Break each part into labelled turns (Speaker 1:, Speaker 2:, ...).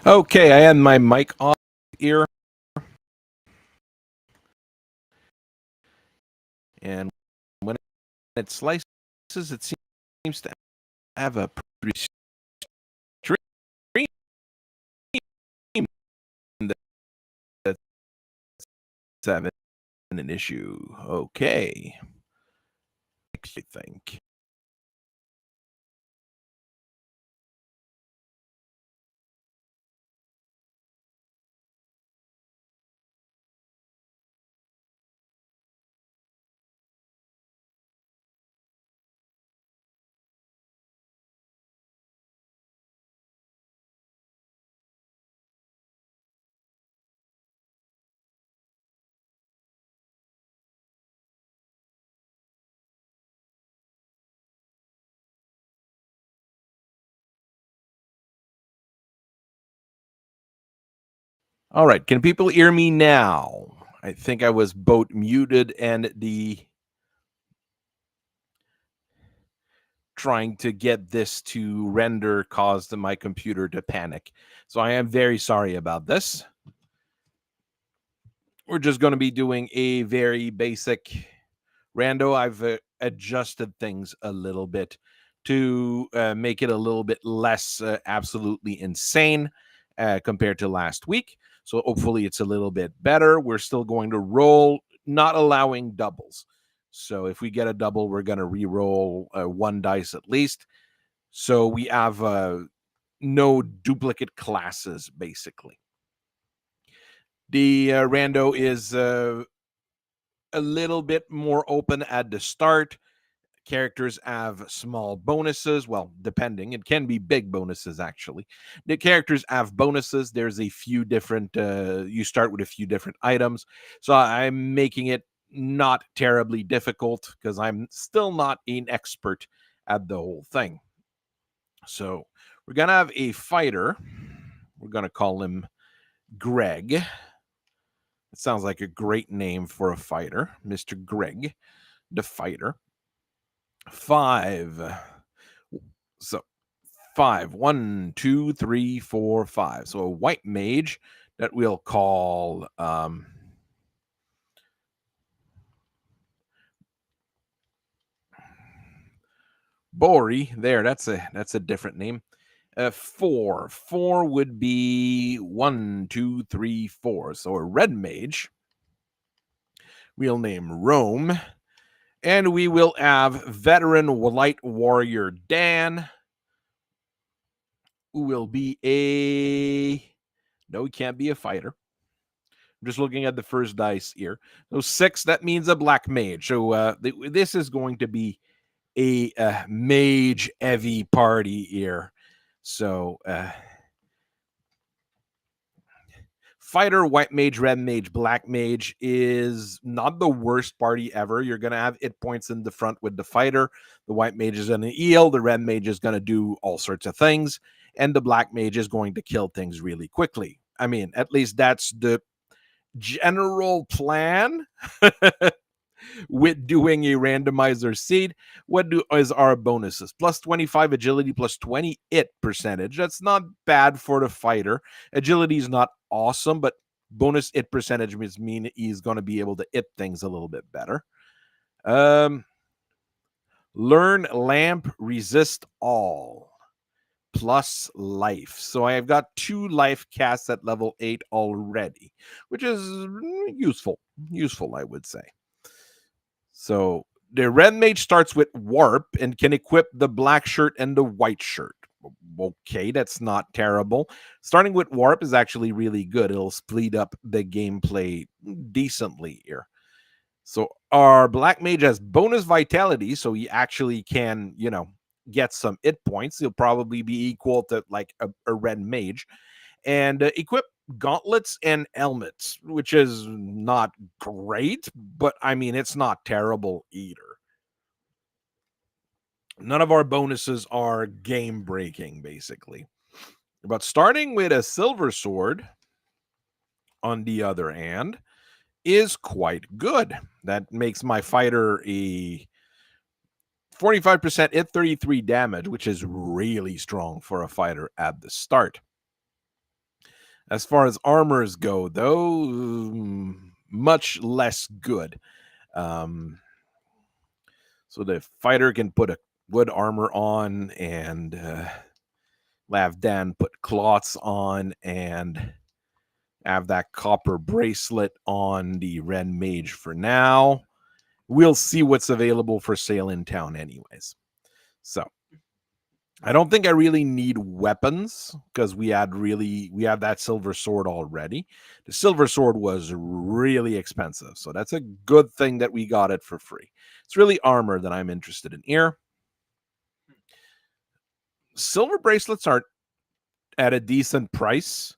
Speaker 1: Okay, I had my mic off here, and when it slices, it seems to have a pretty stream that's having an issue. Okay, I think. All right, can people hear me now? I think I was both muted and trying to get this to render caused my computer to panic. So I am very sorry about this. We're just going to be doing a very basic rando. I've adjusted things a little bit to make it a little bit less absolutely insane compared to last week. So hopefully it's a little bit better. We're still going to roll, not allowing doubles. So if we get a double, we're going to re-roll one dice at least. So we have no duplicate classes, basically. The rando is a little bit more open at the start. Characters have small bonuses. Well, depending, it can be big bonuses, actually. The characters have bonuses. There's a few different, you start with a few different items. So I'm making it not terribly difficult because I'm still not an expert at the whole thing. So we're going to have a fighter. We're going to call him Greg. It sounds like a great name for a fighter, Mr. Greg, the fighter. 5. So 5. 1, 2, 3, 4, 5. So a white mage that we'll call Bori. There, that's a different name. 4. 4 would be 1, 2, 3, 4. So a red mage. We'll name Rome. And we will have veteran light warrior Dan, who will be no, he can't be a fighter. I'm just looking at the first dice here. So 6, that means a black mage. So this is going to be a mage heavy party here. So fighter, white mage, red mage, black mage is not the worst party ever. You're going to have hit points in the front with the fighter. The white mage is going to heal. The red mage is going to do all sorts of things. And the black mage is going to kill things really quickly. I mean, at least that's the general plan with doing a randomizer seed. What is our bonuses? Plus 25 agility, plus 20 hit percentage. That's not bad for the fighter. Agility is not awesome, but bonus hit percentage means he's going to be able to hit things a little bit better. Learn lamp, resist all, plus life. So I've got 2 life casts at level 8 already, which is useful, I would say. So the red mage starts with warp and can equip the black shirt and the white shirt. Okay, that's not terrible. Starting with warp is actually really good. It'll speed up the gameplay decently here. So our black mage has bonus vitality, so he actually can, get some hit points. He'll probably be equal to like a red mage. And equip gauntlets and helmets, which is not great, but I mean, it's not terrible either. None of our bonuses are game breaking, basically. But starting with a silver sword, on the other hand, is quite good. That makes my fighter a 45% hit, 33 damage, which is really strong for a fighter at the start. As far as armors go, though, much less good. So the fighter can put a wood armor on and have Dan put cloths on and have that copper bracelet on the Red Mage for now. We'll see what's available for sale in town anyways. So I don't think I really need weapons because we have that silver sword already. The silver sword was really expensive, so that's a good thing that we got it for free. It's really armor that I'm interested in here. Silver bracelets are at a decent price,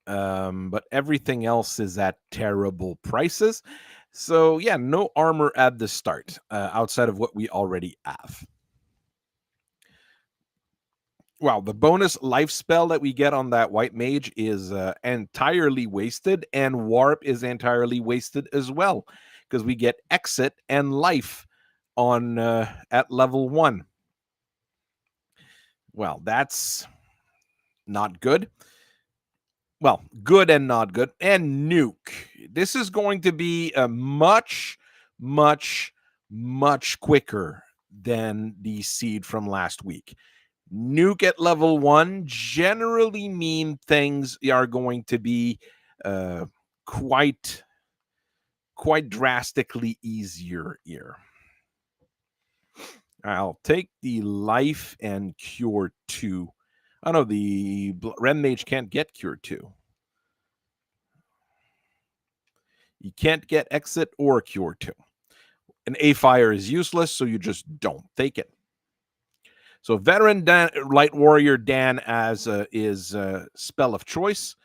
Speaker 1: but everything else is at terrible prices. So yeah, no armor at the start outside of what we already have. Wow, the bonus life spell that we get on that white mage is entirely wasted, and warp is entirely wasted as well because we get exit and life on at level 1. Well, that's not good. Well, good and not good. And nuke. This is going to be a much, much, much quicker than the seed from last week. Nuke at level 1 generally mean things are going to be quite drastically easier here. I'll take the life and cure 2. Oh no, the Ren Mage can't get cure 2. You can't get exit or cure 2. An A fire is useless, so you just don't take it. So veteran Dan, light warrior Dan as is spell of choice,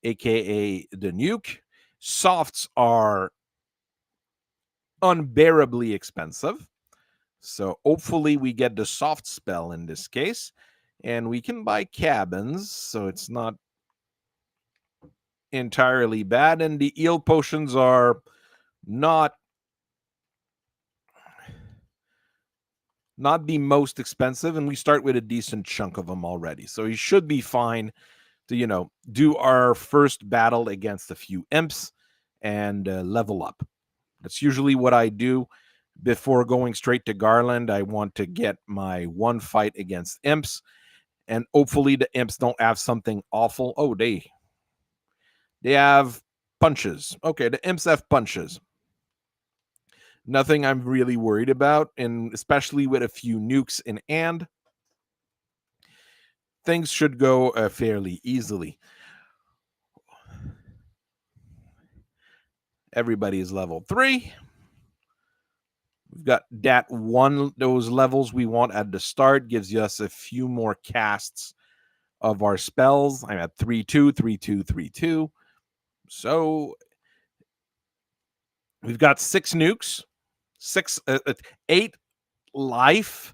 Speaker 1: aka the nuke. Softs are unbearably expensive, so hopefully we get the soft spell in this case, and we can buy cabins, so it's not entirely bad. And the eel potions are not the most expensive, and we start with a decent chunk of them already, so he should be fine to do our first battle against a few imps and level up. That's usually what I do before going straight to Garland. I want to get my one fight against imps, and hopefully the imps don't have something awful. Oh, they have punches. Okay, the imps have punches. Nothing I'm really worried about, and especially with a few nukes in hand, things should go fairly easily. Everybody is level 3. We've got that one, those levels we want at the start gives us a few more casts of our spells. I'm at 3-2, 3-2, 3-2. So we've got 6 nukes, 8 life.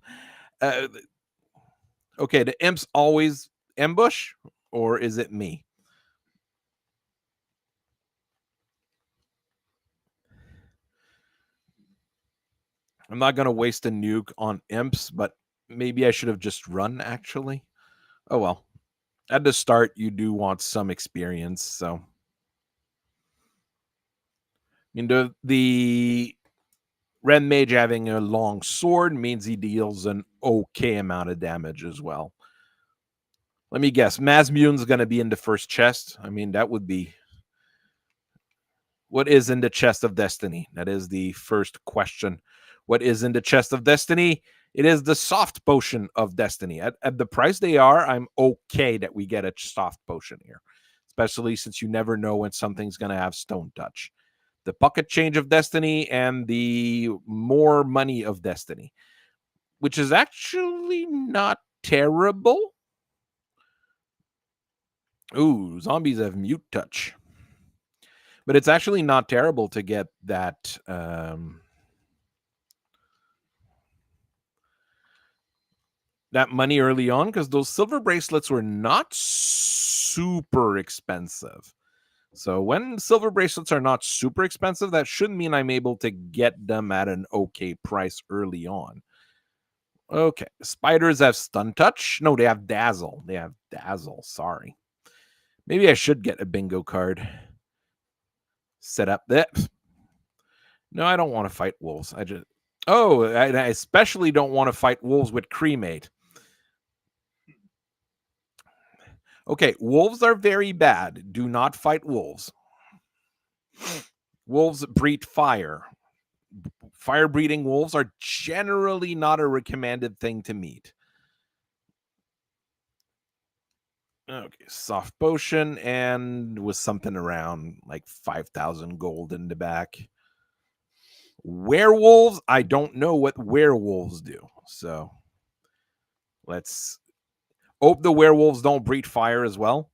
Speaker 1: Okay, the imps always ambush, or is it me? I'm not going to waste a nuke on imps, but maybe I should have just run, actually. Oh, well. At the start, you do want some experience, so. I mean, the Ren Mage having a long sword means he deals an okay amount of damage as well. Let me guess. Mazmune's going to be in the first chest. I mean, that would be... What is in the chest of destiny? That is the first question. What is in the chest of destiny? It is the soft potion of destiny. At the price they are, I'm okay that we get a soft potion here, especially since you never know when something's going to have stone touch. The pocket change of destiny and the more money of destiny, which is actually not terrible. Ooh, zombies have mute touch. But it's actually not terrible to get that that money early on, because those silver bracelets were not super expensive. So when silver bracelets are not super expensive, that should mean I'm able to get them at an okay price early on. Okay, spiders have stun touch. No, they have dazzle. Sorry. Maybe I should get a bingo card set up. No, I don't want to fight wolves. I especially don't want to fight wolves with cremate. Okay, wolves are very bad. Do not fight wolves. Wolves breed fire. Fire breeding wolves are generally not a recommended thing to meet. Okay, soft potion and with something around like 5,000 gold in the back. Werewolves, I don't know what werewolves do. So let's hope the werewolves don't breed fire as well.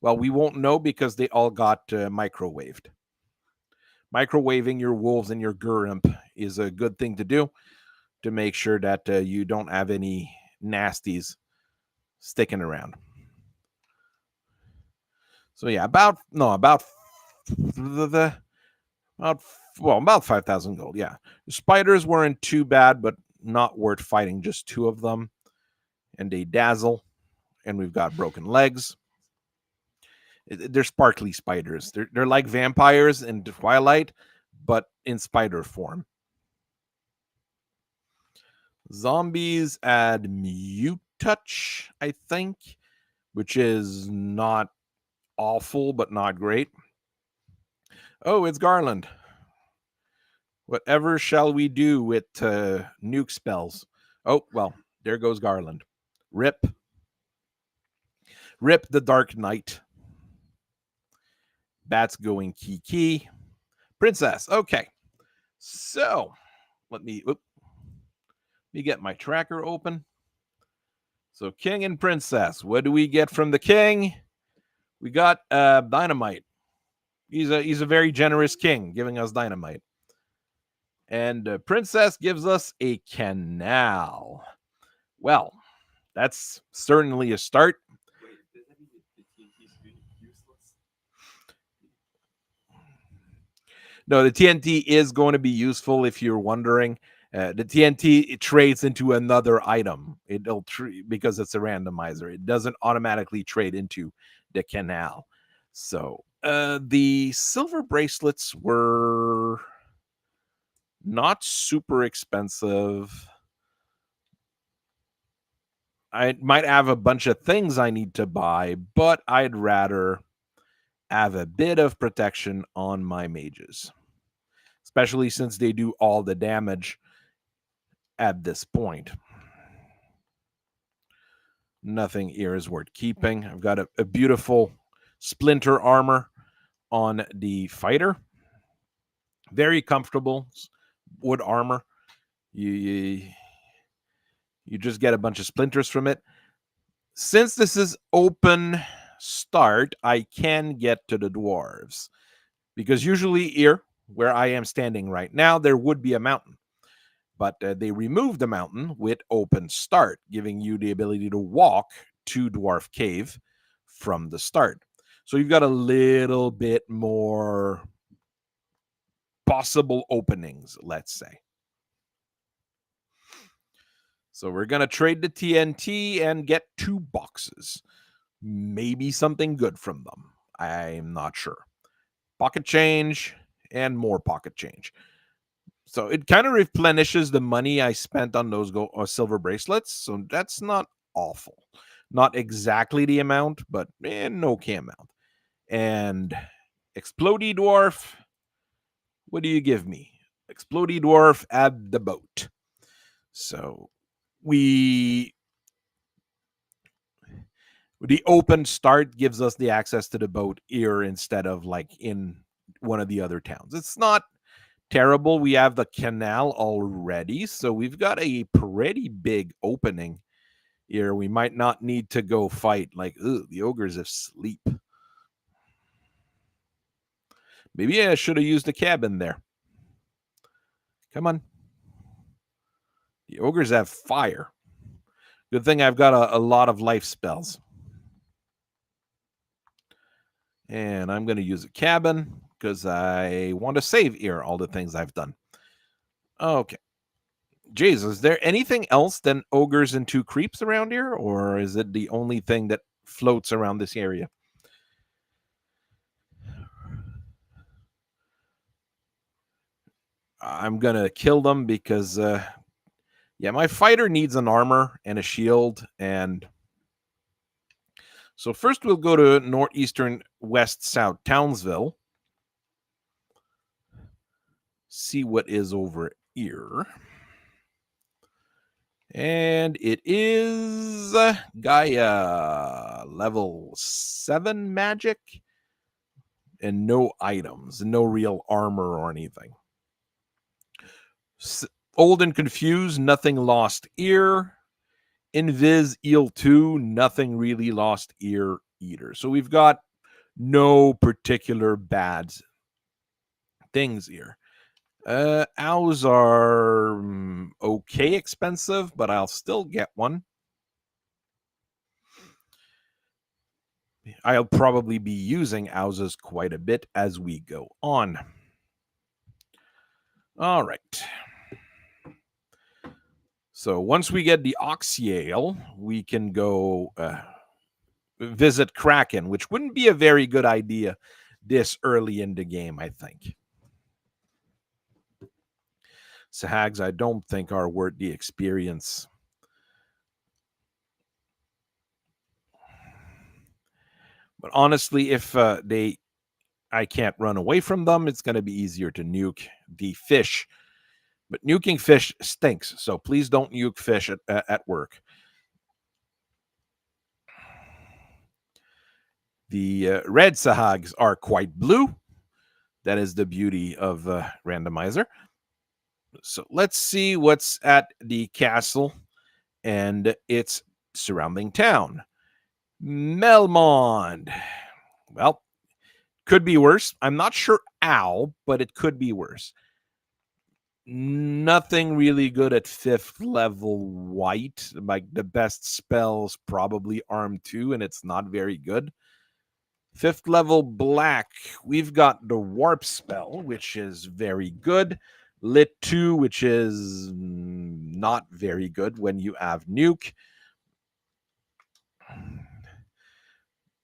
Speaker 1: Well, we won't know because they all got microwaved. Microwaving your wolves and your Gurump is a good thing to do to make sure that you don't have any nasties sticking around. So yeah, about 5,000 gold. Yeah, the spiders weren't too bad, but not worth fighting. Just two of them, and they dazzle. And we've got broken legs. They're sparkly spiders. They're like vampires in Twilight, but in spider form. Zombies add mute touch, I think, which is not awful, but not great. Oh, it's Garland. Whatever shall we do with nuke spells? Oh, well, there goes Garland. Rip. Rip the Dark Knight. Bats going key. Princess. Okay. So, let me get my tracker open. So, King and Princess. What do we get from the King? We got dynamite. He's a very generous king, giving us dynamite. And Princess gives us a canal. Well, that's certainly a start. No, the TNT is going to be useful if you're wondering. The TNT trades into another item. Because it's a randomizer. It doesn't automatically trade into the canal. So the silver bracelets were not super expensive. I might have a bunch of things I need to buy, but I'd rather have a bit of protection on my mages, especially since they do all the damage at this point. Nothing here is worth keeping. I've got a beautiful splinter armor on the fighter. Very comfortable wood armor. You just get a bunch of splinters from it. Since this is open start, I can get to the dwarves. Because usually here, where I am standing right now, there would be a mountain. But they removed the mountain with open start, giving you the ability to walk to Dwarf Cave from the start. So you've got a little bit more possible openings, let's say. So we're going to trade the TNT and get 2 boxes. Maybe something good from them. I'm not sure. Pocket change and more pocket change. So it kind of replenishes the money I spent on those silver bracelets. So that's not awful. Not exactly the amount, but an okay amount. And Explodey Dwarf, what do you give me? Explodey Dwarf, add the boat. So the open start gives us the access to the boat here instead of like in one of the other towns. It's not terrible. We have the canal already, so we've got a pretty big opening here. We might not need to go fight like the ogres asleep. Maybe I should have used a cabin there. Come on. The ogres have fire. Good thing I've got a lot of life spells. And I'm going to use a cabin because I want to save here all the things I've done. Okay. Jeez, is there anything else than ogres and 2 creeps around here? Or is it the only thing that floats around this area? I'm going to kill them because, yeah, my fighter needs an armor and a shield. And so first we'll go to northeastern west south Townsville. See what is over here. And it is Gaia, level 7 magic, and no items, no real armor or anything. Old and confused, nothing lost ear. Invis Eel 2, nothing really lost ear either. So we've got no particular bad things here. Owls are okay expensive, but I'll still get one. I'll probably be using Owls quite a bit as we go on. All right. So once we get the Oxyale, we can go visit Kraken, which wouldn't be a very good idea this early in the game, I think. Sahags, I don't think are worth the experience. But honestly, if I can't run away from them, it's going to be easier to nuke the fish. But nuking fish stinks, so please don't nuke fish at work. The red Sahags are quite blue. That is the beauty of Randomizer. So let's see what's at the castle and its surrounding town. Melmond. Well, could be worse. I'm not sure how, but it could be worse. Nothing really good at 5th level white. Like the best spells probably Arm 2, and it's not very good. 5th level black, we've got the Warp spell, which is very good. Lit 2, which is not very good when you have Nuke.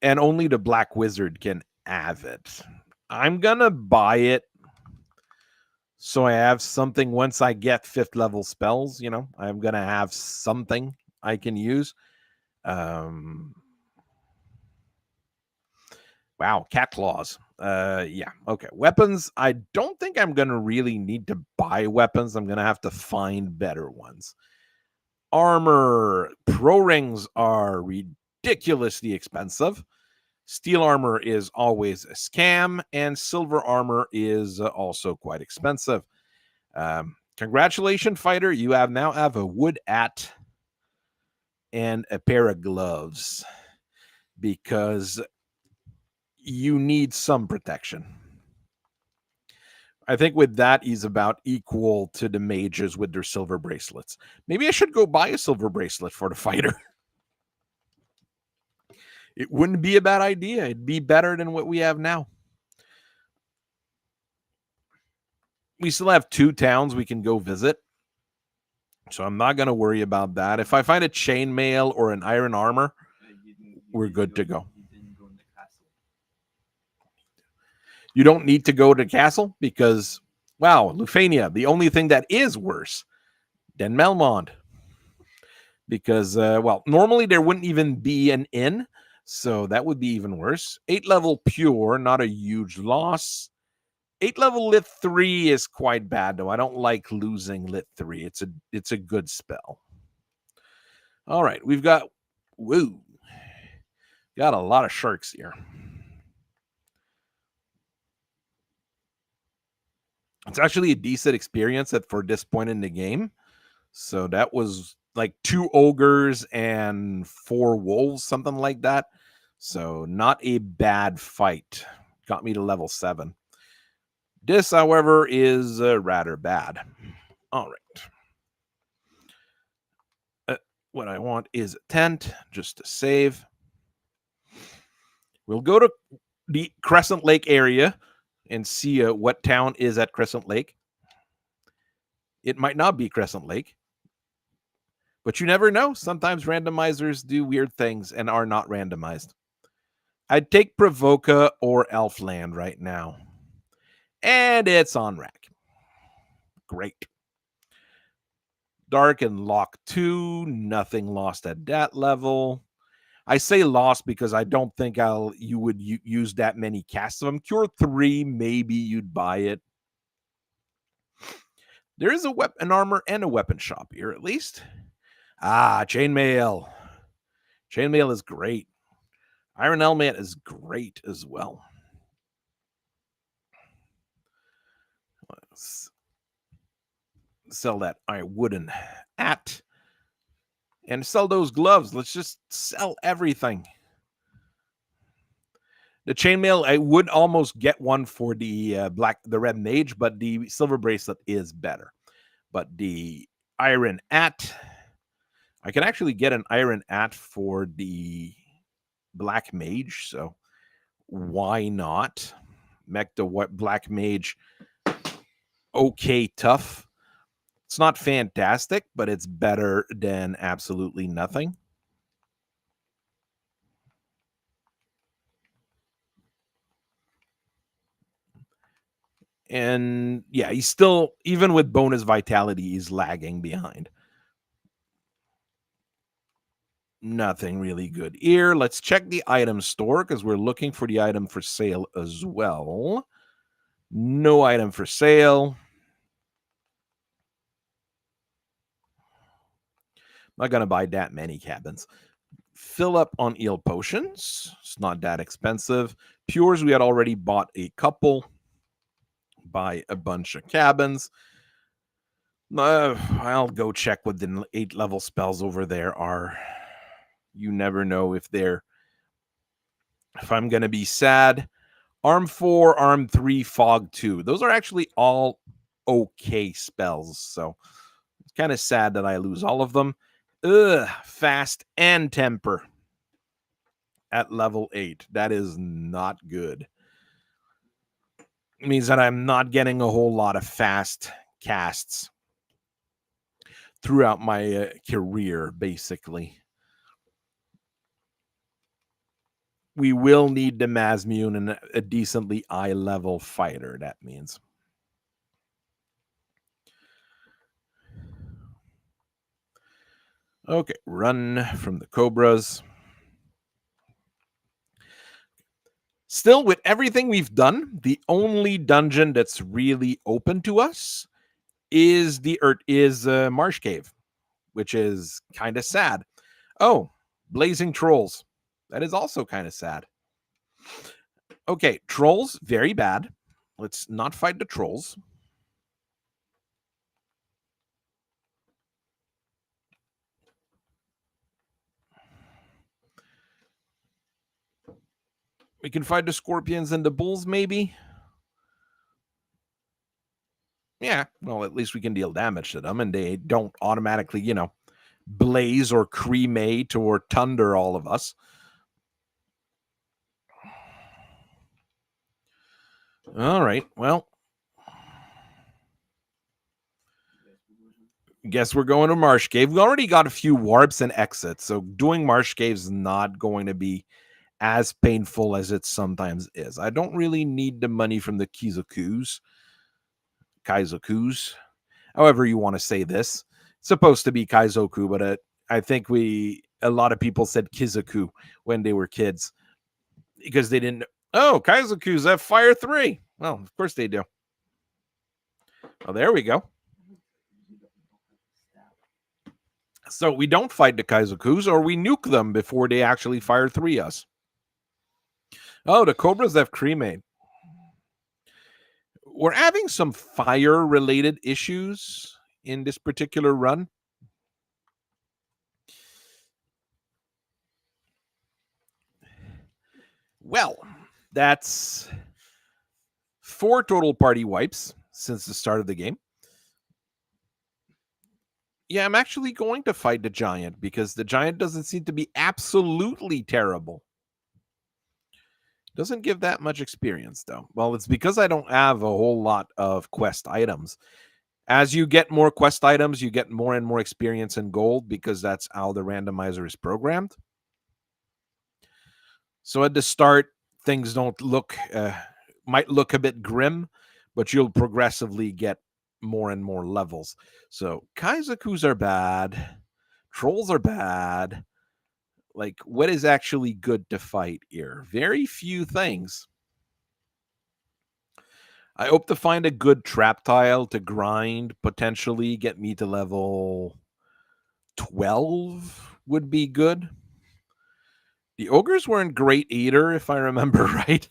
Speaker 1: And only the Black Wizard can have it. I'm going to buy it so I have something once I get 5th level spells. You know, I'm going to have something I can use. Wow, cat claws. Yeah, okay. Weapons, I don't think I'm going to really need to buy weapons. I'm going to have to find better ones. Armor, pro rings are ridiculously expensive. Steel armor is always a scam, and silver armor is also quite expensive. Congratulations, fighter. You now have a wood at and a pair of gloves because you need some protection. I think with that, he's about equal to the mages with their silver bracelets. Maybe I should go buy a silver bracelet for the fighter. It wouldn't be a bad idea. It'd be better than what we have now. We still have 2 towns we can go visit, so I'm not going to worry about that. If I find a chainmail or an iron armor, we're good to go. You don't need to go to the castle because, wow, Lufania, the only thing that is worse than Melmond. Because, well, normally there wouldn't even be an inn, so that would be even worse. 8 level pure, not a huge loss. 8 level lit 3 is quite bad, though. I don't like losing lit 3. It's a good spell. All right, we've got, woo, got a lot of sharks here. It's actually a decent experience for this point in the game. So that was like 2 ogres and 4 wolves, something like that. So not a bad fight. Got me to level 7. This, however, is rather bad. All right. What I want is a tent just to save. We'll go to the Crescent Lake area and see what town is at Crescent Lake. It might not be Crescent Lake, but you never know. Sometimes randomizers do weird things and are not randomized. I'd take Provoca or Elfland right now. And it's on rack. Great. Dark and Lock 2, nothing lost at that level. I say lost because I don't think you would use that many casts of them. Cure 3, maybe you'd buy it. There is an armor and a weapon shop here, at least. Chainmail. Chainmail is great. Iron Helmet is great as well. Let's sell that iron wooden hat and sell those gloves. Let's just sell everything. The chainmail, I would almost get one for the red mage, but the silver bracelet is better. But the iron hat, I can actually get an iron hat for the black mage, so why not? Make the black mage okay tough. It's not fantastic, but it's better than absolutely nothing. And yeah, he's still, even with bonus vitality, he's lagging behind. Nothing really good here. Let's check the item store because we're looking for the item for sale as well. No item for sale. Not going to buy that many cabins. Fill up on eel potions. It's not that expensive. Pures, we had already bought a couple. Buy a bunch of cabins. I'll go check what the 8 level spells over there are. You never know if I'm going to be sad. Arm 4, Arm 3, Fog 2. Those are actually all okay spells. So it's kind of sad that I lose all of them. Fast and Temper at level 8. That is not good. It means that I'm not getting a whole lot of fast casts throughout my career, basically. We will need the Mazmune and a decently high level fighter, that means. Okay, run from the Cobras. Still, with everything we've done, the only dungeon that's really open to us is Marsh Cave, which is kind of sad. Oh, Blazing Trolls. That is also kind of sad. Okay, Trolls, very bad. Let's not fight the Trolls. We can fight the Scorpions and the Bulls, maybe. Yeah, well, at least we can deal damage to them, and they don't automatically, blaze or cremate or thunder all of us. All right, well, guess we're going to Marsh Cave. We already got a few warps and exits, so doing Marsh Cave is not going to be as painful as it sometimes is. I don't really need the money from the Kaizokus, however you want to say this. It's supposed to be Kaizoku, but I think a lot of people said Kizoku when they were kids because they didn't. Oh, Kaizokus have Fire 3. Well, of course they do. Oh, there we go. So we don't fight the Kaizokus, or we nuke them before they actually Fire 3 us. Oh, the Cobras have cremate. We're having some fire-related issues in this particular run. Well, that's 4 total party wipes since the start of the game. Yeah, I'm actually going to fight the Giant because the Giant doesn't seem to be absolutely terrible. Doesn't give that much experience, though. Well, it's because I don't have a whole lot of quest items. As you get more quest items, you get more and more experience and gold because that's how the randomizer is programmed. So at the start, things don't might look a bit grim, but you'll progressively get more and more levels. So Kaizokus are bad. Trolls are bad. Like, what is actually good to fight here? Very few things. I hope to find a good trap tile to grind, potentially get me to level 12 would be good. The ogres weren't great either, if I remember right.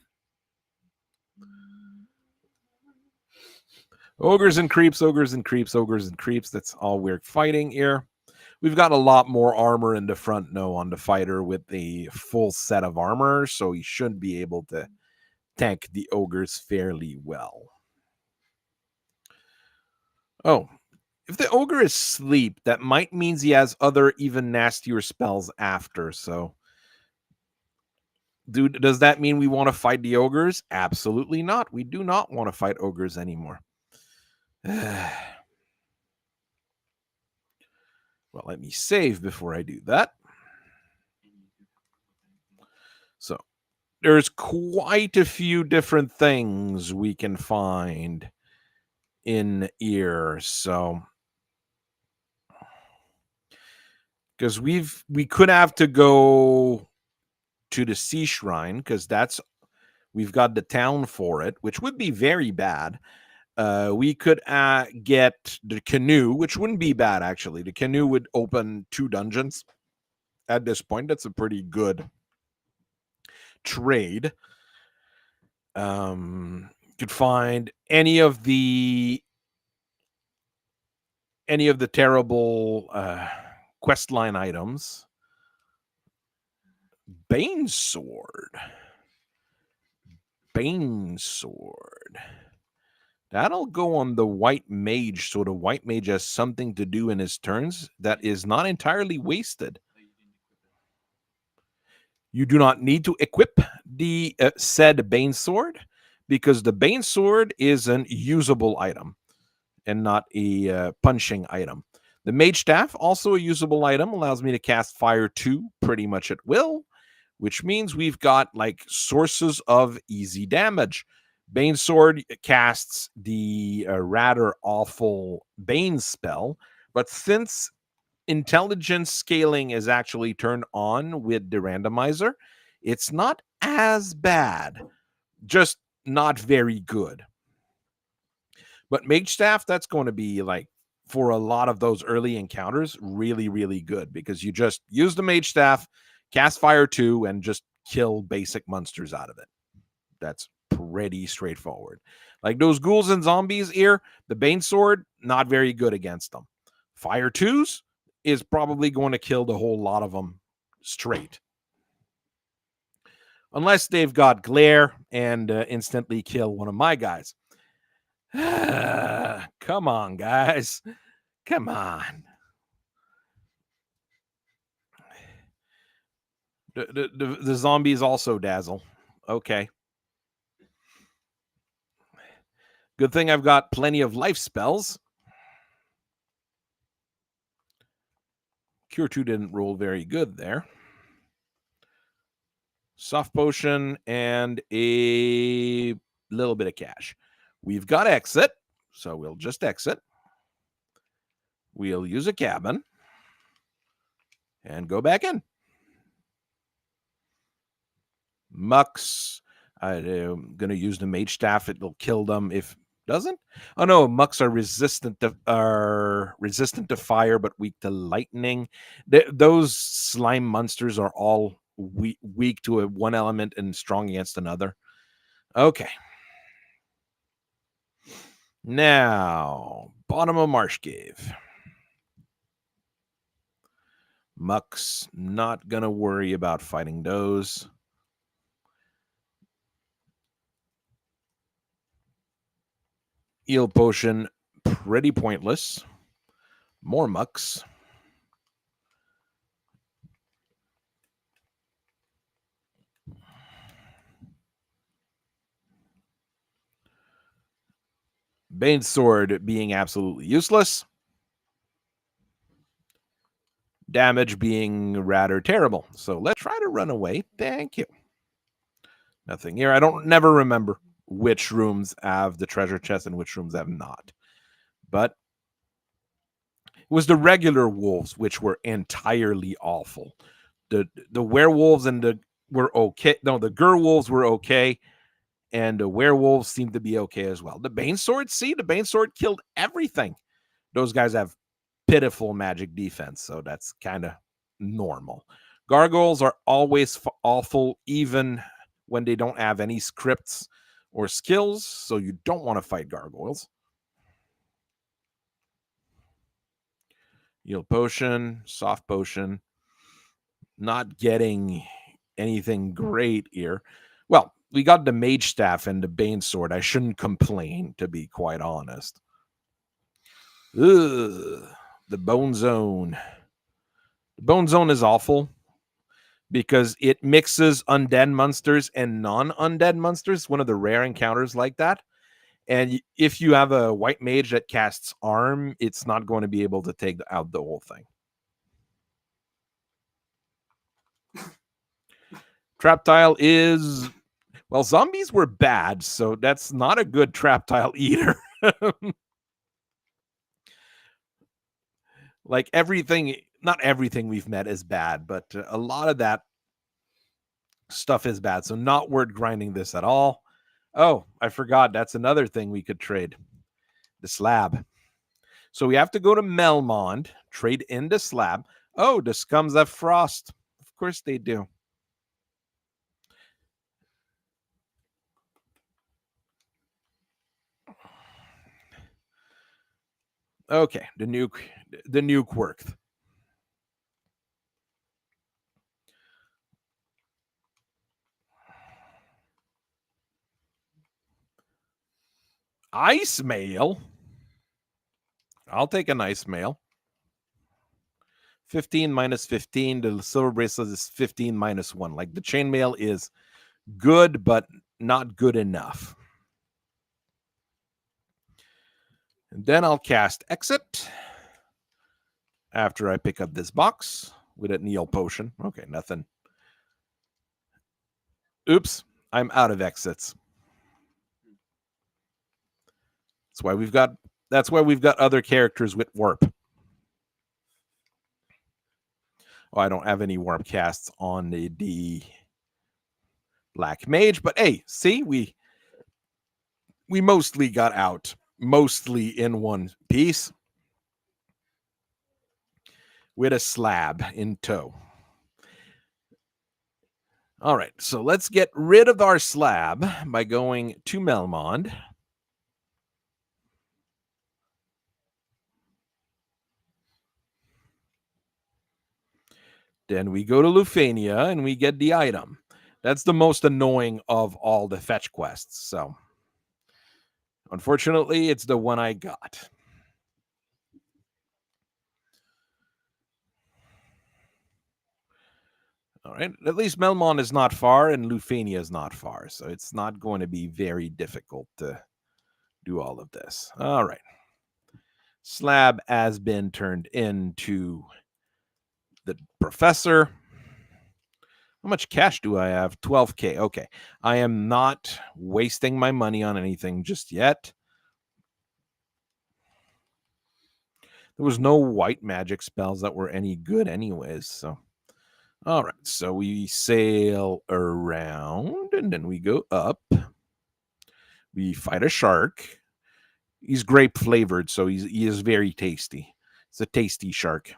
Speaker 1: Ogres and creeps, ogres and creeps, ogres and creeps. That's all we're fighting here. We've got a lot more armor in the front now on the fighter with a full set of armor, so he should be able to tank the ogres fairly well. Oh, if the ogre is asleep, that might means he has other even nastier spells after, so... Dude, does that mean we want to fight the ogres? Absolutely not. We do not want to fight ogres anymore. Well, let me save before I do that. So, there's quite a few different things we can find in here. So, because we could have to go to the sea shrine, because we've got the town for it, which would be very bad. We could get the canoe, which wouldn't be bad, actually. The canoe would open 2 dungeons at this point. That's a pretty good trade. Could find any of the terrible questline items. Bane sword. That'll go on the white mage, so the white mage has something to do in his turns that is not entirely wasted. You do not need to equip the said Bane Sword, because the Bane Sword is an usable item and not a punching item. The Mage Staff, also a usable item, allows me to cast Fire 2 pretty much at will, which means we've got like sources of easy damage. Bane Sword casts the rather awful Bane spell, but since intelligence scaling is actually turned on with the randomizer, it's not as bad, just not very good. But Mage Staff, that's going to be like, for a lot of those early encounters, really, really good, because you just use the Mage Staff, cast Fire 2, and just kill basic monsters out of it. That's pretty straightforward. Like those ghouls and zombies here, the Bane Sword, not very good against them. Fire 2s is probably going to kill the whole lot of them straight. Unless they've got glare and instantly kill one of my guys. Come on, guys. Come on. The zombies also dazzle. Okay. Good thing I've got plenty of life spells. Cure 2 didn't roll very good there. Soft potion and a little bit of cash. We've got exit, so we'll just exit. We'll use a cabin and go back in. Mucks. I'm going to use the Mage Staff. It'll kill them if doesn't. Oh no, mucks are resistant to fire but weak to lightning. Those slime monsters are all weak to one element and strong against another. Okay. Now, bottom of Marsh Cave. Mucks, not gonna worry about fighting those. Eel potion, pretty pointless. More mucks. Bane sword being absolutely useless. Damage being rather terrible. So let's try to run away. Thank you. Nothing here. I don't never remember which rooms have the treasure chest and which rooms have not. But it was the regular wolves which were entirely awful. The werewolves and the were okay. No, the wolves were okay, and the werewolves seemed to be okay as well. The Bane Sword, the Bane Sword killed everything. Those guys have pitiful magic defense, so that's kind of normal. Gargoyles are always awful, even when they don't have any scripts or skills, so you don't want to fight gargoyles. Heal potion, soft potion. Not getting anything great here. Well, we got the mage staff and the bane sword. I shouldn't complain, to be quite honest. Ugh, the bone zone. The bone zone is awful because it mixes undead monsters and non-undead monsters. One of the rare encounters like that. And if you have a white mage that casts arm, it's not going to be able to take out the whole thing. Trap tile is, well, zombies were bad, so that's not a good trap tile either. Like everything, not everything we've met is bad, but a lot of that stuff is bad. So not worth grinding this at all. Oh, I forgot. That's another thing we could trade. The slab. So we have to go to Melmond, trade in the slab. Oh, the scums have frost. Of course they do. Okay, the nuke worked. Ice mail. I'll take an ice mail. 15 minus 15. The silver bracelet is 15 minus 1. Like the chainmail is good, but not good enough. And then I'll cast Exit after I pick up this box with a Neil potion. Okay, nothing. Oops, I'm out of exits. That's why we've got other characters with warp. Oh, I don't have any warp casts on the Black Mage, but hey, see, we mostly got out, mostly in one piece with a slab in tow. All right, so let's get rid of our slab by going to Melmond. Then we go to Lufania and we get the item. That's the most annoying of all the fetch quests. So, unfortunately, it's the one I got. All right. At least Melmond is not far and Lufania is not far. So, it's not going to be very difficult to do all of this. All right. Slab has been turned into the professor. How much cash do I have? 12K. Okay. I am not wasting my money on anything just yet. There was no white magic spells that were any good anyways. So, all right. So we sail around and then we go up. We fight a shark. He's grape flavored, so he is very tasty. It's a tasty shark.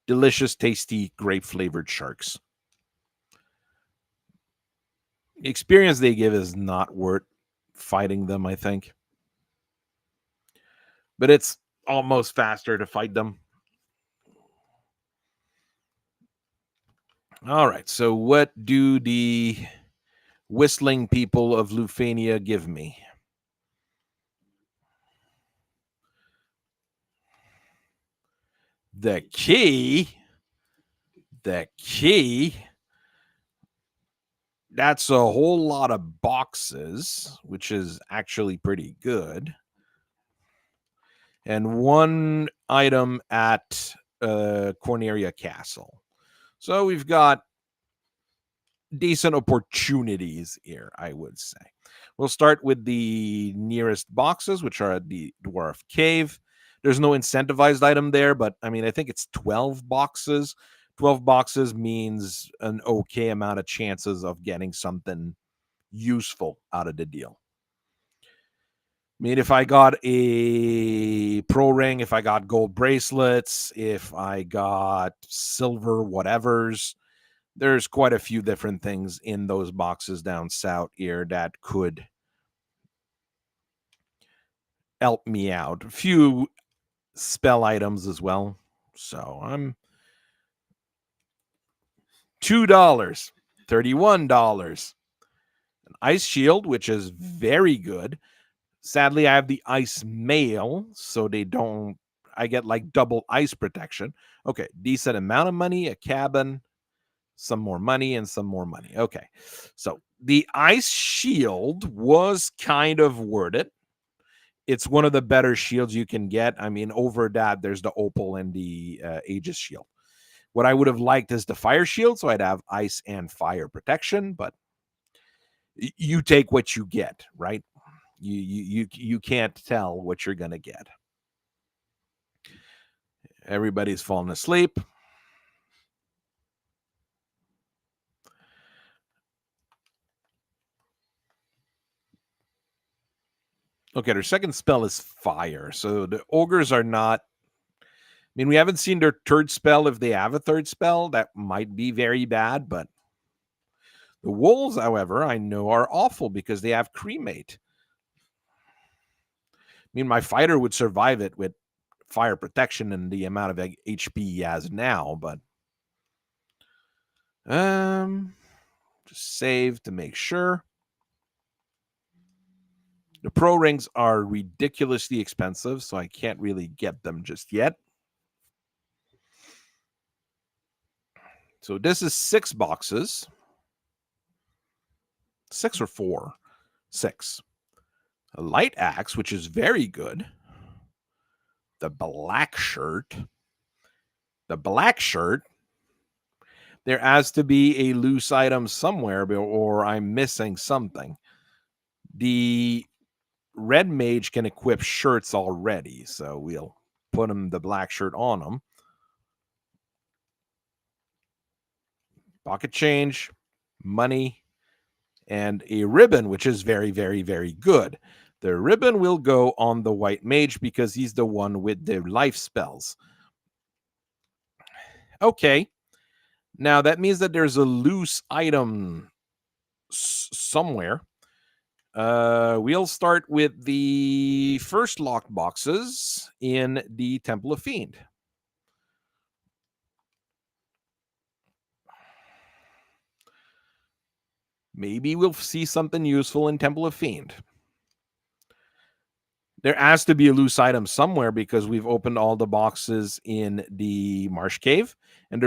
Speaker 1: Delicious, tasty, grape flavored sharks. The experience they give is not worth fighting them, I think. But it's almost faster to fight them. All right. So what do the whistling people of Lufania give me? The key. That's a whole lot of boxes, which is actually pretty good. And one item at Corneria Castle. So we've got decent opportunities here, I would say. We'll start with the nearest boxes, which are at the Dwarf Cave. There's no incentivized item there, but I mean, I think it's 12 boxes. 12 boxes means an okay amount of chances of getting something useful out of the deal. I mean, if I got a pro ring, if I got gold bracelets, if I got silver whatevers, there's quite a few different things in those boxes down south here that could help me out. A few spell items as well. So I'm $2, $31. An ice shield, which is very good. Sadly, I have the ice mail, so I get like double ice protection. Okay, decent amount of money, a cabin, some more money, and some more money. Okay, so the ice shield was kind of worth it. It's one of the better shields you can get. I mean, over that, there's the opal and the Aegis shield. What I would have liked is the fire shield, so I'd have ice and fire protection, but you take what you get, right? You can't tell what you're gonna get. Everybody's falling asleep. Okay, their second spell is fire. So the ogres are not. I mean, we haven't seen their third spell. If they have a third spell, that might be very bad. But the wolves, however, I know are awful because they have cremate. I mean, my fighter would survive it with fire protection and the amount of HP he has now, but just save to make sure. The pro rings are ridiculously expensive, so I can't really get them just yet. So this is 6 boxes. 6 or 4? 6. A light axe, which is very good. The black shirt. The black shirt. There has to be a loose item somewhere, or I'm missing something. The red mage can equip shirts already, so we'll put him the black shirt on him. Pocket change, money, and a ribbon, which is very, very, very good. The ribbon will go on the white mage because he's the one with the life spells. Okay. Now that means that there's a loose item somewhere. We'll start with the first locked boxes in the Temple of Fiend. Maybe we'll see something useful in Temple of Fiend. There has to be a loose item somewhere because we've opened all the boxes in the Marsh Cave. And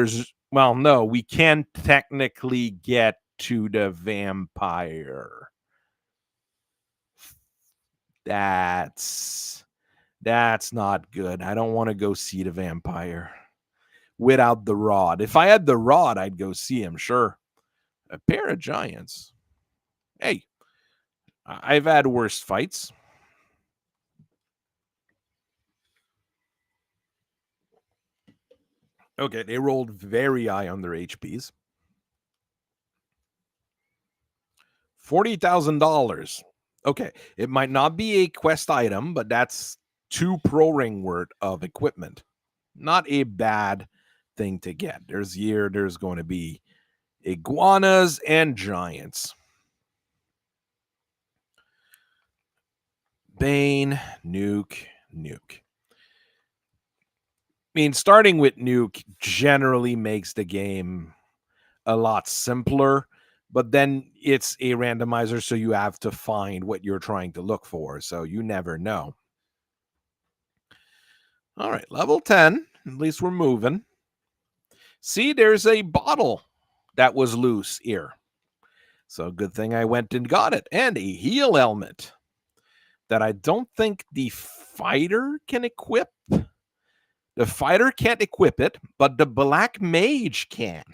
Speaker 1: no, we can technically get to the vampire. That's not good. I don't want to go see the vampire without the rod. If I had the rod, I'd go see him, sure. A pair of giants. Hey, I've had worse fights. Okay, they rolled very high on their HPs. $40,000. Okay, it might not be a quest item, but that's 2 pro ring worth of equipment. Not a bad thing to get. There's going to be iguanas and giants. Bane, Nuke. I mean, starting with Nuke generally makes the game a lot simpler, but then it's a randomizer, so you have to find what you're trying to look for, so you never know. All right, level 10. At least we're moving. See, there's a bottle that was loose here. So good thing I went and got it. And a heal helmet that I don't think the fighter can equip. The fighter can't equip it, but the black mage can.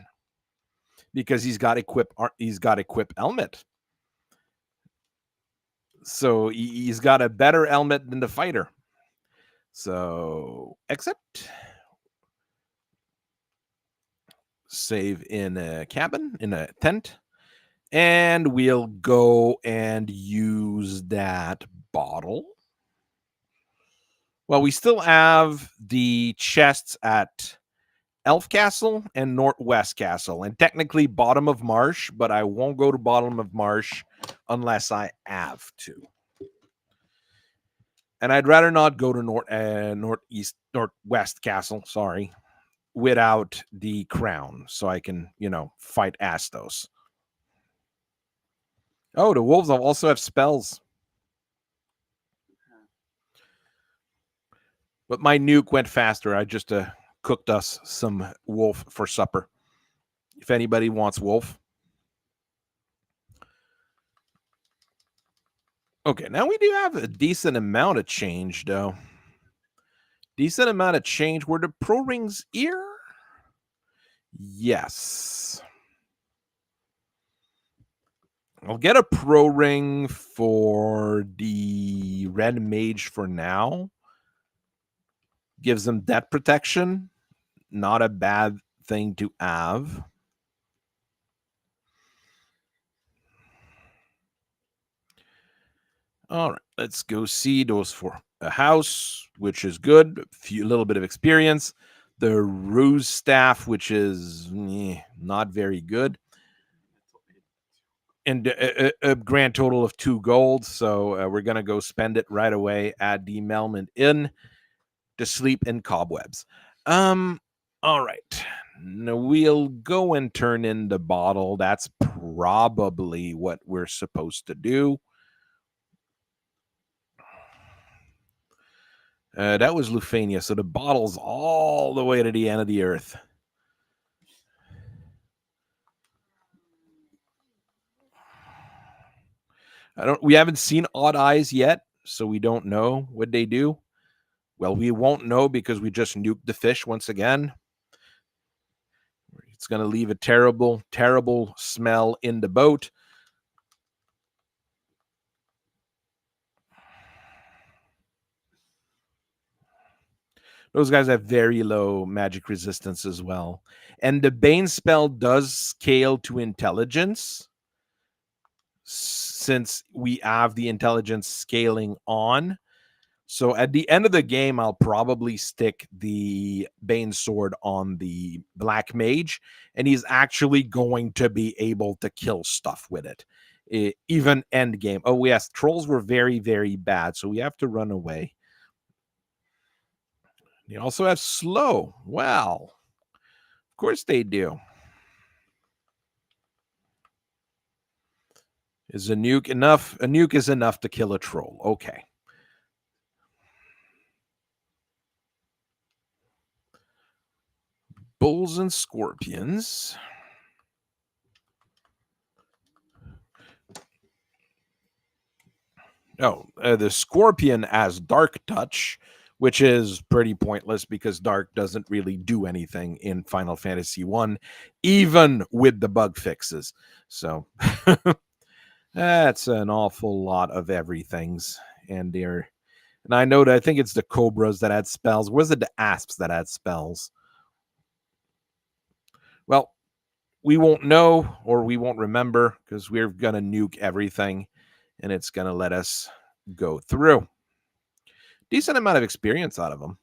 Speaker 1: because he's got equip helmet. So he's got a better helmet than the fighter. So except save in a cabin, in a tent, and we'll go and use that bottle. Well, we still have the chests at Elf Castle and Northwest Castle, and technically bottom of Marsh, but I won't go to bottom of Marsh unless I have to. And I'd rather not go to Northwest Castle, sorry, without the crown, so I can, fight Astos. Oh, the wolves also have spells. But my nuke went faster. I just cooked us some wolf for supper. If anybody wants wolf. Okay, now we do have a decent amount of change, though. Decent amount of change. Were the pro rings here? Yes. I'll get a pro ring for the red mage for now. Gives them death protection. Not a bad thing to have. All right, let's go see those for a house, which is good. A little bit of experience. The ruse staff, which is not very good. And a grand total of 2 gold. So we're going to go spend it right away at the Melman Inn to sleep in cobwebs. All right. Now we'll go and turn in the bottle. That's probably what we're supposed to do. That was Lufania, so the bottle's all the way to the end of the earth. We haven't seen Odd Eyes yet, so we don't know what they do. Well, we won't know because we just nuked the fish once again. It's going to leave a terrible, terrible smell in the boat. Those guys have very low magic resistance as well. And the Bane spell does scale to intelligence, since we have the intelligence scaling on. So at the end of the game, I'll probably stick the Bane sword on the Black Mage, and he's actually going to be able to kill stuff with it, even end game. Oh, yes, trolls were very, very bad, so we have to run away. They also have slow. Well, of course they do. Is a nuke enough? A nuke is enough to kill a troll. Okay. Bulls and scorpions. Oh, the scorpion has dark touch, which is pretty pointless because dark doesn't really do anything in Final Fantasy 1, even with the bug fixes. So that's an awful lot of everything's. And I know that I think it's the cobras that had spells. Was it the asps that had spells? Well, we won't know, or we won't remember, because we're going to nuke everything, and it's going to let us go through. Decent amount of experience out of them.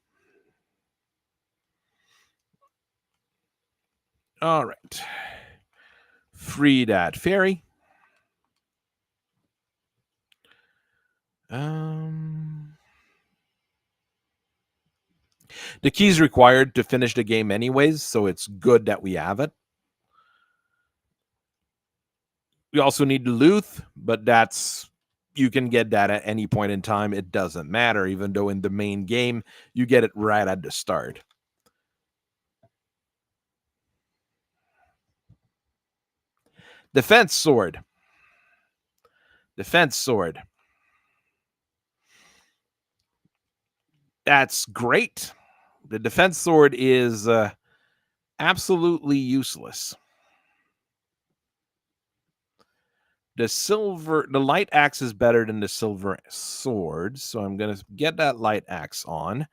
Speaker 1: All right. Free that ferry. The key's required to finish the game anyways, so it's good that we have it. We also need Duluth, but you can get that at any point in time. It doesn't matter, even though in the main game, you get it right at the start. Defense sword. Defense sword. That's great. The defense sword is absolutely useless. The light axe is better than the silver sword, so I'm gonna get that light axe on.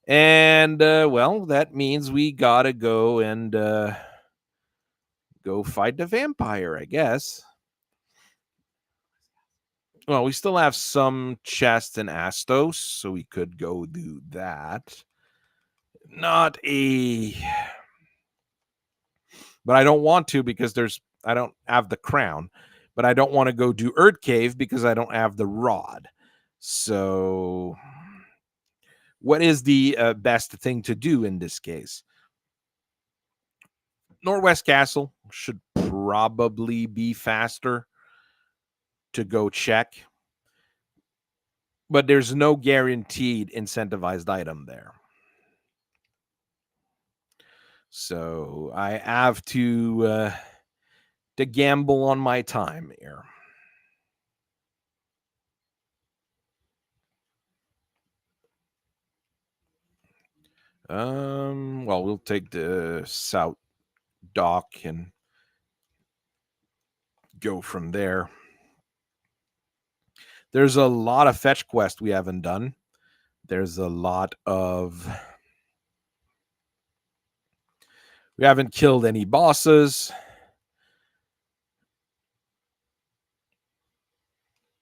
Speaker 1: And well, that means we gotta go and go fight the vampire, I guess. Well, we still have some chests in Astos, so we could go do that. Not a, but I don't want to because I don't have the crown. But I don't want to go do Earth Cave because I don't have the rod. So, what is the best thing to do in this case? Northwest Castle should probably be faster to go check, but there's no guaranteed incentivized item there. So I have to gamble on my time here. Well, we'll take the South Dock and go from there. There's a lot of fetch quests we haven't done. There's a lot of, we haven't killed any bosses.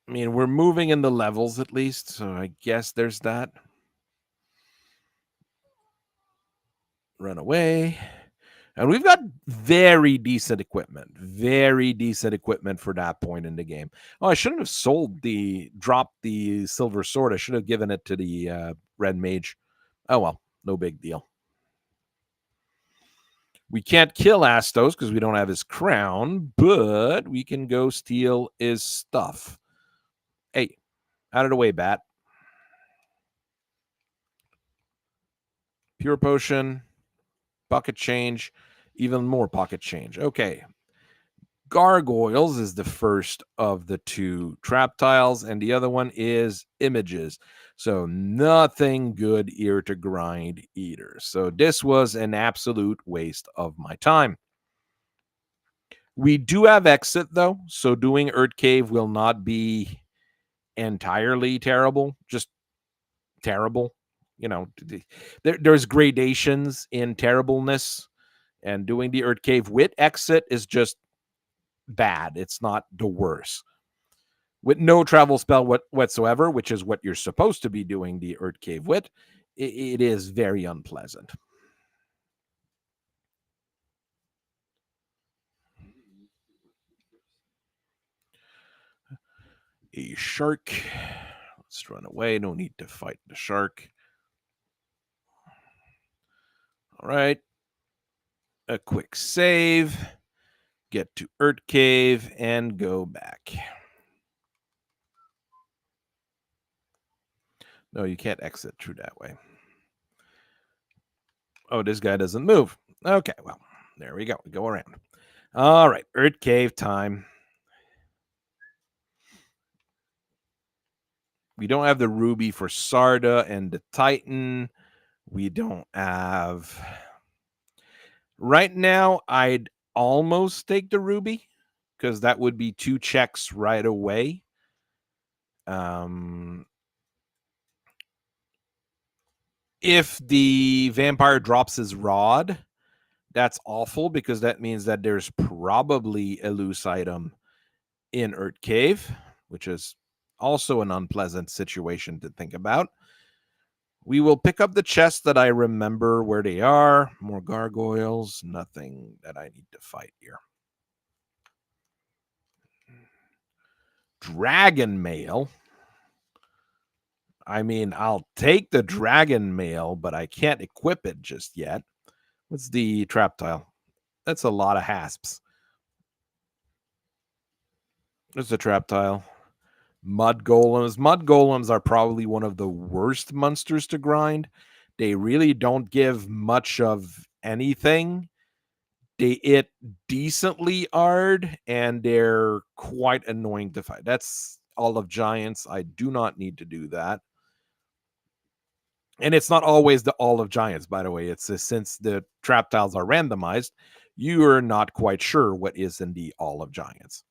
Speaker 1: I mean, we're moving in the levels at least, so I guess there's that. Run away. And we've got very decent equipment for that point in the game. Oh, I shouldn't have dropped the silver sword. I should have given it to the red mage. Oh, well, no big deal. We can't kill Astos because we don't have his crown, but we can go steal his stuff. Hey, out of the way, bat. Pure potion, pocket change, even more pocket change. Okay. Gargoyles is the first of the two trap tiles, and the other one is images. So nothing good here to grind either. So this was an absolute waste of my time. We do have exit though, so doing Earth Cave will not be entirely terrible, just terrible. You know, there's gradations in terribleness, and doing the Earth Cave with exit is just bad. It's not the worst. With no travel spell whatsoever, which is what you're supposed to be doing the Earth Cave with, it is very unpleasant. A shark. Let's run away. No need to fight the shark. All right. A quick save. Get to Earth Cave and go back. No, you can't exit through that way. Oh, this guy doesn't move. Okay, well, there we go. We go around. All right, Earth Cave time. We don't have the ruby for Sarda and the Titan. We don't have. Right now, I'd almost take the ruby because that would be 2 checks right away. If the vampire drops his rod, that's awful because that means that there's probably a loose item in Earth Cave, which is also an unpleasant situation to think about. We will pick up the chests that I remember where they are. More gargoyles. Nothing that I need to fight here. Dragon mail. I mean, I'll take the dragon mail, but I can't equip it just yet. What's the trap tile? That's a lot of hasps. There's a trap tile. Mud golems. Mud golems are probably one of the worst monsters to grind. They really don't give much of anything. They hit decently hard, and they're quite annoying to fight. That's all of giants. I do not need to do that. And it's not always the all of giants, by the way. It's since the trap tiles are randomized, you are not quite sure what is in the all of giants.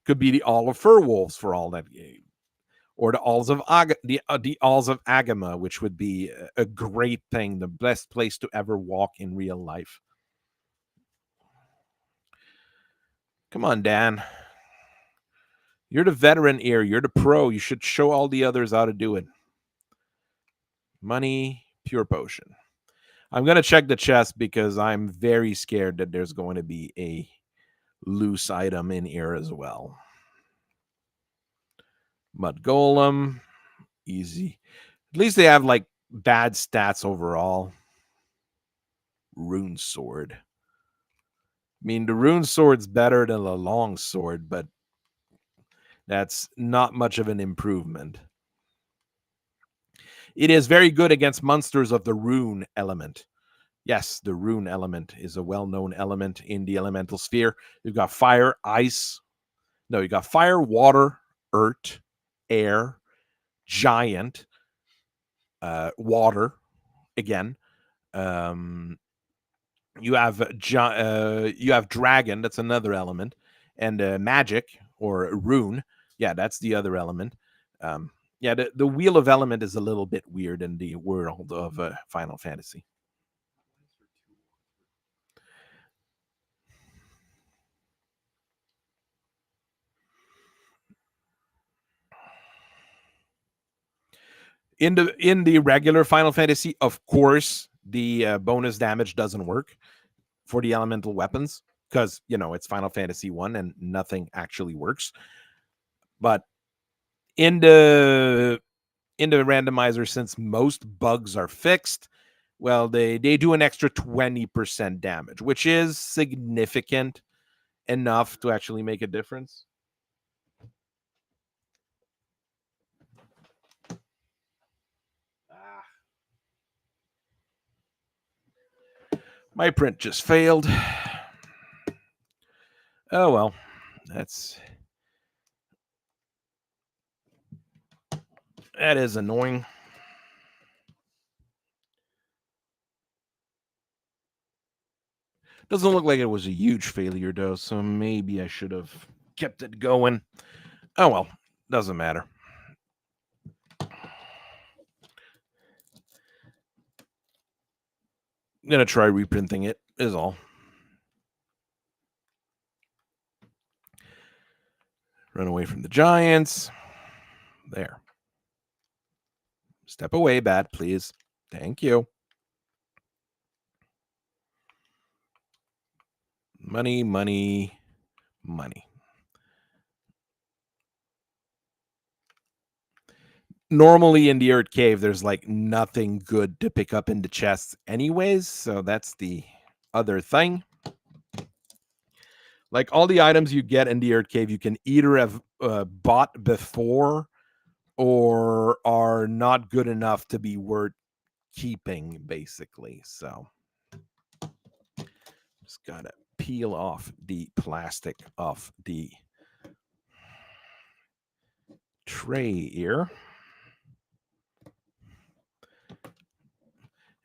Speaker 1: Could be the All of Fur Wolves for all that, or the Alls of the Alls of Agama, which would be a great thing, the best place to ever walk in real life. Come on, Dan. You're the veteran here. You're the pro. You should show all the others how to do it. Money, pure potion. I'm going to check the chest because I'm very scared that there's going to be a loose item in here as well. Mud Golem, easy. At least they have like bad stats overall. Rune Sword. I mean, the Rune Sword's better than the Long Sword, but that's not much of an improvement. It is very good against monsters of the Rune element. Yes, the Rune element is a well-known element in the elemental sphere. You've got fire, ice. No, you got fire, water, earth, air, giant, water. Again, you have dragon. That's another element, and magic or rune. Yeah, that's the other element. Yeah, the wheel of element is a little bit weird in the world of Final Fantasy. In the regular Final Fantasy, of course, the bonus damage doesn't work for the elemental weapons because it's Final Fantasy 1 and nothing actually works. But in the randomizer, since most bugs are fixed, well, they do an extra 20% damage, which is significant enough to actually make a difference. My print just failed. Oh, well, that is annoying. Doesn't look like it was a huge failure, though, so maybe I should have kept it going. Oh, well, doesn't matter. I'm going to try reprinting it, is all. Run away from the giants. There. Step away, bat, please. Thank you. Money, money, money. Normally in the Earth Cave, there's like nothing good to pick up in the chests anyways, so that's the other thing. Like all the items you get in the Earth Cave, you can either have bought before or are not good enough to be worth keeping, basically. So just gotta peel off the plastic off the tray here.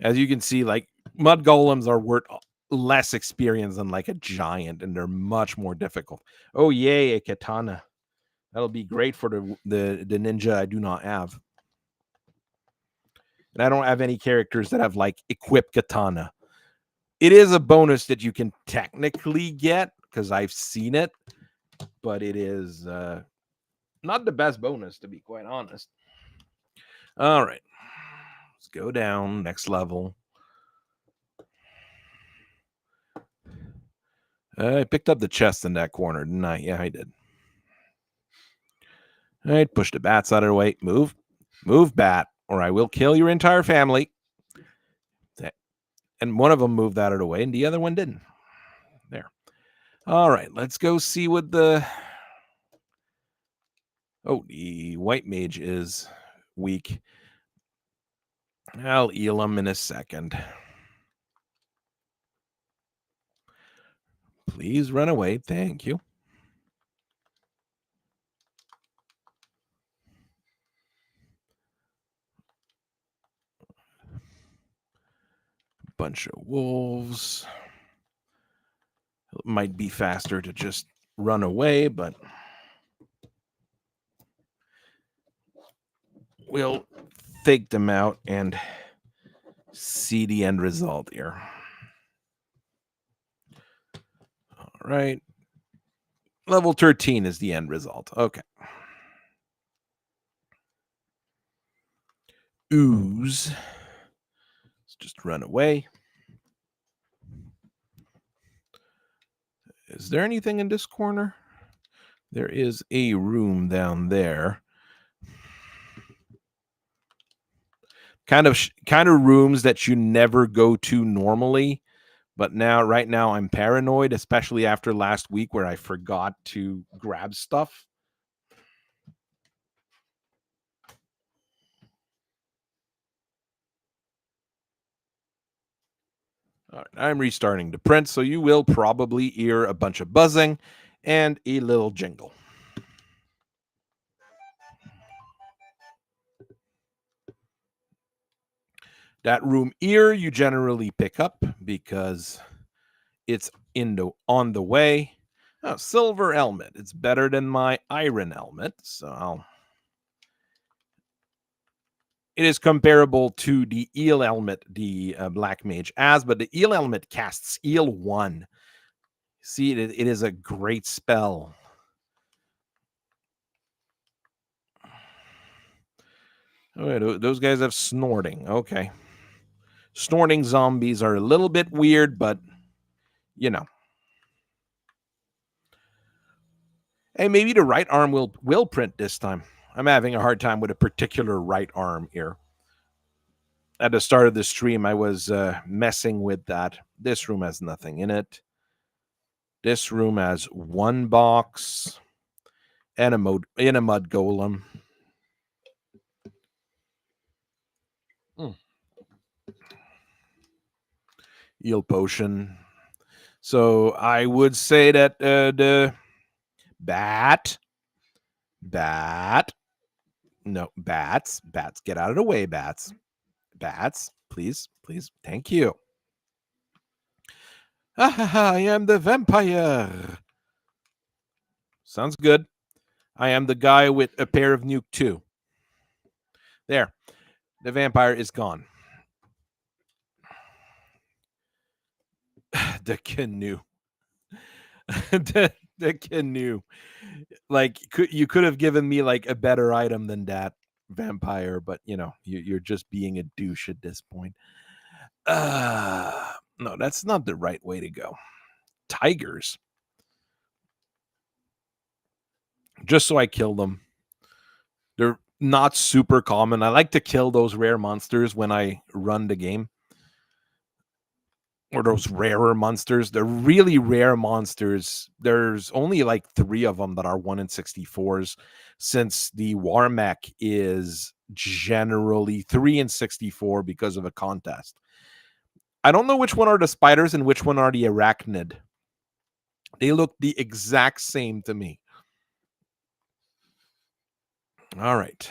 Speaker 1: As you can see, like mud golems are worth less experience than like a giant, and they're much more difficult. Oh yay, a katana. That'll be great for the ninja I do not have. And I don't have any characters that have like equipped katana. It is a bonus that you can technically get because I've seen it, but it is not the best bonus, to be quite honest. All right. Let's go down. Next level. I picked up the chest in that corner, didn't I? Yeah, I did. All right, push the bats out of the way. Move. Move, bat, or I will kill your entire family. And one of them moved out of the way, and the other one didn't. There. All right, let's go see what the... Oh, the white mage is weak. I'll heal him in a second. Please run away. Thank you. Bunch of wolves. It might be faster to just run away, but we'll fake them out and see the end result here. All right. Level 13 is the end result. Okay. Ooze. Let's just run away. Is there anything in this corner? There is a room down there. Kind of rooms that you never go to normally, but right now I'm paranoid, especially after last week where I forgot to grab stuff. All right, I'm restarting to print, so you will probably hear a bunch of buzzing and a little jingle. That room here you generally pick up because it's on the way. Oh, silver helmet. It's better than my iron helmet, so it is comparable to the eel helmet the black mage has, but the eel helmet casts eel 1. See, it is a great spell. Oh, those guys have snorting. Okay. Snorting zombies are a little bit weird, but you know. Hey, maybe the right arm will print this time. I'm having a hard time with a particular right arm here. At the start of the stream, I was messing with that. This room has nothing in it. This room has one box and a mud golem. Eel potion. So I would say that the bat, no, bats, get out of the way, bats, please, thank you. I am the vampire. Sounds good. I am the guy with a pair of nuke 2. There, the vampire is gone. The canoe. the canoe. Like you could have given me like a better item than that vampire, but you're just being a douche at this point. No, that's not the right way to go. Tigers. Just so I kill them. They're not super common. I like to kill those rare monsters when I run the game. Or those rarer monsters. They're really rare monsters. There's only like 3 of them that are 1 in 64s, since the Warmech is generally 3 in 64 because of a contest. I don't know which one are the spiders and which one are the arachnid. They look the exact same to me. All right.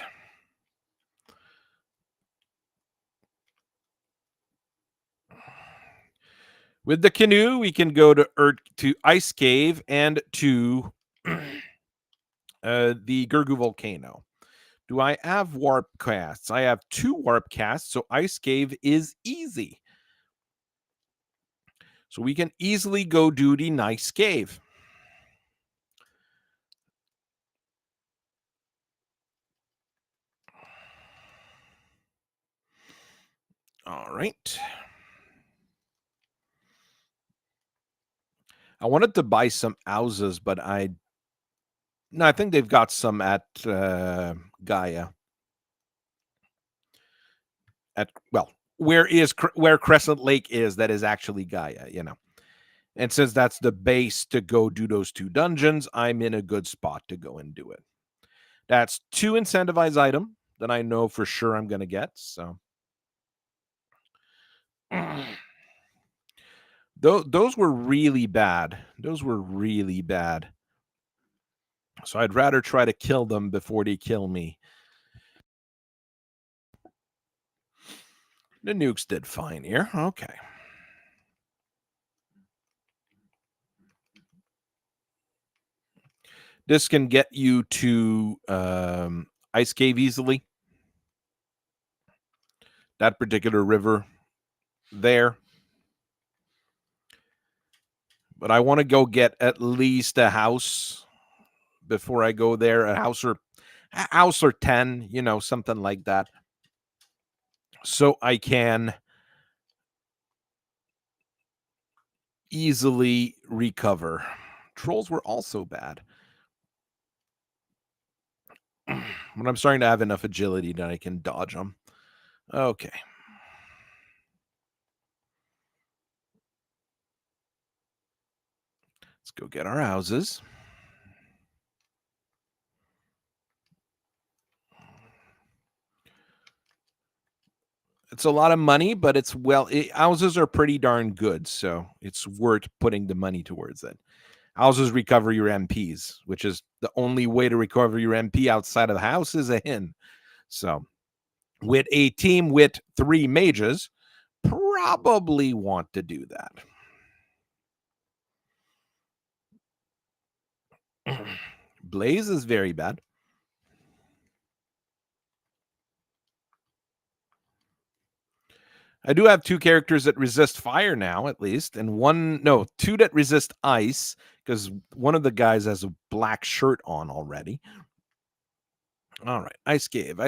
Speaker 1: With the canoe, we can go to Ice Cave and to the Gurgu Volcano. Do I have warp casts? I have 2 warp casts, so Ice Cave is easy. So we can easily go do the nice cave. All right. I wanted to buy some houses, but I think they've got some at Gaia. Where Crescent Lake is, that is actually Gaia, And since that's the base to go do those 2 dungeons, I'm in a good spot to go and do it. That's 2 incentivized item that I know for sure I'm going to get. So those were really bad. So I'd rather try to kill them before they kill me. The nukes did fine here. Okay. This can get you to Ice Cave easily. that particular river there. But I want to go get at least a house before I go there. A house or 10, something like that. So I can easily recover. Trolls were also bad. But I'm starting to have enough agility that I can dodge them. Okay. Let's go get our houses. It's a lot of money, but houses are pretty darn good, so it's worth putting the money towards it. Houses recover your MPs, which is the only way to recover your MP outside of the house is a hin. So with a team with 3 mages, probably want to do that. Blaze is very bad. I do have 2 characters that resist fire now, at least, and 2 that resist ice, because one of the guys has a black shirt on already. All right, Ice Cave.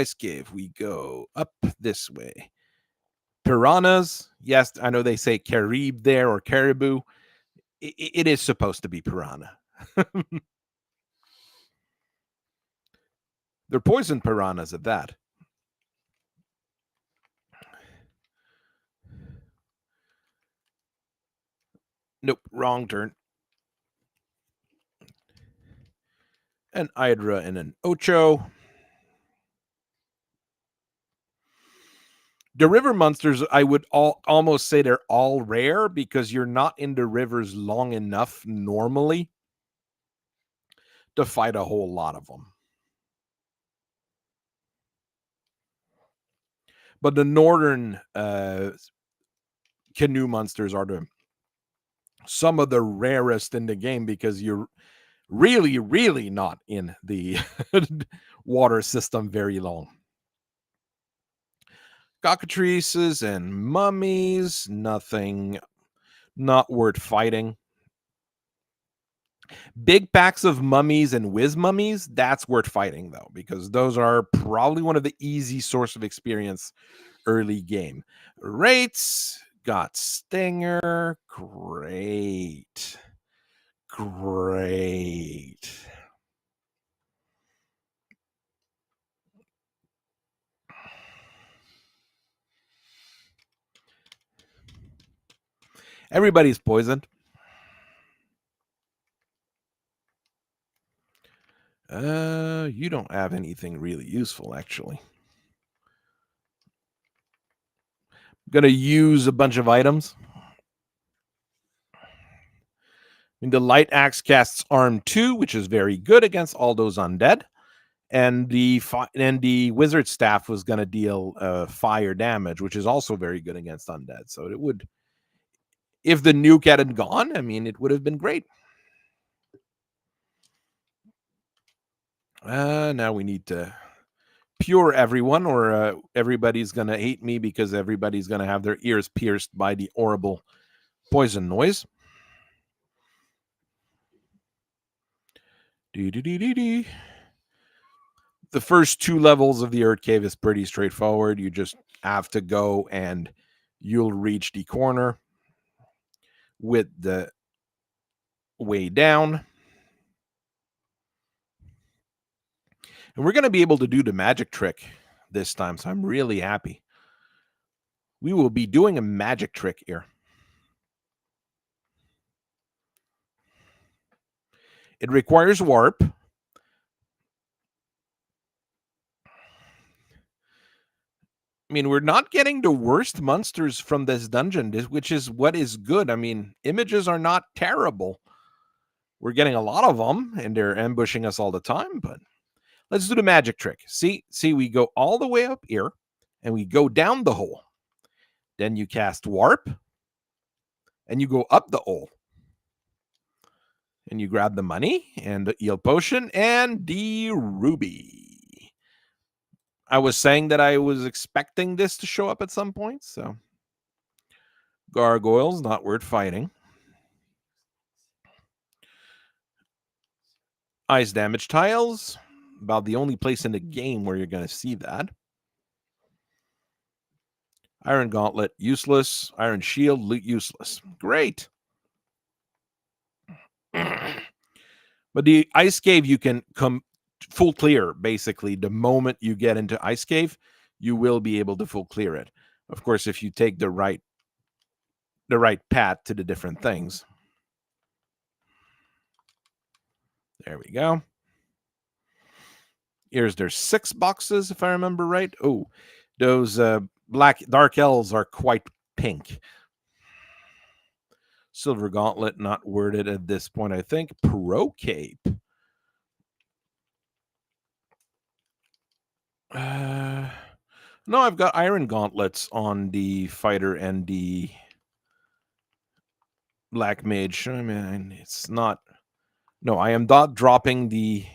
Speaker 1: We go up this way. Piranhas. Yes, I know they say carib there or caribou. It is supposed to be piranha. They're poison piranhas at that. Nope, wrong turn. An Hydra and an Ocho. The river monsters, I would almost say they're all rare because you're not in the rivers long enough normally to fight a whole lot of them. But the northern canoe monsters are some of the rarest in the game because you're really, really not in the water system very long. Cockatrices and mummies, nothing, not worth fighting. Big packs of mummies and whiz mummies, that's worth fighting though, because those are probably one of the easy source of experience early game. Rates, got Stinger, great. Everybody's poisoned. You don't have anything really useful, actually. I'm gonna use a bunch of items. The light axe casts arm 2, which is very good against all those undead. And the wizard staff was going to deal fire damage, which is also very good against undead. So it would, if the nuke hadn't gone, it would have been great. Now we need to pure everyone, or everybody's going to hate me because everybody's going to have their ears pierced by the horrible poison noise. The first 2 levels of the Earth Cave is pretty straightforward. You just have to go and you'll reach the corner with the way down. And we're going to be able to do the magic trick this time, so I'm really happy. We will be doing a magic trick here. It requires warp. We're not getting the worst monsters from this dungeon, which is what is good. Images are not terrible. We're getting a lot of them, and they're ambushing us all the time, but let's do the magic trick. See, we go all the way up here, and we go down the hole. Then you cast warp, and you go up the hole. And you grab the money, and the eel potion, and the ruby. I was saying that I was expecting this to show up at some point, so gargoyles, not worth fighting. Ice damage tiles, about the only place in the game where you're going to see that. Iron gauntlet, useless. Iron shield, useless. Great. But the ice cave, you can come full clear, basically. The moment you get into ice cave, you will be able to full clear it. Of course, if you take the right path to the different things. There we go. There's 6 boxes, if I remember right. Oh, those black dark elves are quite pink. Silver gauntlet, not worded at this point, I think. Pro cape. No, I've got iron gauntlets on the fighter and the black mage. I mean, it's not. No, I am not dropping the.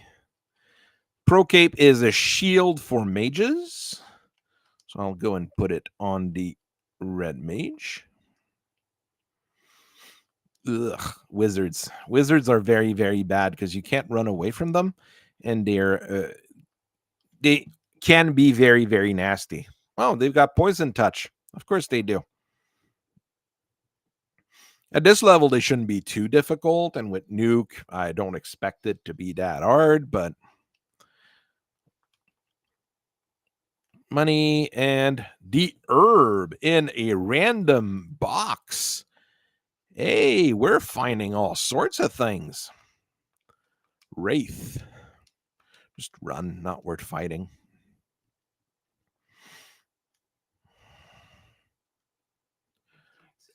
Speaker 1: Pro cape is a shield for mages. So I'll go and put it on the red mage. Ugh, wizards. Wizards are very, very bad because you can't run away from them, and they can be very, very nasty. Oh, they've got poison touch. Of course they do. At this level, they shouldn't be too difficult, and with nuke, I don't expect it to be that hard, but money and the herb in a random box. Hey, we're finding all sorts of things. Wraith. Just run, not worth fighting.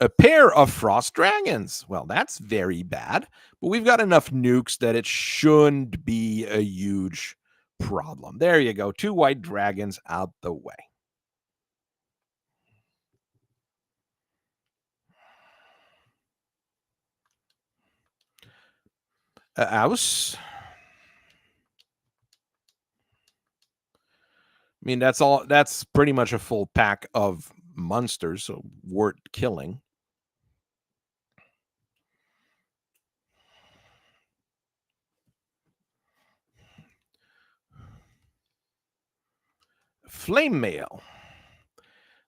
Speaker 1: A pair of frost dragons. Well, that's very bad, but we've got enough nukes that it shouldn't be a huge problem. There you go. 2 white dragons out the way. Ouse. I mean, that's all. That's pretty much a full pack of monsters, so worth killing. Flame mail.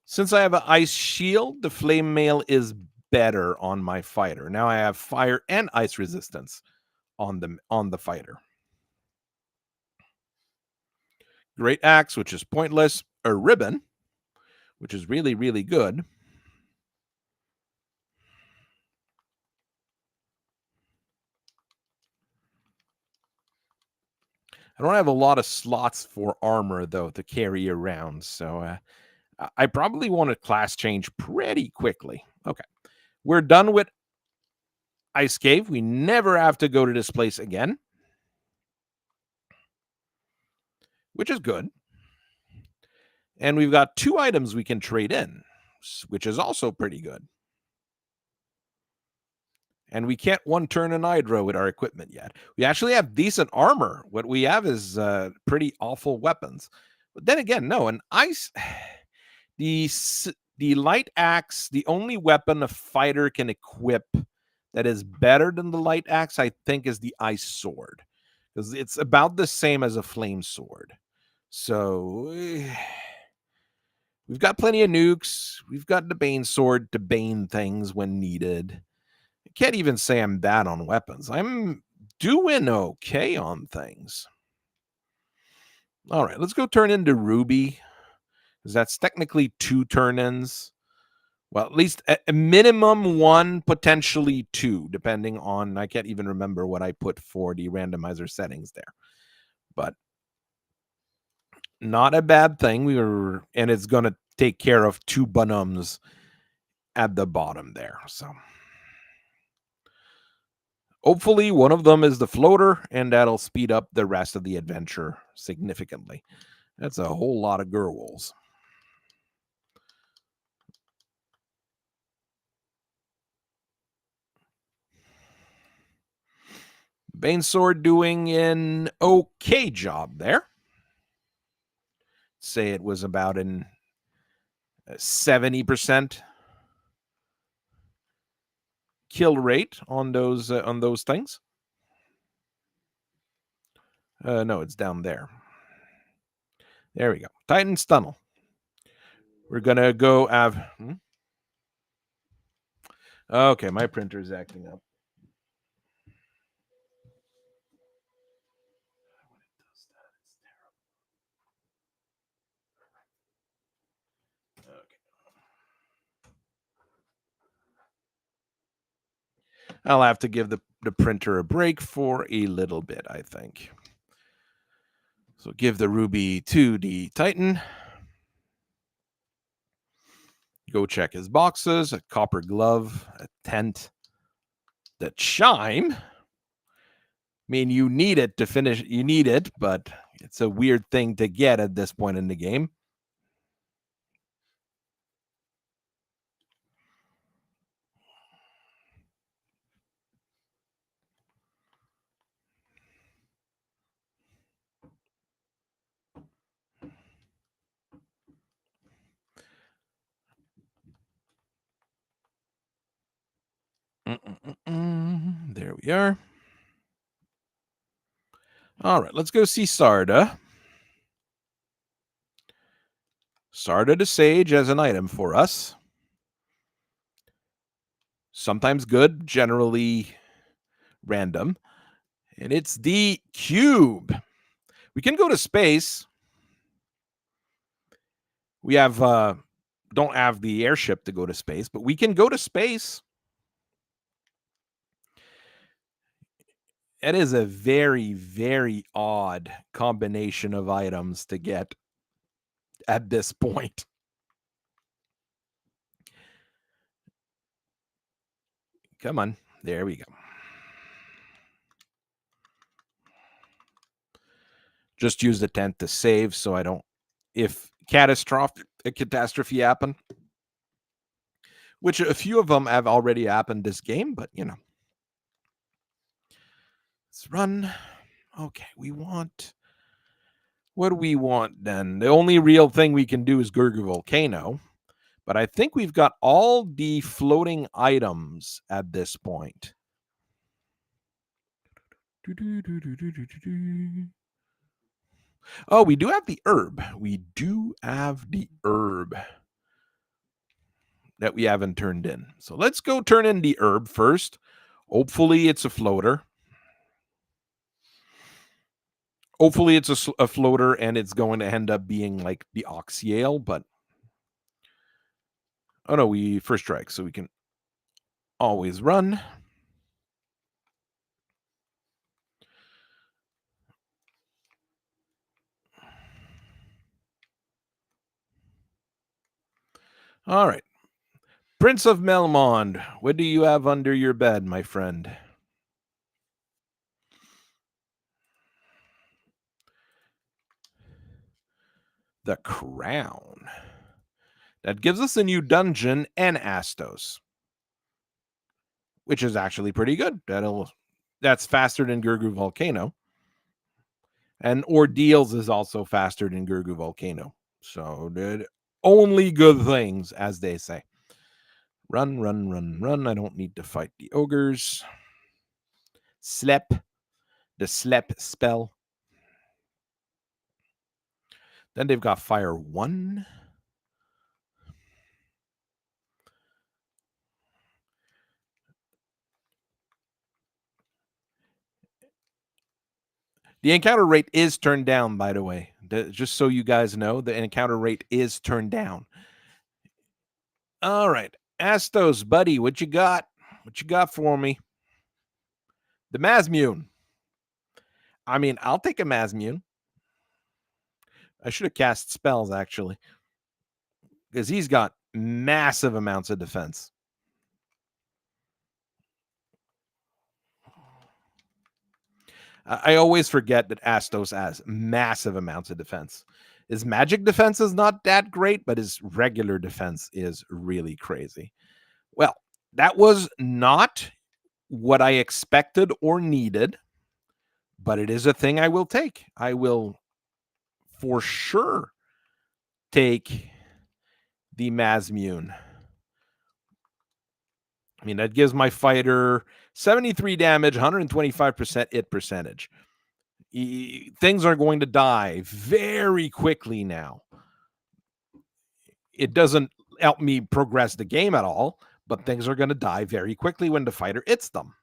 Speaker 1: Since I have an ice shield, the flame mail is better on my fighter. Now I have fire and ice resistance on the fighter. Great axe, which is pointless. A ribbon, which is really, really good. I don't have a lot of slots for armor, though, to carry around. So I probably want a class change pretty quickly. Okay. We're done with Ice Cave. We never have to go to this place again, which is good. And we've got 2 items we can trade in, which is also pretty good. And we can't one turn an hydro with our equipment yet. We actually have decent armor. What we have is pretty awful weapons. But then again, no, an ice. The light axe, the only weapon a fighter can equip that is better than the light axe, I think, is the ice sword, because it's about the same as a flame sword. So we've got plenty of nukes. We've got the Bane sword to bane things when needed. I can't even say I'm bad on weapons. I'm doing okay on things. All right, let's go turn into Ruby, because that's technically 2 turn-ins. Well, at least a minimum 1, potentially 2, depending on, I can't even remember what I put for the randomizer settings there. But not a bad thing. And it's going to take care of 2 bonums at the bottom there. So hopefully one of them is the floater, and that'll speed up the rest of the adventure significantly. That's a whole lot of girls. Bane Sword doing an okay job there. say it was about an 70% kill rate on those things. No, it's down there. There we go. Titan's Tunnel. We're gonna go have. Okay, my printer's acting up. I'll have to give the printer a break for a little bit, I think. So give the ruby to the Titan. Go check his boxes, a copper glove, a tent, the chime. I mean, you need it to finish. You need it, but it's a weird thing to get at this point in the game. There we are. All right, let's go see Sarda. Sarda the Sage as an item for us. Sometimes good, generally random. And it's the cube. We can go to space. We have don't have the airship to go to space, but we can go to space. It is a very, very odd combination of items to get at this point. Come on. There we go. Just use the tent to save so I don't, if catastrophe happen, which a few of them have already happened this game, but you know. Let's run. Okay, we want, what do we want then? The only real thing we can do is Gurgu Volcano, but I think we've got all the floating items at this point. Oh, we do have the herb. We do have the herb that we haven't turned in. So let's go turn in the herb first. Hopefully it's a floater. Hopefully it's a floater and it's going to end up being like the Oxyale, but oh no, we first strike, so we can always run. All right. Prince of Melmond, what do you have under your bed, my friend? The Crown. That gives us a new dungeon and Astos, which is actually pretty good. That's faster than Gurgu Volcano. And Ordeals is also faster than Gurgu Volcano. So only good things, as they say. Run, run, run, run. I don't need to fight the ogres. Slep. The Slep spell. Then they've got Fire 1. The encounter rate is turned down, by the way. Just so you guys know, the encounter rate is turned down. All right. Astos, buddy, what you got? What you got for me? The Mazmune. I mean, I'll take a Mazmune. I should have cast spells, actually, because he's got massive amounts of defense. I always forget that Astos has massive amounts of defense. His magic defense is not that great, but his regular defense is really crazy. Well, that was not what I expected or needed, but it is a thing I will take. I will for sure take the Mazmune. I mean, that gives my fighter 73 damage, 125% hit percentage. Things are going to die very quickly now. It doesn't help me progress the game at all, but things are going to die very quickly when the fighter hits them.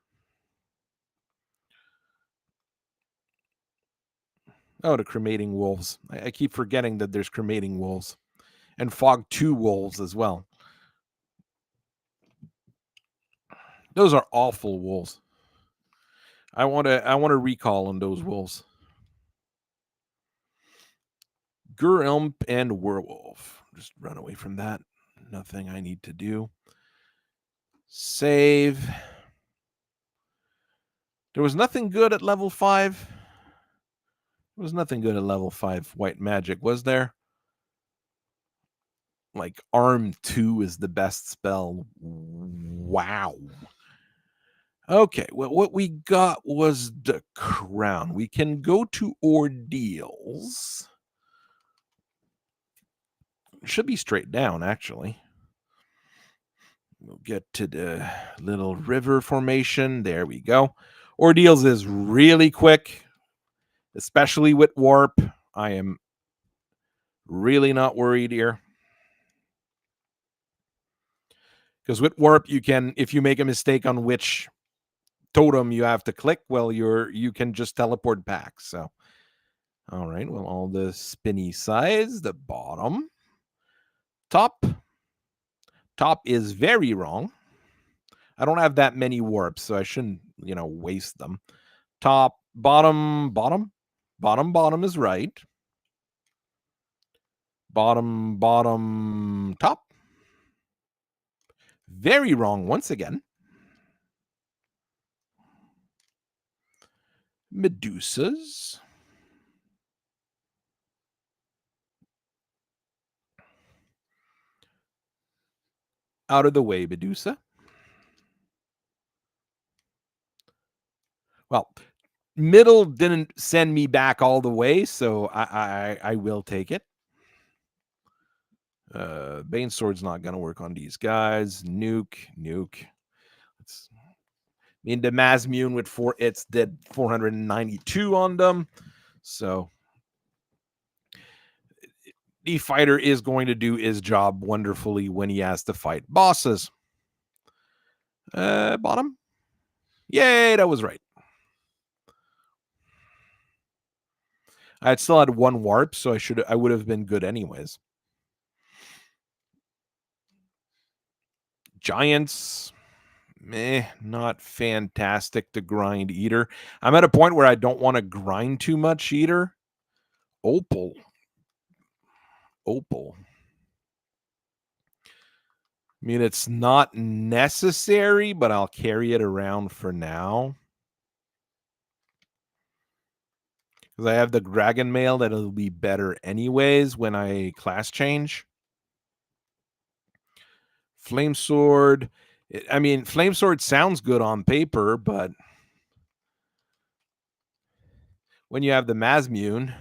Speaker 1: Oh, the cremating wolves. I keep forgetting that there's cremating wolves. And Fog 2 wolves as well. Those are awful wolves. I want to recall on those wolves. Gurelm and Werewolf. Just run away from that. Nothing I need to do. Save. There was nothing good at level 5. There was nothing good at level 5 white magic, was there? Like Arm 2 is the best spell. Wow. Okay, well, what we got was the crown. We can go to ordeals. It should be straight down, actually. We'll get to the little river formation. There we go. Ordeals is really quick, especially with warp. I am really not worried here. Because with warp, you can, if you make a mistake on which totem you have to click, well, you can just teleport back. So, all right. Well, all the spinny sides, the bottom, top is very wrong. I don't have that many warps, so I shouldn't, waste them. Top, bottom is right. Bottom, top. Very wrong once again. Medusas. Out of the way, Medusa. Well, middle didn't send me back all the way, so I will take it. Bane Sword's not going to work on these guys. Nuke. The Mazmune with 4 hits did 492 on them. So the fighter is going to do his job wonderfully when he has to fight bosses. Bottom. Yay, that was right. I still had 1 warp, so I would have been good anyways. Giants, not fantastic to grind either. I'm at a point where I don't want to grind too much either. Opal. I mean, it's not necessary, but I'll carry it around for now. Because I have the Dragon Mail that'll be better anyways when I class change. Flame Sword. I mean, Flame Sword sounds good on paper, but when you have the Mazmune,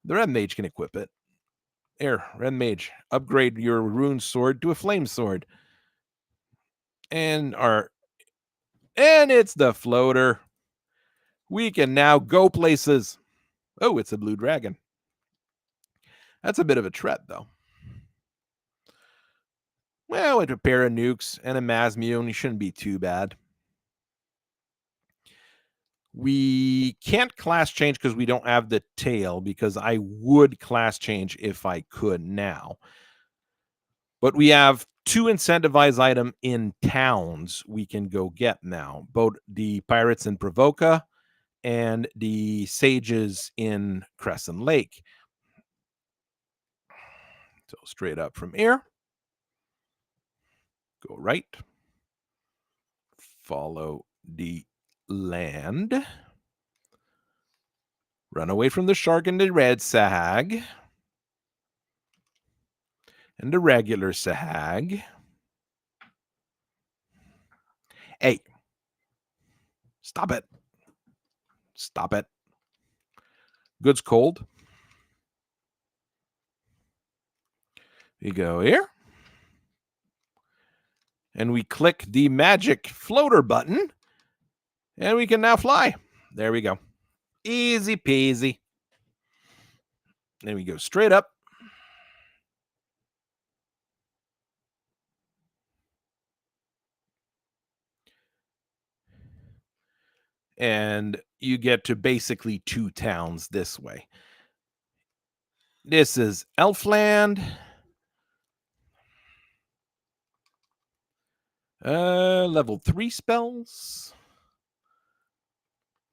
Speaker 1: the Red Mage can equip it. Here, Red Mage, upgrade your Rune Sword to a Flame Sword. And it's the floater. We can now go places. Oh, it's a blue dragon. That's a bit of a threat, though. Well, with a pair of nukes and a Mazmune, you shouldn't be too bad. We can't class change because we don't have the tail, because I would class change if I could now. But we have 2 incentivized items in towns we can go get now. Both the Pirates in Provoca and the Sages in Crescent Lake. So straight up from here. Go right. Follow the land. Run away from the shark and the red sahag. And the regular sahag. Hey. Stop it. Goods cold. We go here. And we click the magic floater button. And we can now fly. There we go. Easy peasy. Then we go straight up. And you get to basically 2 towns this way. This is Elfland. Level 3 spells.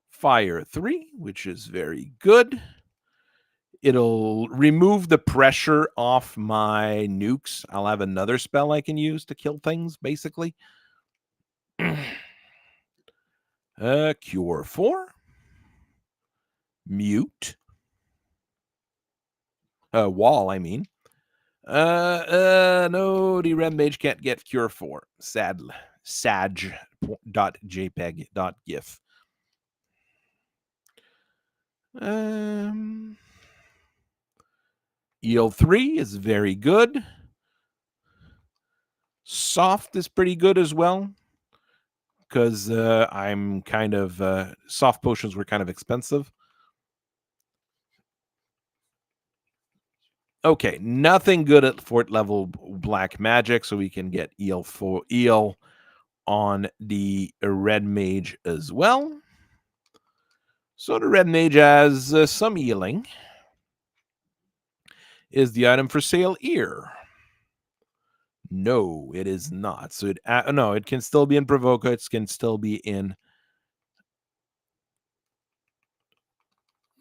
Speaker 1: Fire 3, which is very good. It'll remove the pressure off my nukes. I'll have another spell I can use to kill things, basically. Cure 4. Mute. Wall, I mean. No, the Red Mage can't get Cure 4. Sadly. Sag.jpeg.gif. Eel 3 is very good. Soft is pretty good as well. Because I'm kind of... soft potions were kind of expensive. Okay, nothing good at 4th level black magic, so we can get Eel on the Red Mage as well. So the Red Mage has some healing. Is the item for sale here? No, it is not. So no, it can still be in Provoca. It can still be in...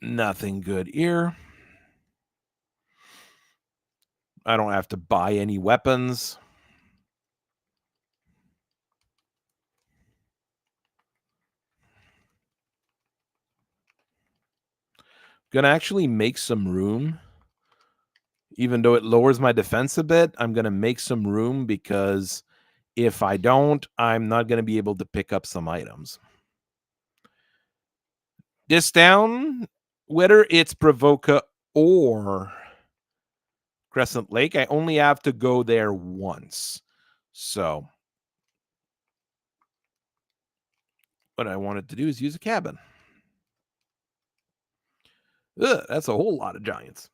Speaker 1: Nothing good here. I don't have to buy any weapons. Gonna actually make some room. Even though it lowers my defense a bit, I'm gonna make some room because if I don't, I'm not gonna be able to pick up some items. This down, whether it's Provoca or Crescent Lake, I only have to go there once. So what I wanted to do is use a cabin. Ugh, that's a whole lot of giants.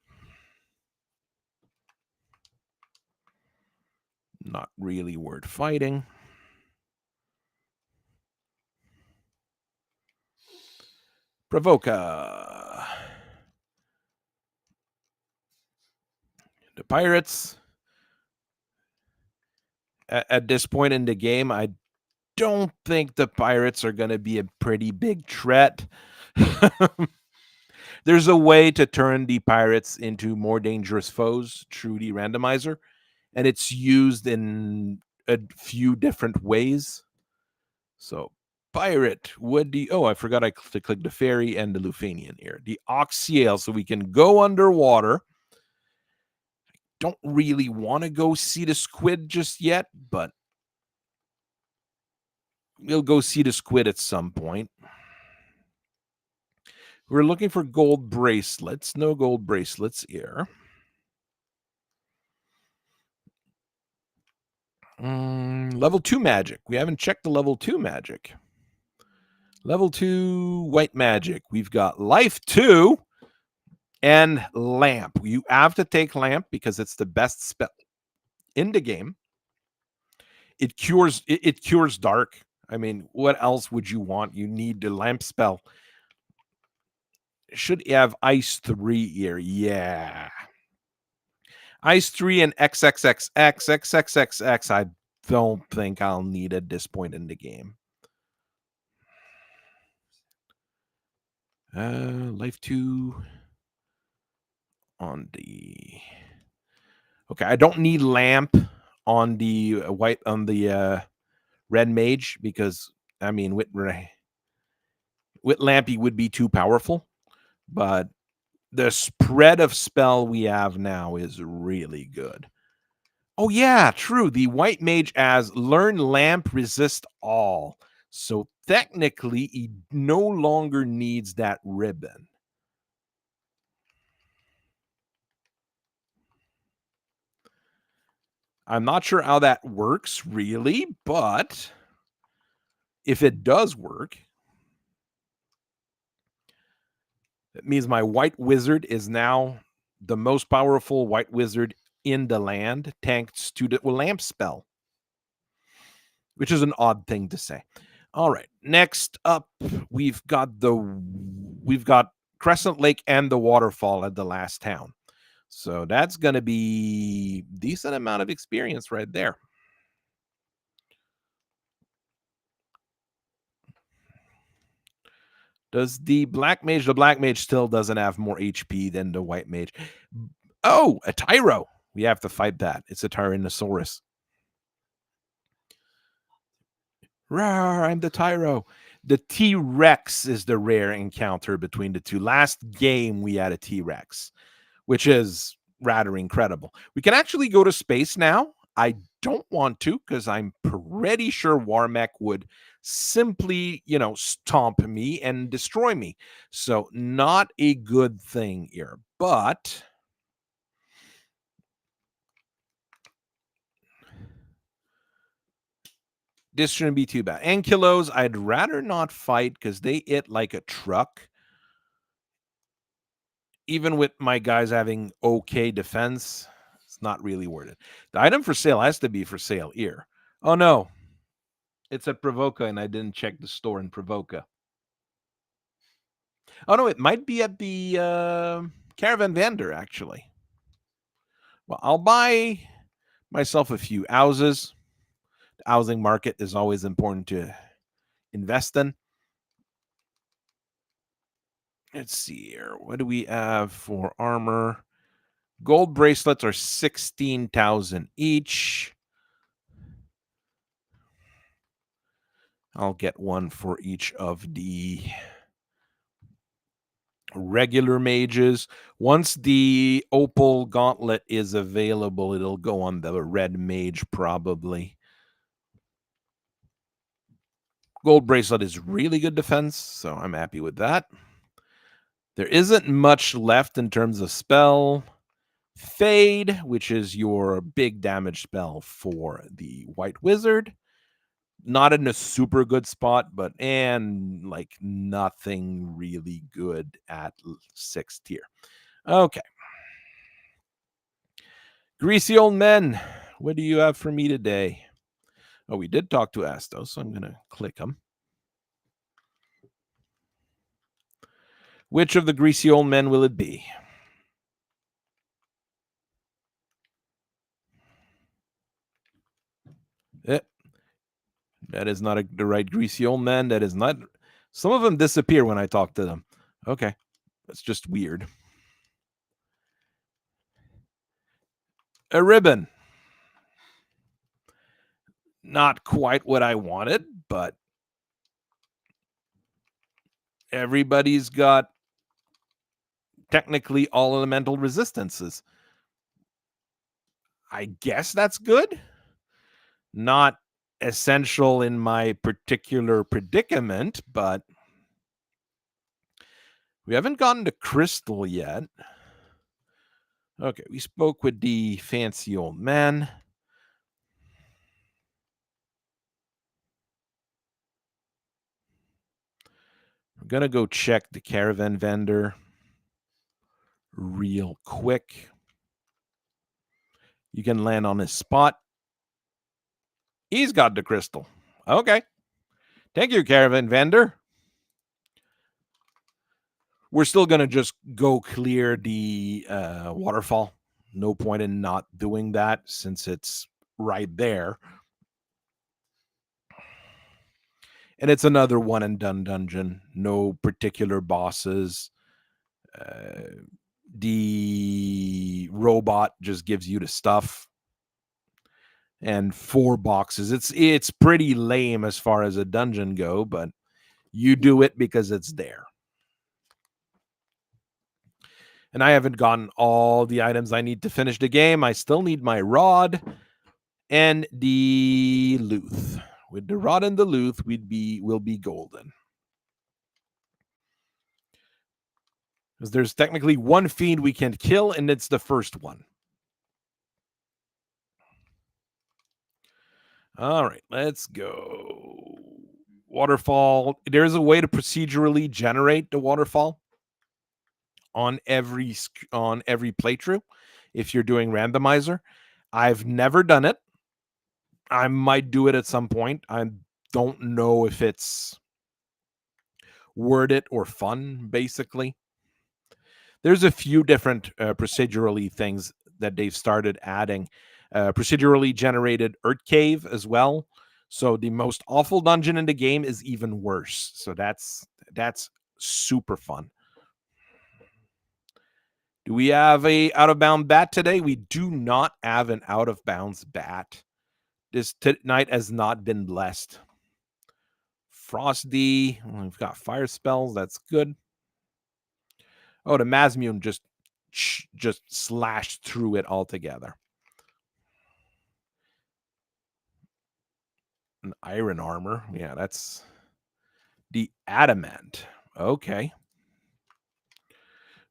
Speaker 1: Not really worth fighting. Provoca. The pirates. At this point in the game, I don't think the pirates are going to be a pretty big threat. There's a way to turn the pirates into more dangerous foes through the randomizer, and it's used in a few different ways. So, pirate would the... Oh, I forgot to click the fairy and the Lufanian here. The Oxiel, so we can go underwater. Don't really want to go see the squid just yet, but we'll go see the squid at some point. We're looking for gold bracelets. No gold bracelets here. Level 2 magic. We haven't checked the level 2 magic. Level 2 white magic. We've got life 2 and lamp. You have to take lamp because it's the best spell in the game. It cures dark. I mean, what else would you want? You need the lamp spell. Should have ice 3 here. Yeah. Ice 3 and XXXX. I don't think I'll need at this point in the game. Life 2 on the... Okay, I don't need lamp on the red mage because, I mean, with lamp he would be too powerful, but the spread of spell we have now is really good. Oh yeah, true. The white mage has learn lamp resist all. So technically he no longer needs that ribbon. I'm not sure how that works really, but if it does work, it means my white wizard is now the most powerful white wizard in the land, thanks to the lamp spell, which is an odd thing to say. All right, next up, we've got Crescent Lake and the waterfall at the last town. So that's going to be decent amount of experience right there. Does the black mage still doesn't have more HP than the white mage? Oh, a Tyro. We have to fight that. It's a Tyrannosaurus. Rawr, I'm the Tyro. The T-Rex is the rare encounter between the two. Last game we had a T-Rex, which is rather incredible. We can actually go to space now. I don't want to because I'm pretty sure Warmech would simply, stomp me and destroy me. So not a good thing here. But this shouldn't be too bad. Ankylos, I'd rather not fight because they hit like a truck. Even with my guys having okay defense, it's not really worth it. The item for sale has to be for sale here. Oh no, it's at Provoca, and I didn't check the store in Provoca. Oh no, it might be at the Caravan Vendor actually. Well, I'll buy myself a few houses. The housing market is always important to invest in. Let's see here. What do we have for armor? Gold bracelets are 16,000 each. I'll get one for each of the regular mages. Once the opal gauntlet is available, it'll go on the red mage probably. Gold bracelet is really good defense, so I'm happy with that. There isn't much left in terms of spell. Fade, which is your big damage spell for the white wizard. Not in a super good spot, but like nothing really good at 6th tier. Okay. Greasy old men, what do you have for me today? Oh, we did talk to Astos, so I'm going to click him. Which of the greasy old men will it be? That is not the right greasy old man. That is not. Some of them disappear when I talk to them. Okay. That's just weird. A ribbon. Not quite what I wanted, but everybody's got technically all elemental resistances. I guess that's good. Not essential in my particular predicament, but we haven't gotten to crystal yet. Okay, we spoke with the fancy old man. We're going to go check the caravan vendor real quick. You can land on his spot. He's got the crystal. Okay. Thank you, caravan vendor. We're still going to just go clear the waterfall. No point in not doing that since it's right there. And it's another one and done dungeon. No particular bosses. The robot just gives you the stuff. And 4 boxes. It's pretty lame as far as a dungeon go, but you do it because it's there. And I haven't gotten all the items I need to finish the game. I still need my rod and the luth. With the rod and the luth, we'll be golden. Because there's technically one fiend we can kill, and it's the first one. All right, let's go. Waterfall. There's a way to procedurally generate the waterfall on every playthrough if you're doing randomizer. I've never done it. I might do it at some point. I don't know if it's worth it or fun, basically. There's a few different procedurally things that they've started adding. Procedurally generated Earth Cave as well. So the most awful dungeon in the game is even worse. So that's super fun. Do we have a out of bound bat today? We do not have an out of bounds bat. This night has not been blessed. Frosty. We've got fire spells. That's good. Oh, the Masmune just slashed through it altogether. An iron armor. Yeah, that's the adamant. Okay.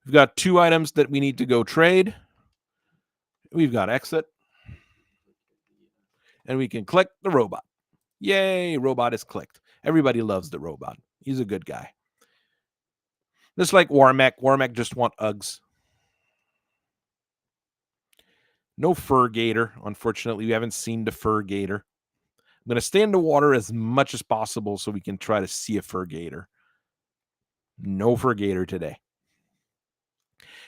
Speaker 1: We've got 2 items that we need to go trade. We've got exit. And we can click the robot. Yay, robot is clicked. Everybody loves the robot. He's a good guy. Just like Warmac. Warmac just want Uggs. No fur gator. Unfortunately, we haven't seen the fur gator. I'm going to stay in the water as much as possible so we can try to see a fur gator. No fur gator today.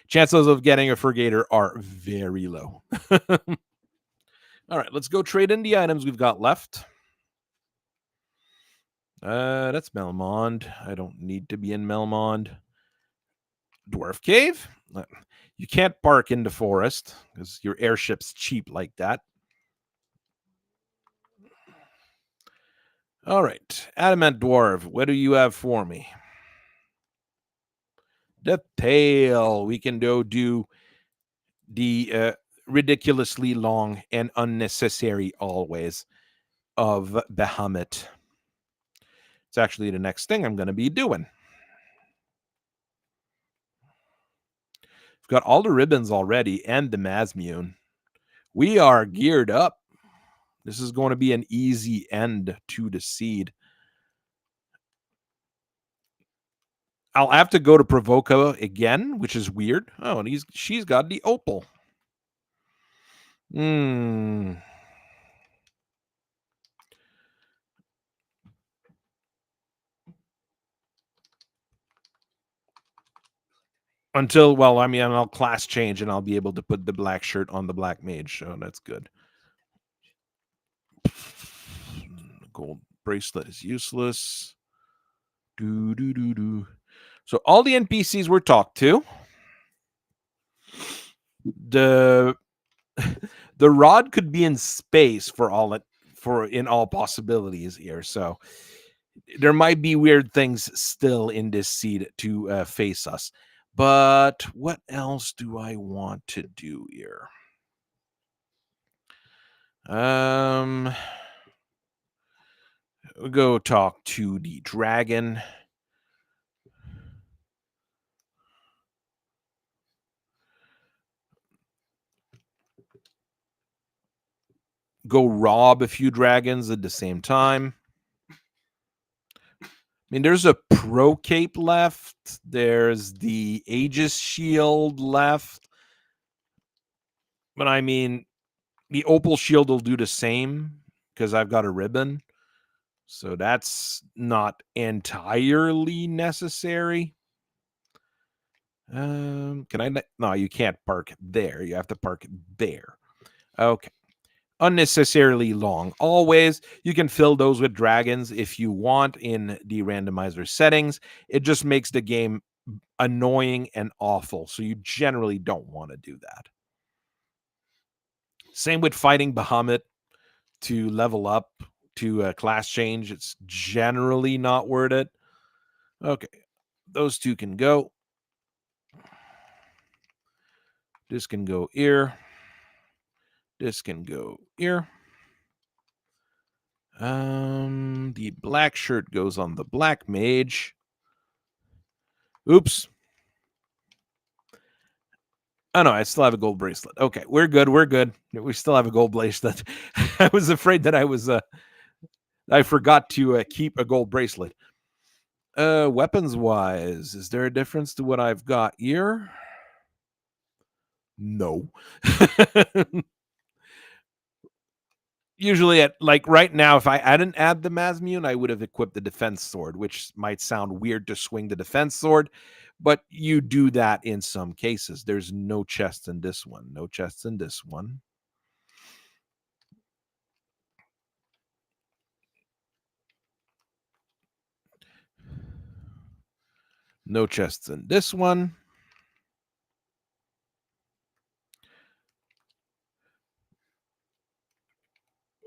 Speaker 1: Chances of getting a fur gator are very low. All right, let's go trade in the items we've got left. That's Melmond. I don't need to be in Melmond. Dwarf Cave? You can't park in the forest because your airship's cheap like that. All right, Adamant Dwarf, what do you have for me? The tail. We can go do the ridiculously long and unnecessary always of Bahamut. It's actually the next thing I'm going to be doing. We've got all the ribbons already and the Masmune. We are geared up. This is going to be an easy end to the seed. I'll have to go to Provoca again, which is weird. Oh, and she's got the opal. Until, well, I mean, I'll class change and I'll be able to put the black shirt on the black mage. So that's good. Gold bracelet is useless. So all the NPCs were talked to. The rod could be in space in all possibilities here. So there might be weird things still in this seed to face us. But what else do I want to do here? We'll go talk to the dragon. Go rob a few dragons at the same time. I mean, there's a pro cape left. There's the Aegis shield left. But I mean, the opal shield will do the same because I've got a ribbon. So that's not entirely necessary. Can I? No, you can't park there. You have to park there. Okay. Unnecessarily long. Always, you can fill those with dragons if you want in the randomizer settings. It just makes the game annoying and awful. So you generally don't want to do that. Same with fighting Bahamut to level up to a class change. It's generally not worth it. Okay. Those 2 can go. This can go here. This can go here. The black shirt goes on the black mage. Oops. Oh no, I still have a gold bracelet. Okay, we're good. We're good. We still have a gold bracelet. I was afraid that I forgot to keep a gold bracelet. Weapons wise, is there a difference to what I've got here? No. Usually at like right now, if I hadn't add the Masmune, I would have equipped the defense sword, which might sound weird to swing the defense sword, but you do that in some cases. There's no chests in this one. No chests in this one. No chests in this one.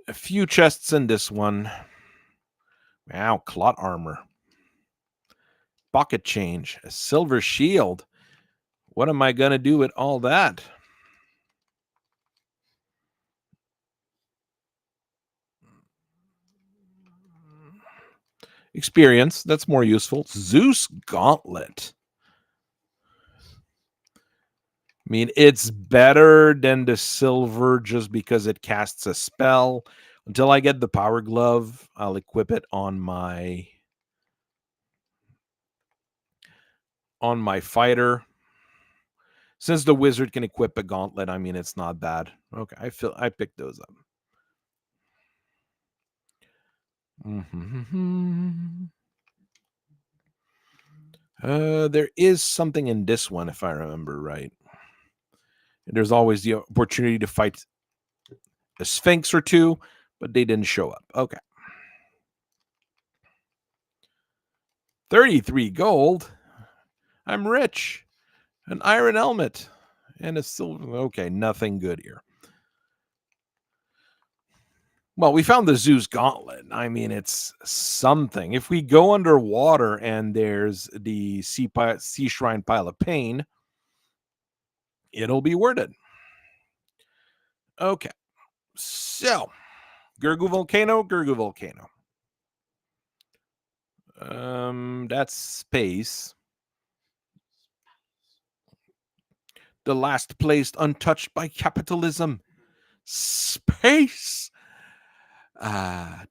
Speaker 1: A few chests in this one. Wow, clot armor. Pocket change. A silver shield. What am I going to do with all that? Experience. That's more useful. Zeus Gauntlet. I mean, it's better than the silver just because it casts a spell. Until I get the power glove, I'll equip it on my fighter. Since the wizard can equip a gauntlet, I mean, it's not bad. Okay, I picked those up. There is something in this one, if I remember right. There's always the opportunity to fight a Sphinx or two, but they didn't show up. Okay. 33 gold. I'm rich. An iron helmet and a silver. Okay, nothing good here. Well, we found the Zeus gauntlet. I mean, it's something. If we go underwater and there's the sea shrine pile of pain, it'll be worth it. Okay. So, Gurgu Volcano. That's space. The last placed untouched by capitalism. Space.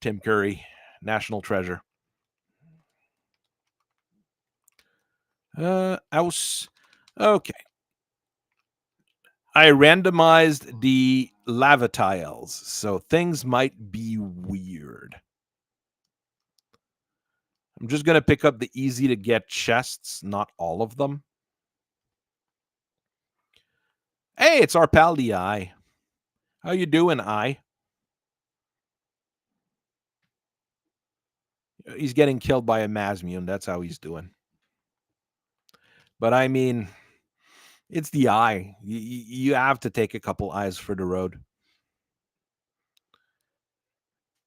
Speaker 1: Tim Curry, national treasure. Aus. Okay. I randomized the lava tiles, so things might be weird. I'm just going to pick up the easy to get chests, not all of them. Hey, it's our pal, the Eye. How you doing, Eye? He's getting killed by a Masmune. That's how he's doing. But I mean, it's the Eye. You have to take a couple eyes for the road.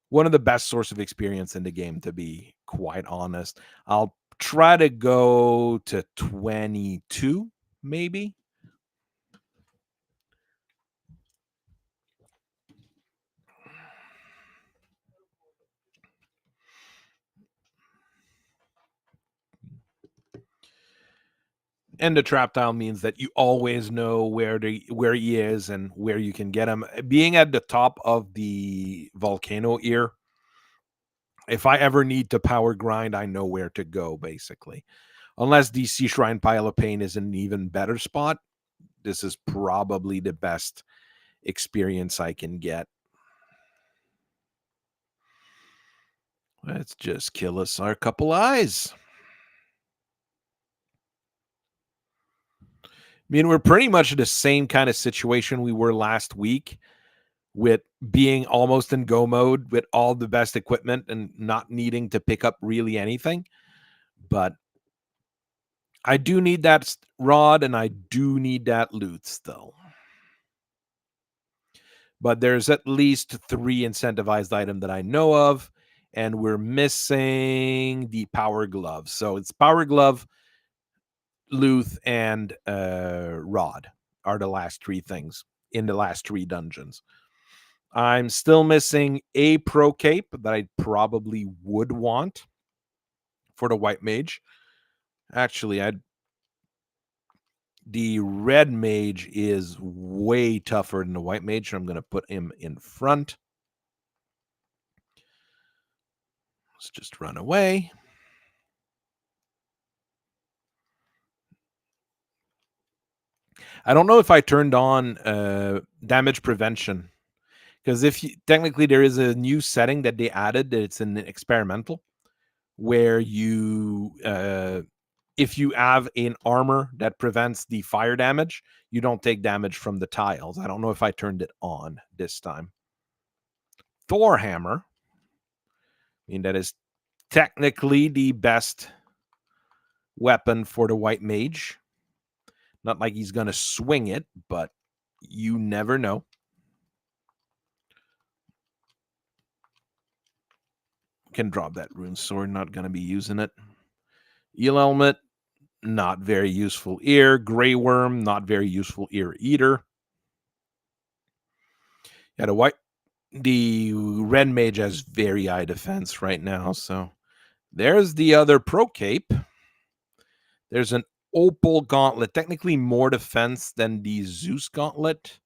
Speaker 1: One of the best source of experience in the game, to be quite honest. I'll try to go to 22, maybe. And the trap tile means that you always know where he is and where you can get him. Being at the top of the volcano ear, if I ever need to power grind, I know where to go, basically. Unless the Sea Shrine Pile of Pain is an even better spot, this is probably the best experience I can get. Let's just kill us our couple eyes. I mean, we're pretty much in the same kind of situation we were last week, with being almost in go mode with all the best equipment and not needing to pick up really anything. But I do need that rod and I do need that loot still. But there's at least 3 incentivized items that I know of, and we're missing the power glove. So it's power glove, Luth, and rod are the last 3 things in the last 3 dungeons. I'm still missing a pro cape that I probably would want for the white mage. Actually, The red mage is way tougher than the white mage, so I'm going to put him in front. Let's just run away. I don't know if I turned on damage prevention, because technically there is a new setting that they added that it's an experimental, where you if you have an armor that prevents the fire damage, you don't take damage from the tiles. I don't know if I turned it on this time. Thor hammer, I mean, that is technically the best weapon for the white mage. Not like he's going to swing it, but you never know. Can drop that rune sword, not going to be using it. Eel helmet, not very useful ear. Grey worm, not very useful ear either. Yeah, the red mage has very high defense right now, so there's the other pro cape. There's an opal gauntlet, technically more defense than the Zeus gauntlet.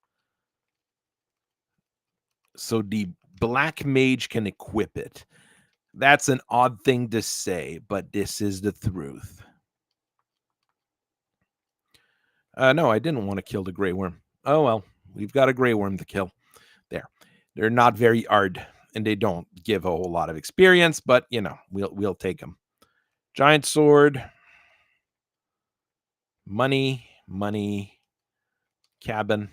Speaker 1: So the black mage can equip it. That's an odd thing to say, but this is the truth. No, I didn't want to kill the gray worm. Oh, well, we've got a gray worm to kill. There. They're not very hard, and they don't give a whole lot of experience, but, we'll take them. Giant sword. Money, cabin.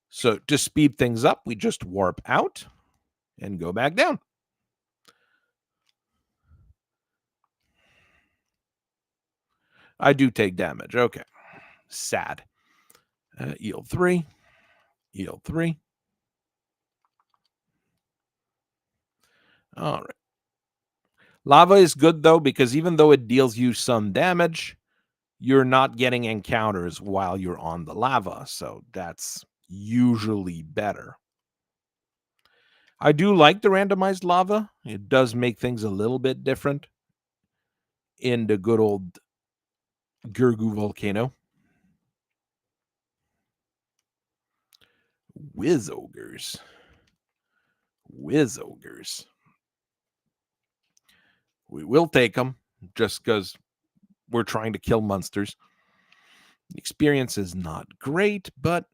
Speaker 1: So to speed things up, we just warp out and go back down. I do take damage. Okay. Sad. Yield 3. Yield 3. All right. Lava is good, though, because even though it deals you some damage, you're not getting encounters while you're on the lava. So that's usually better. I do like the randomized lava. It does make things a little bit different in the good old Gurgu volcano. Whiz ogres. We will take them just because we're trying to kill monsters. The experience is not great, but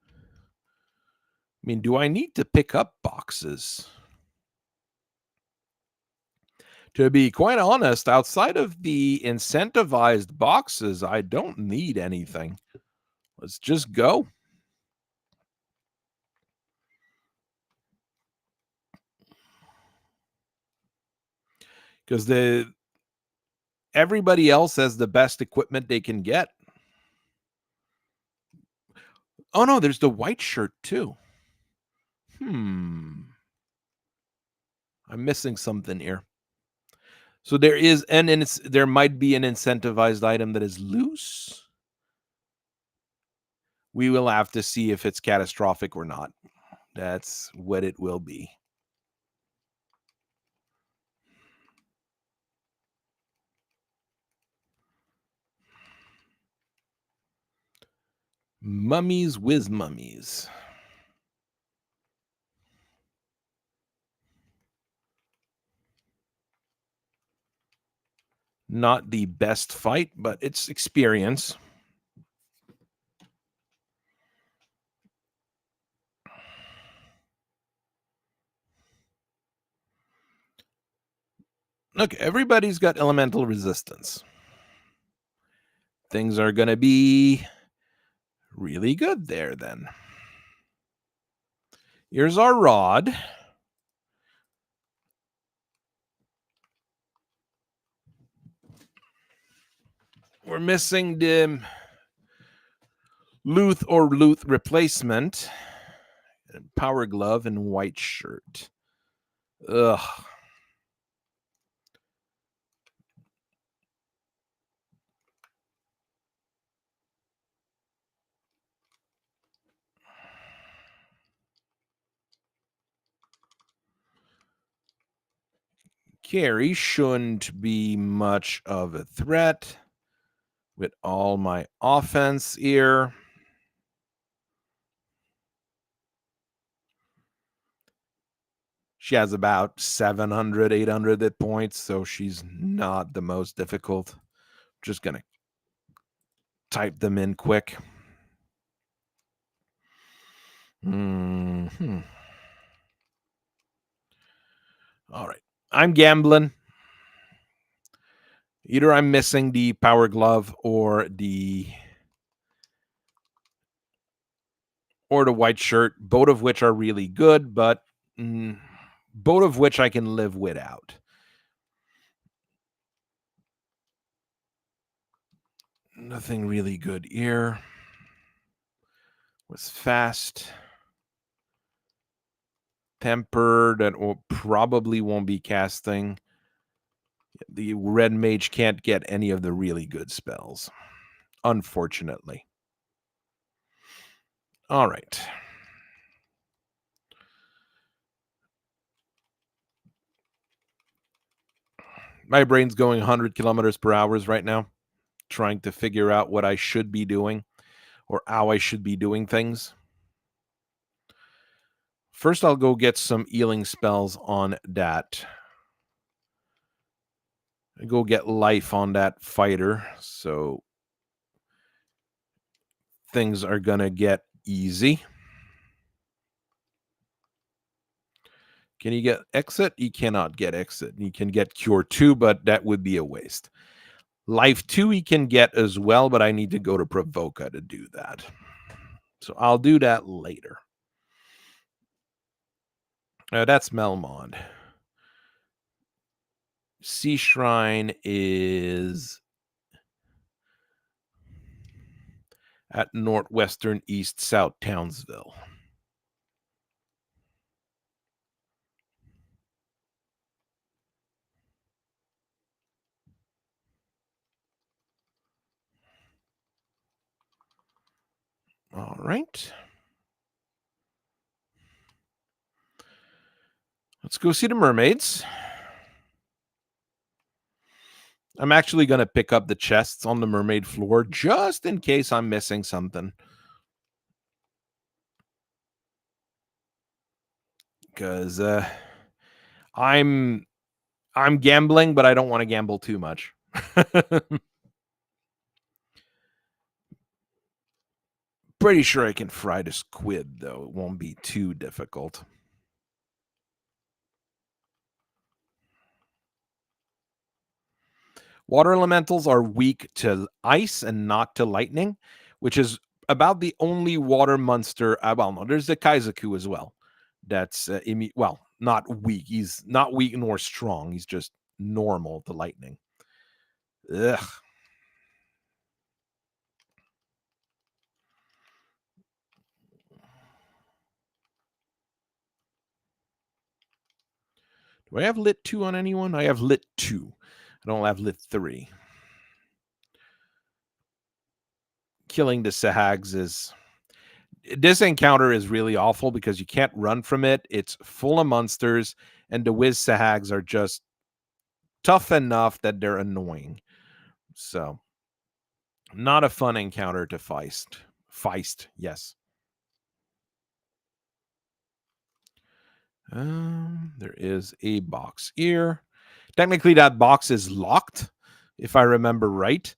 Speaker 1: I mean, do I need to pick up boxes? To be quite honest, outside of the incentivized boxes, I don't need anything. Let's just go. Because everybody else has the best equipment they can get. Oh no, there's the white shirt too. I'm missing something here. So there is, and there might be an incentivized item that is loose. We will have to see if it's catastrophic or not. That's what it will be. Mummies with mummies. Not the best fight, but it's experience. Look, everybody's got elemental resistance. Things are going to be really good there then. Here's our rod. We're missing the Luth replacement. Power glove and white shirt. Ugh. Carry shouldn't be much of a threat with all my offense here. She has about 700, 800 hit points, so she's not the most difficult. Just going to type them in quick. Mm-hmm. All right. I'm gambling. Either I'm missing the power glove or the white shirt, both of which are really good, but both of which I can live without. Nothing really good here. Was fast. Tempered and probably won't be casting. The red mage can't get any of the really good spells, unfortunately. All right. My brain's going 100 kilometers per hour right now, trying to figure out what I should be doing or how I should be doing things. First, I'll go get some healing spells on that. I go get life on that fighter, so things are going to get easy. Can you get exit? You cannot get exit. You can get cure 2, but that would be a waste. Life 2 he can get as well, but I need to go to Provoca to do that. So I'll do that later. That's Melmond. Sea Shrine is at northwestern east South Townsville. All right. Let's go see the mermaids. I'm actually going to pick up the chests on the mermaid floor just in case I'm missing something. Because I'm gambling, but I don't want to gamble too much. Pretty sure I can fry the squid, though. It won't be too difficult. Water elementals are weak to ice and not to lightning, which is about the only water monster. Well, no, there's the Kaizaku as well. That's not weak. He's not weak nor strong. He's just normal to lightning. Ugh. Do I have lit 2 on anyone? I have lit 2. I don't have lit 3. Killing the Sahags is... This encounter is really awful because you can't run from it. It's full of monsters, and the Wiz Sahags are just tough enough that they're annoying. So, not a fun encounter to feist. Feist, yes. There is a box here. Technically, that box is locked, if I remember right,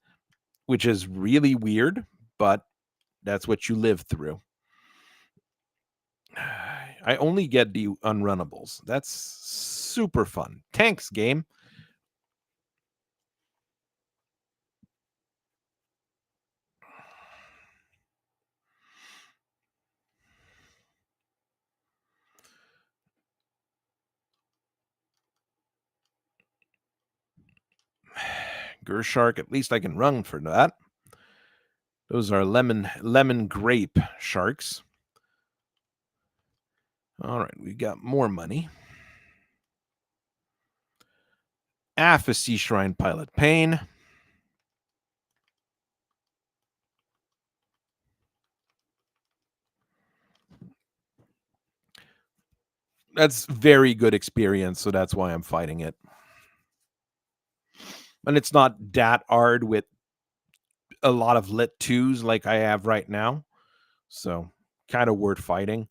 Speaker 1: which is really weird, but that's what you live through. I only get the unrunnables. That's super fun. Tanks game. Gershark, at least I can run for that. Those are lemon grape sharks. All right, we got more money. Half a Sea Shrine Pilot Pain. That's very good experience, so that's why I'm fighting it. And it's not that hard with a lot of lit 2s like I have right now. So kind of worth fighting.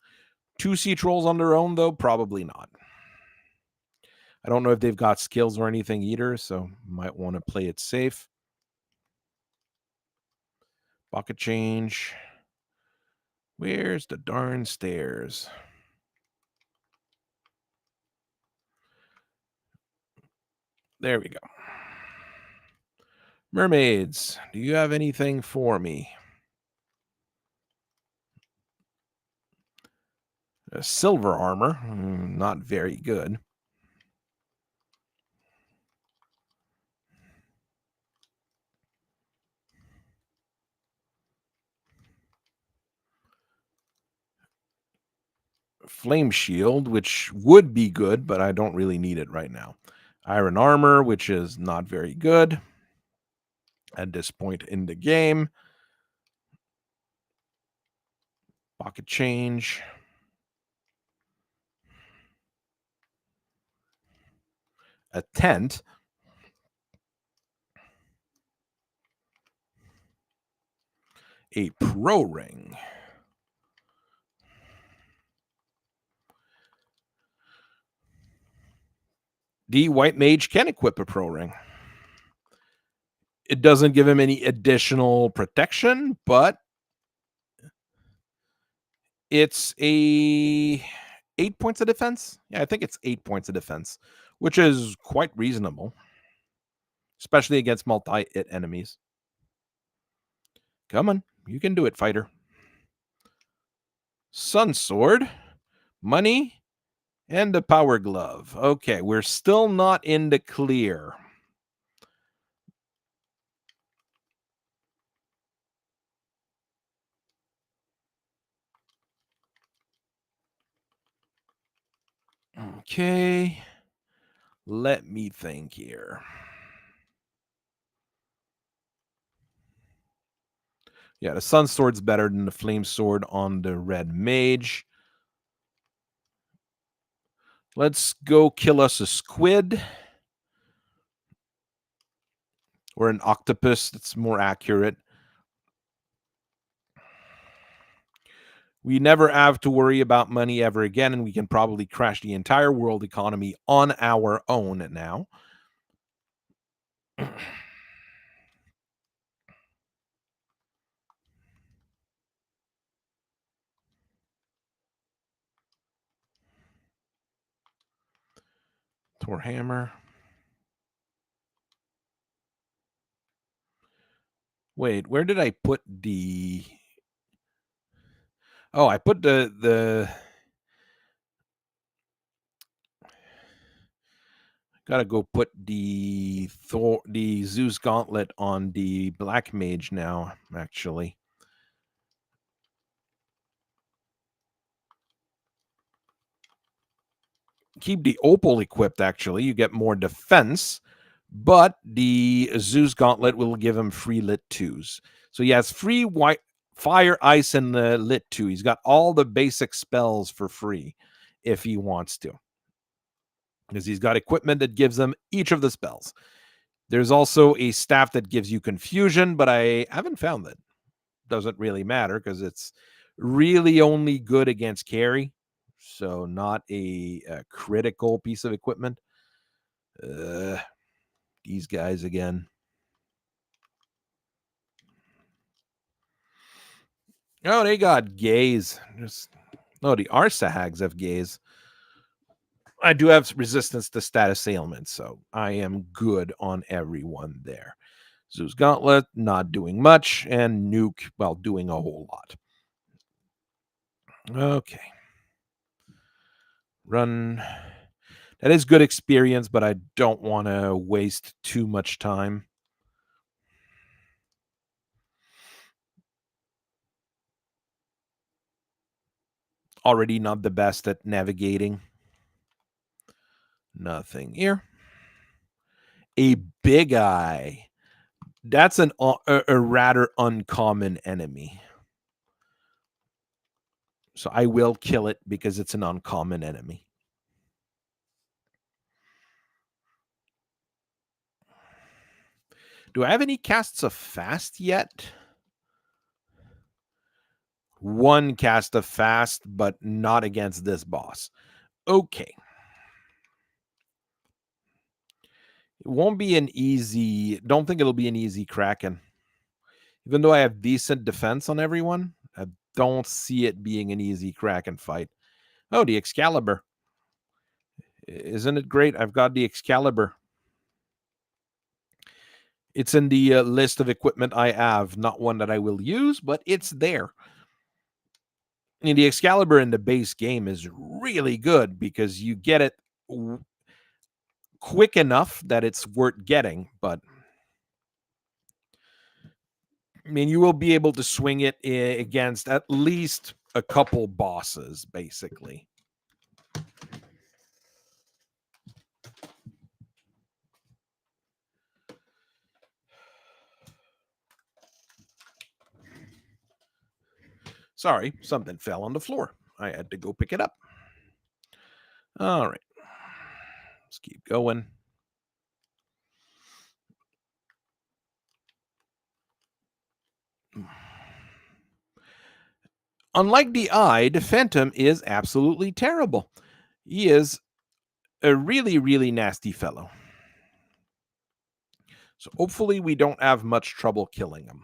Speaker 1: 2 sea trolls on their own, though, probably not. I don't know if they've got skills or anything either, so might want to play it safe. Pocket change. Where's the darn stairs? There we go. Mermaids, do you have anything for me? Silver armor, not very good. Flame shield, which would be good, but I don't really need it right now. Iron armor, which is not very good at this point in the game. Pocket change. A tent. A pro ring. The white mage can equip a pro ring. It doesn't give him any additional protection, but it's a 8 points of defense. Yeah, I think it's 8 points of defense, which is quite reasonable, especially against multi-hit enemies. Come on, you can do it, fighter. Sun sword, money, and a power glove. Okay, we're still not in the clear. Okay, let me think here. Yeah, the sun sword's better than the flame sword on the red mage. Let's go kill us a squid. Or an octopus, that's more accurate. We never have to worry about money ever again, and we can probably crash the entire world economy on our own now. Thor hammer. Wait, where did I put the... Oh, I put the... Gotta go put the Zeus gauntlet on the black mage now, actually. Keep the opal equipped, actually. You get more defense, but the Zeus gauntlet will give him free lit 2s. So he has free white fire, ice, and lit 2. He's got all the basic spells for free if he wants to, because he's got equipment that gives him each of the spells. There's also a staff that gives you confusion, but I haven't found that. Doesn't really matter because it's really only good against carry, so not a critical piece of equipment. These guys again. Oh, they got gaze. The Arsahags have gaze. I do have resistance to status ailments, so I am good on everyone there. Zeus Gauntlet, not doing much, and Nuke, well, doing a whole lot. Okay. Run. That is good experience, but I don't want to waste too much time. Already not the best at navigating. Nothing here. A big eye. That's a rather uncommon enemy. So I will kill it because it's an uncommon enemy. Do I have any casts of fast yet? One cast of fast, but not against this boss. Okay. It won't be an easy... Don't think it'll be an easy Kraken. Even though I have decent defense on everyone, I don't see it being an easy Kraken fight. Oh, the Excalibur. Isn't it great? I've got the Excalibur. It's in the list of equipment I have. Not one that I will use, but it's there. And the Excalibur in the base game is really good because you get it quick enough that it's worth getting. But I mean, you will be able to swing it against at least a couple bosses, basically. Sorry, something fell on the floor. I had to go pick it up. All right. Let's keep going. Unlike the Eye, the Phantom is absolutely terrible. He is a really, really nasty fellow. So hopefully we don't have much trouble killing him.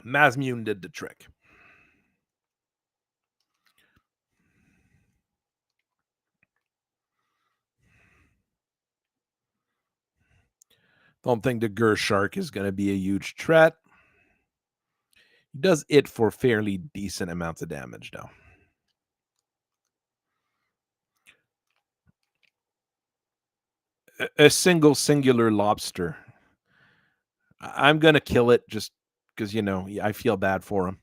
Speaker 1: Mazmune did the trick. Don't think the Gur Shark is going to be a huge threat. He does it for fairly decent amounts of damage, though. A single singular lobster. I'm going to kill it just because, you know, I feel bad for him.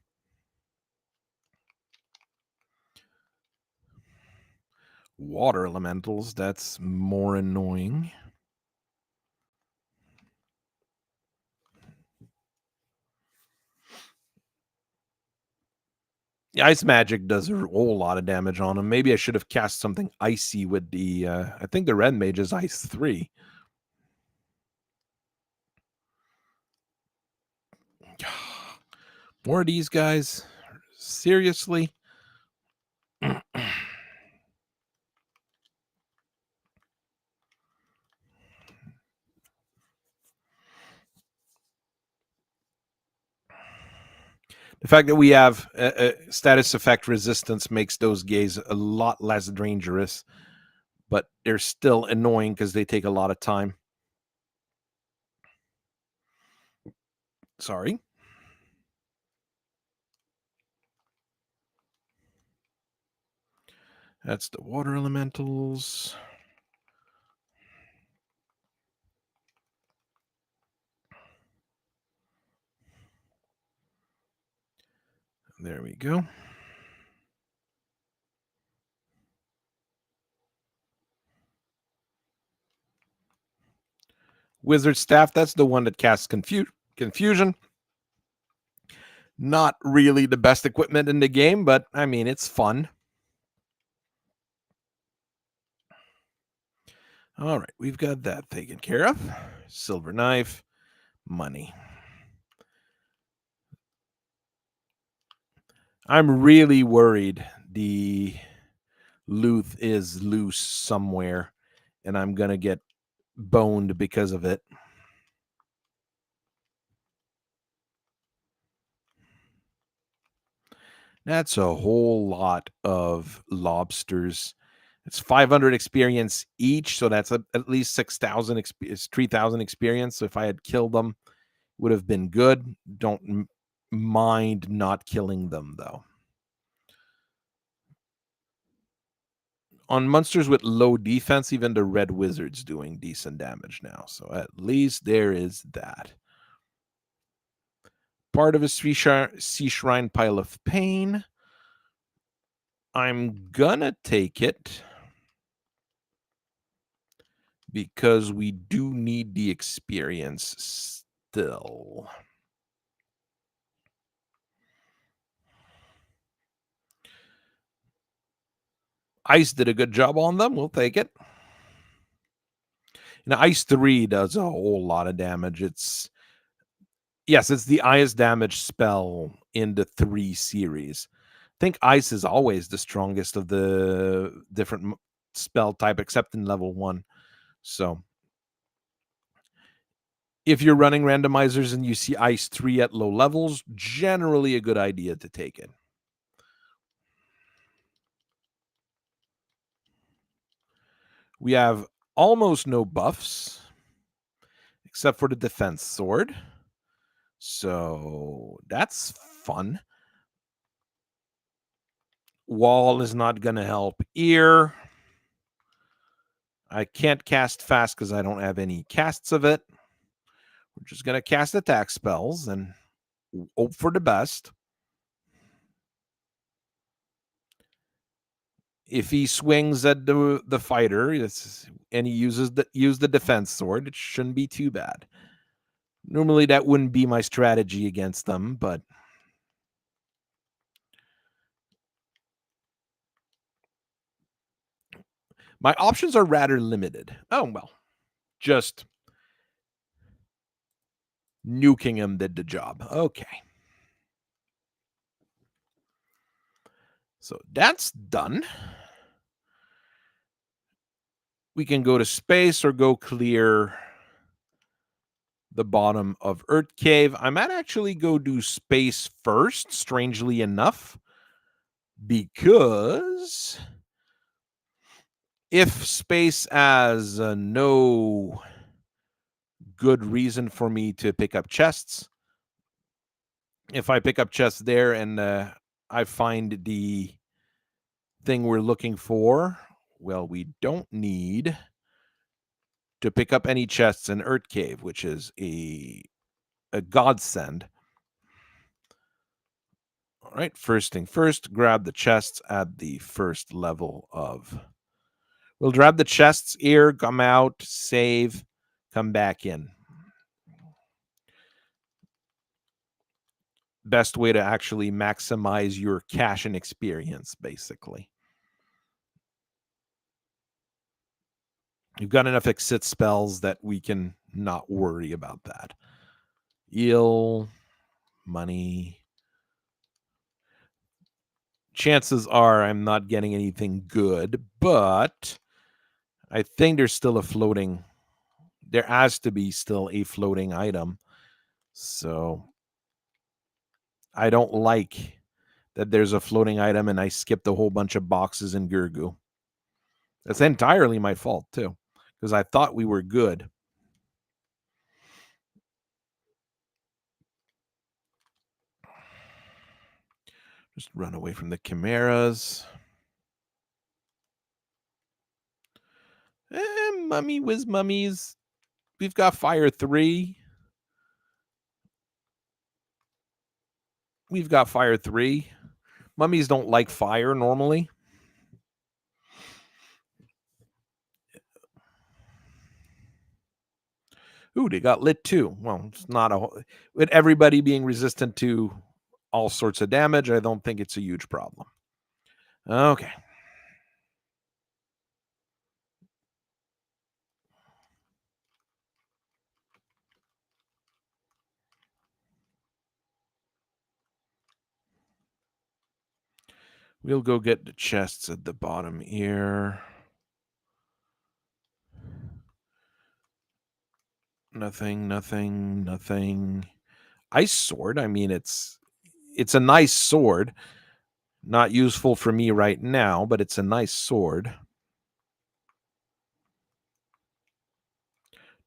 Speaker 1: Water elementals, that's more annoying. The ice magic does a whole lot of damage on him. Maybe I should have cast something icy with the... I think the red mage is ice 3. More of these guys? Seriously? The fact that we have a status effect resistance makes those gays a lot less dangerous, but they're still annoying because they take a lot of time. Sorry. That's the water elementals. There we go. Wizard staff, that's the one that casts confusion. Not really the best equipment in the game, but I mean, it's fun. All right, we've got that taken care of. Silver knife, money. I'm really worried the Luth is loose somewhere, and I'm going to get boned because of it. That's a whole lot of lobsters. It's 500 experience each, so that's at least 6,000, 3,000 experience. So if I had killed them, would have been good. Don't mind not killing them, though. On monsters with low defense, even the red wizard's doing decent damage now. So at least there is that. Part of a sea shrine pile of pain. I'm gonna take it because we do need the experience still. Ice did a good job on them. We'll take it. And Ice 3 does a whole lot of damage. It's the highest damage spell in the 3 series. I think Ice is always the strongest of the different spell type, except in level 1. So if you're running randomizers and you see Ice 3 at low levels, generally a good idea to take it. We have almost no buffs, except for the defense sword. So that's fun. Wall is not going to help here. I can't cast fast because I don't have any casts of it. We're just going to cast attack spells and hope for the best. If he swings at the fighter and he uses the defense sword, it shouldn't be too bad. Normally that wouldn't be my strategy against them, but my options are rather limited. Oh, well, just nuking him did the job. Okay. So that's done. We can go to space or go clear the bottom of Earth Cave. I might actually go do space first, strangely enough, because if space has no good reason for me to pick up chests, if I pick up chests there and I find the thing we're looking for, well, we don't need to pick up any chests in Earth Cave, which is a godsend. All right, first thing first, grab the chests at the first level of... We'll grab the chests here, come out, save, come back in. Best way to actually maximize your cash and experience, basically. You've got enough exit spells that we can not worry about that. Heal, money. Chances are I'm not getting anything good, but I think there's still a floating... There has to be still a floating item. So I don't like that there's a floating item and I skipped a whole bunch of boxes in Gurgu. That's entirely my fault, too, because I thought we were good. Just run away from the chimeras. Mummy whiz mummies. We've got fire 3. We've got fire 3. Mummies don't like fire normally. Ooh, they got lit too. Well, it's not a... With everybody being resistant to all sorts of damage, I don't think it's a huge problem. Okay. We'll go get the chests at the bottom here. Nothing. Ice sword. I mean, it's a nice sword. Not useful for me right now, but it's a nice sword.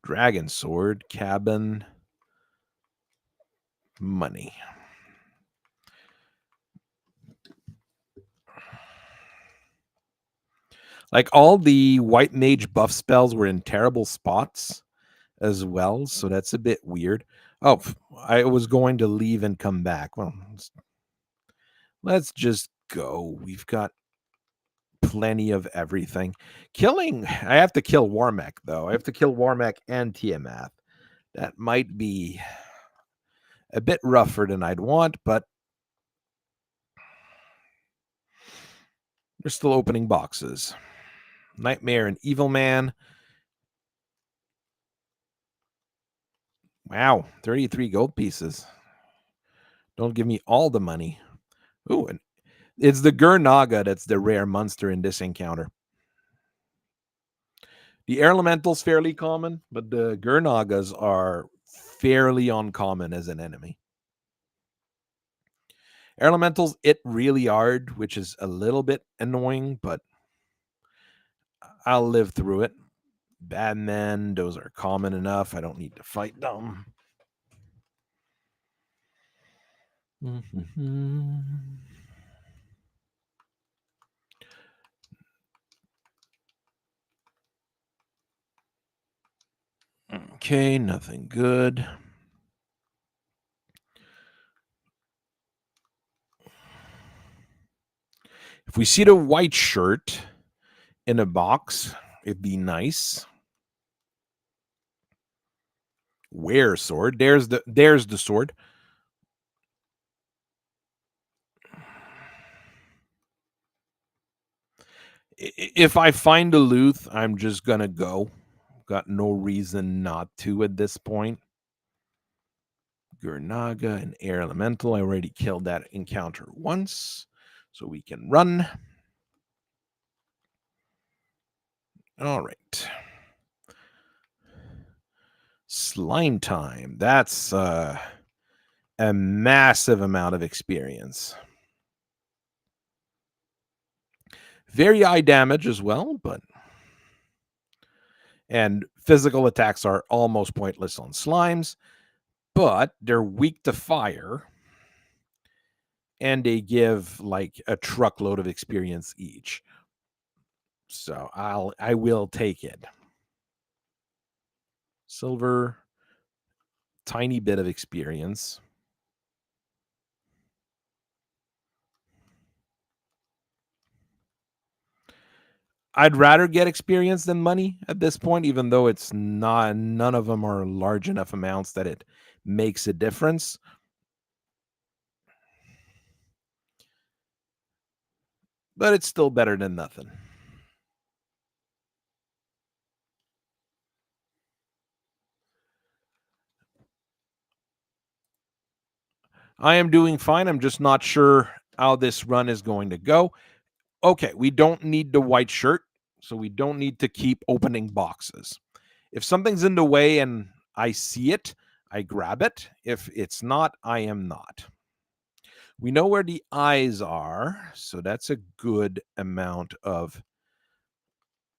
Speaker 1: Dragon sword, cabin, money. Like, all the white mage buff spells were in terrible spots as well, so that's a bit weird. Oh, I was going to leave and come back. Well, let's just go. We've got plenty of everything. I have to kill Warmech, though. I have to kill Warmech and Tiamat. That might be a bit rougher than I'd want, but we're still opening boxes. Nightmare and Evil Man. Wow, 33 gold pieces. Don't give me all the money. Ooh, and it's the Gurnaga that's the rare monster in this encounter. The air elemental's fairly common, but the Gurnagas are fairly uncommon as an enemy. Air elementals hit really hard, which is a little bit annoying, but I'll live through it. Bad men, those are common enough. I don't need to fight them. Okay, nothing good. If we see the white shirt in a box, it'd be nice. Where sword? There's the sword. If I find a loot, I'm just gonna go. Got no reason not to at this point. Gurnaga and air elemental. I already killed that encounter once, so we can run. All right. Slime time. That's a massive amount of experience. Very high damage as well, and physical attacks are almost pointless on slimes, but they're weak to fire, and they give like a truckload of experience each. So I will take it. Silver, tiny bit of experience. I'd rather get experience than money at this point, even though it's not, none of them are large enough amounts that it makes a difference. But it's still better than nothing. I am doing fine. I'm just not sure how this run is going to go. Okay, we don't need the white shirt, so we don't need to keep opening boxes. If something's in the way and I see it, I grab it. If it's not, I am not. We know where the eyes are, so that's a good amount of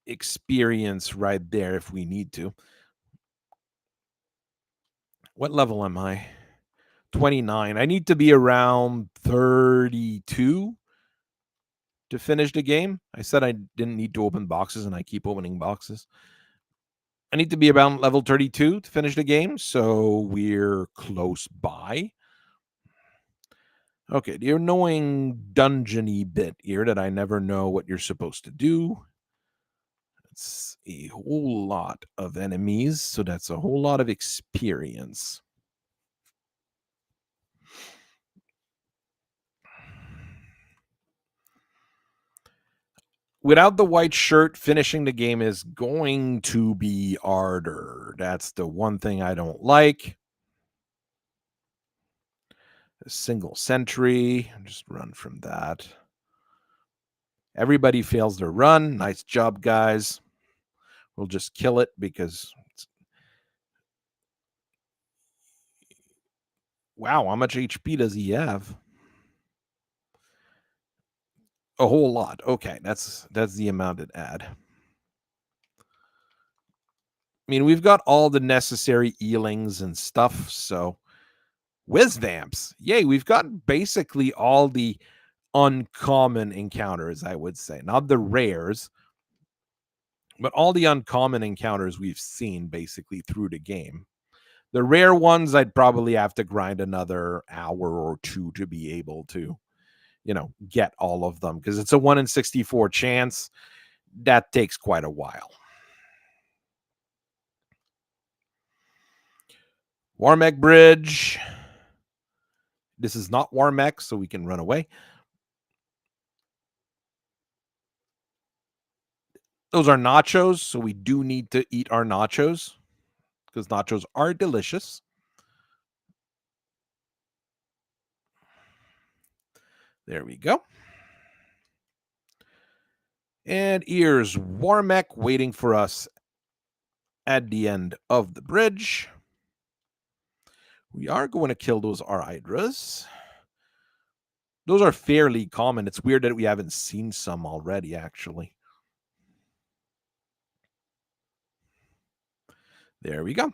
Speaker 1: experience right there if we need to. What level am I? 29. I need to be around 32 to finish the game. I said I didn't need to open boxes, and I keep opening boxes. I need to be around level 32 to finish the game, so we're close by. Okay, the annoying dungeony bit here that I never know what you're supposed to do. It's a whole lot of enemies, so that's a whole lot of experience. Without the white shirt, finishing the game is going to be harder. That's the one thing I don't like. A single sentry. Just run from that. Everybody fails their run. Nice job, guys. We'll just kill it because wow, how much HP does he have? A whole lot. Okay, that's the amount it add. I mean, we've got all the necessary healings and stuff, so whiz vamps. Yay, we've got basically all the uncommon encounters, I would say. Not the rares, but all the uncommon encounters we've seen basically through the game. The rare ones, I'd probably have to grind another hour or two to be able to, get all of them because it's a 1 in 64 chance. That takes quite a while. Warmek Bridge. This is not Warmek, so we can run away. Those are nachos, so we do need to eat our nachos because nachos are delicious. There we go. And here's Warmek waiting for us at the end of the bridge. We are going to kill those Hydras. Those are fairly common. It's weird that we haven't seen some already, actually. There we go.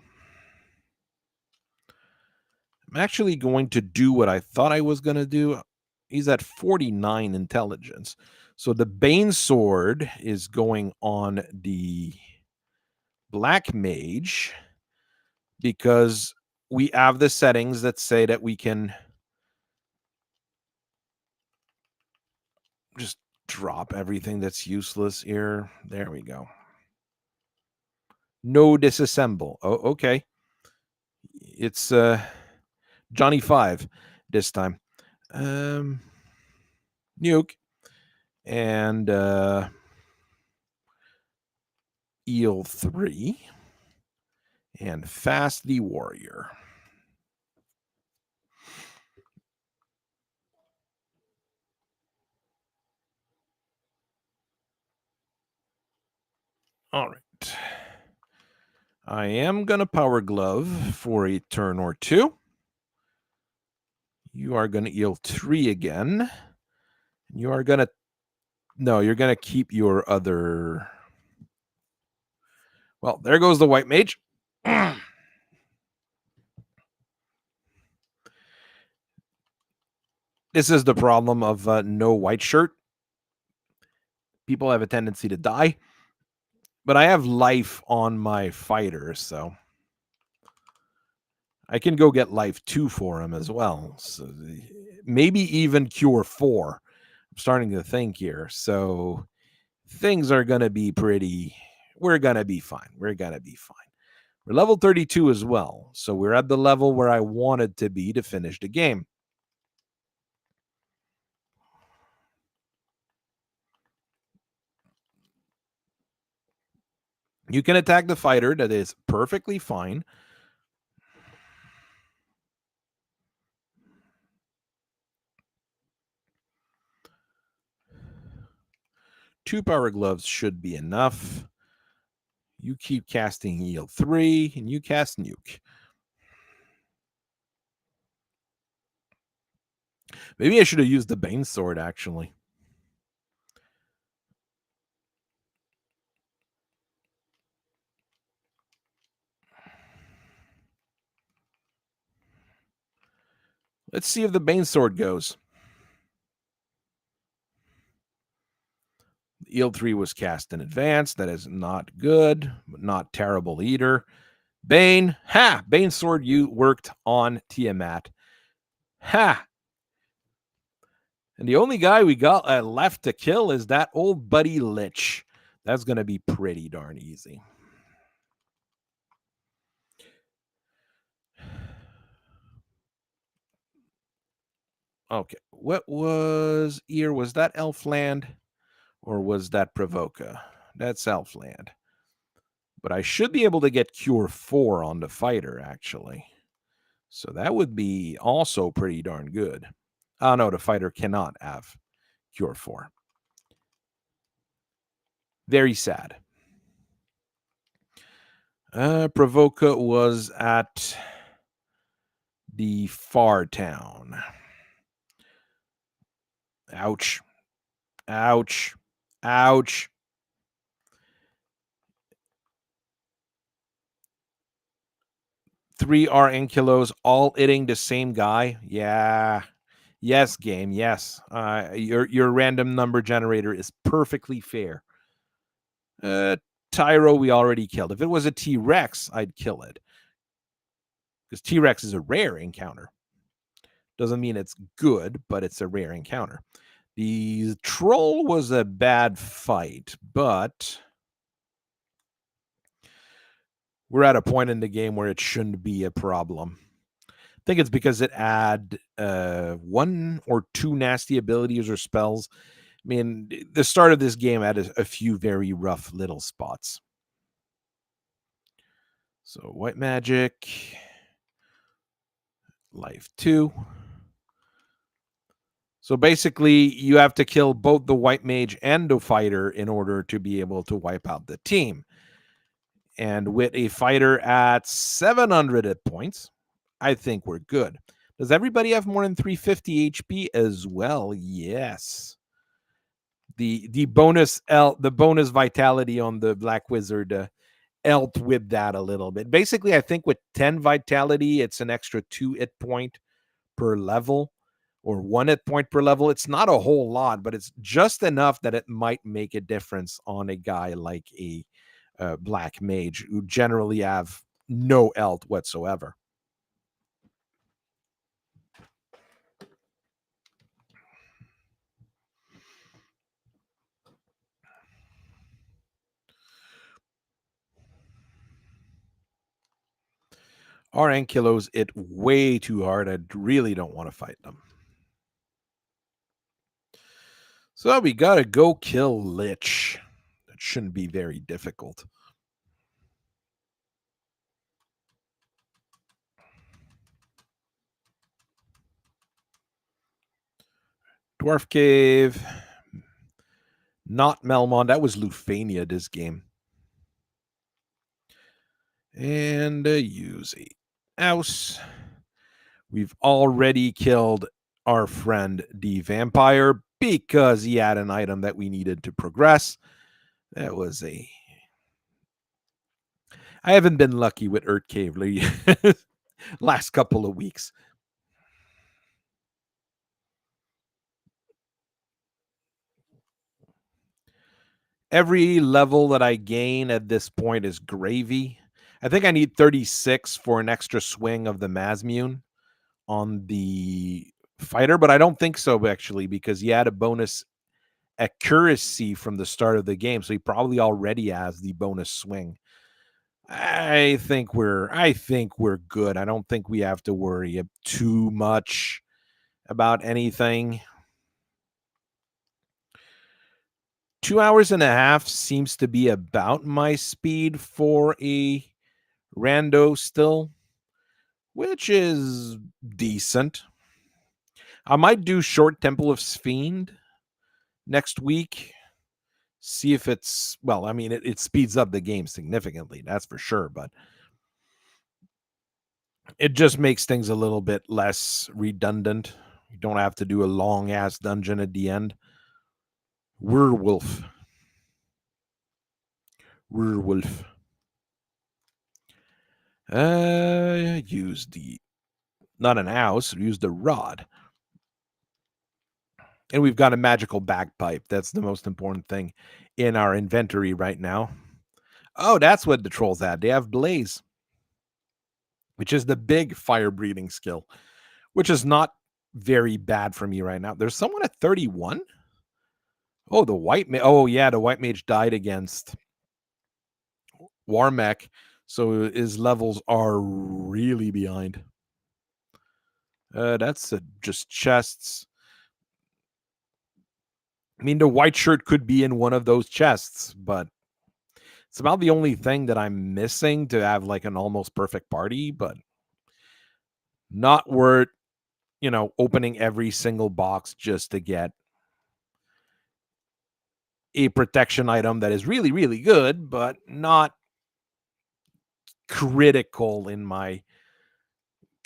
Speaker 1: I'm actually going to do what I thought I was going to do. He's at 49 intelligence. So the Bane Sword is going on the Black Mage because we have the settings that say that we can just drop everything that's useless here. There we go. No disassemble. Oh, okay. It's Johnny 5 this time. Nuke and Eel 3 and Fast the Warrior. All right. I am going to Power Glove for a turn or two. You are going to Eel 3 again. You are going to... No, you're going to keep your other... Well, there goes the White Mage. This is the problem of no white shirt. People have a tendency to die. But I have life on my fighter, so I can go get life 2 for him as well. So maybe even cure 4. I'm starting to think here. So things are going to be pretty... We're going to be fine. We're going to be fine. We're level 32 as well. So we're at the level where I wanted to be to finish the game. You can attack the fighter. That is perfectly fine. Two Power Gloves should be enough. You keep casting Eel 3, and you cast Nuke. Maybe I should have used the Bane Sword, actually. Let's see if the Bane Sword goes. Eel 3 was cast in advance. That is not good, but not terrible either. Bane. Ha! Bane Sword, you worked on Tiamat. Ha! And the only guy we got left to kill is that old buddy Lich. That's going to be pretty darn easy. Okay. What was Ear? Was that Elfland or was that Provoca? That's Elfland. But I should be able to get Cure 4 on the fighter, actually. So that would be also pretty darn good. Oh, no, the fighter cannot have Cure 4. Very sad. Provoca was at the far town. Ouch. Ouch. Ouch. Three are Ankylos, all hitting the same guy. Yeah. Yes, game. Yes. Your random number generator is perfectly fair. Tyro, we already killed. If it was a T-Rex, I'd kill it. Because T-Rex is a rare encounter. Doesn't mean it's good, but it's a rare encounter. The troll was a bad fight, but we're at a point in the game where it shouldn't be a problem. I think it's because it had 1 or 2 nasty abilities or spells. I mean, the start of this game had a few very rough little spots. So white magic, life 2. So basically, you have to kill both the white mage and the fighter in order to be able to wipe out the team. And with a fighter at 700 hit points, I think we're good. Does everybody have more than 350 HP as well? Yes. The bonus vitality on the Black Wizard helped with that a little bit. Basically, I think with 10 vitality, it's an extra 2 hit point per level or 1 hit point per level. It's not a whole lot, but it's just enough that it might make a difference on a guy like a black mage who generally have no health whatsoever. Our Ankylos it way too hard. I really don't want to fight them. So we gotta go kill Lich. That shouldn't be very difficult. Dwarf Cave. Not Melmond. That was Lufania this game. And use a house. We've already killed our friend the vampire because he had an item that we needed to progress. That was a... I haven't been lucky with Earth Cave last couple of weeks. Every level that I gain at this point is gravy. I think I need 36 for an extra swing of the Masmune on the fighter, but I don't think so actually, because he had a bonus accuracy from the start of the game, so he probably already has the bonus swing. I think we're good. I don't think we have to worry too much about anything. 2 hours and a half seems to be about my speed for a rando still, which is decent. I might do short Temple of Fiend next week. See if it's, well, I mean, it speeds up the game significantly, that's for sure, but it just makes things a little bit less redundant. You don't have to do a long ass dungeon at the end. Werewolf. Use the, not an house, use the rod. And we've got a magical bagpipe. That's the most important thing in our inventory right now. Oh, that's what the trolls had. They have Blaze, which is the big fire breathing skill, which is not very bad for me right now. There's someone at 31. Oh, the white mage. Oh, yeah, the white mage died against Warmech, so his levels are really behind. That's just chests. I mean, the white shirt could be in one of those chests, but it's about the only thing that I'm missing to have like an almost perfect party, but not worth, opening every single box just to get a protection item that is really, really good, but not critical in my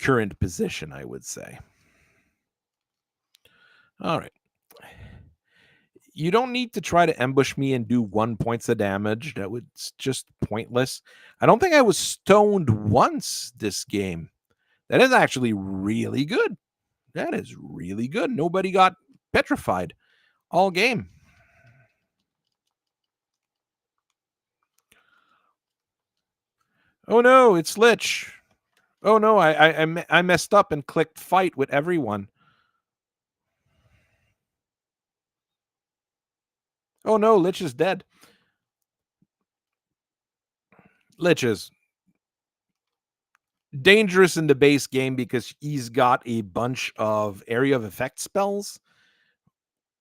Speaker 1: current position, I would say. All right. You don't need to try to ambush me and do 1 points of damage. That was just pointless. I don't think I was stoned once this game. That is actually really good. That is really good. Nobody got petrified all game. Oh no, it's Lich. Oh no, I messed up and clicked fight with everyone. Oh no, Lich is dead. Lich is dangerous in the base game because he's got a bunch of area of effect spells,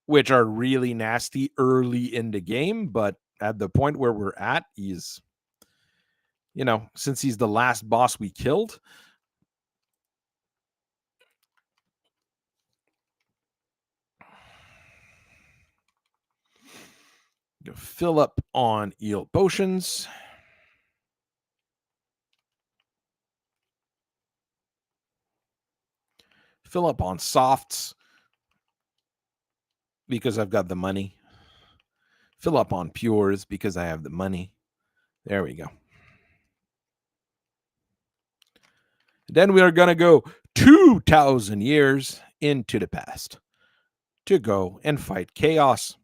Speaker 1: which are really nasty early in the game. But at the point where we're at, he's, since he's the last boss we killed, Fill up on eel potions. Fill up on softs because I've got the money. Fill up on pures because I have the money. There we go. Then we are going to go 2,000 years into the past to go and fight chaos.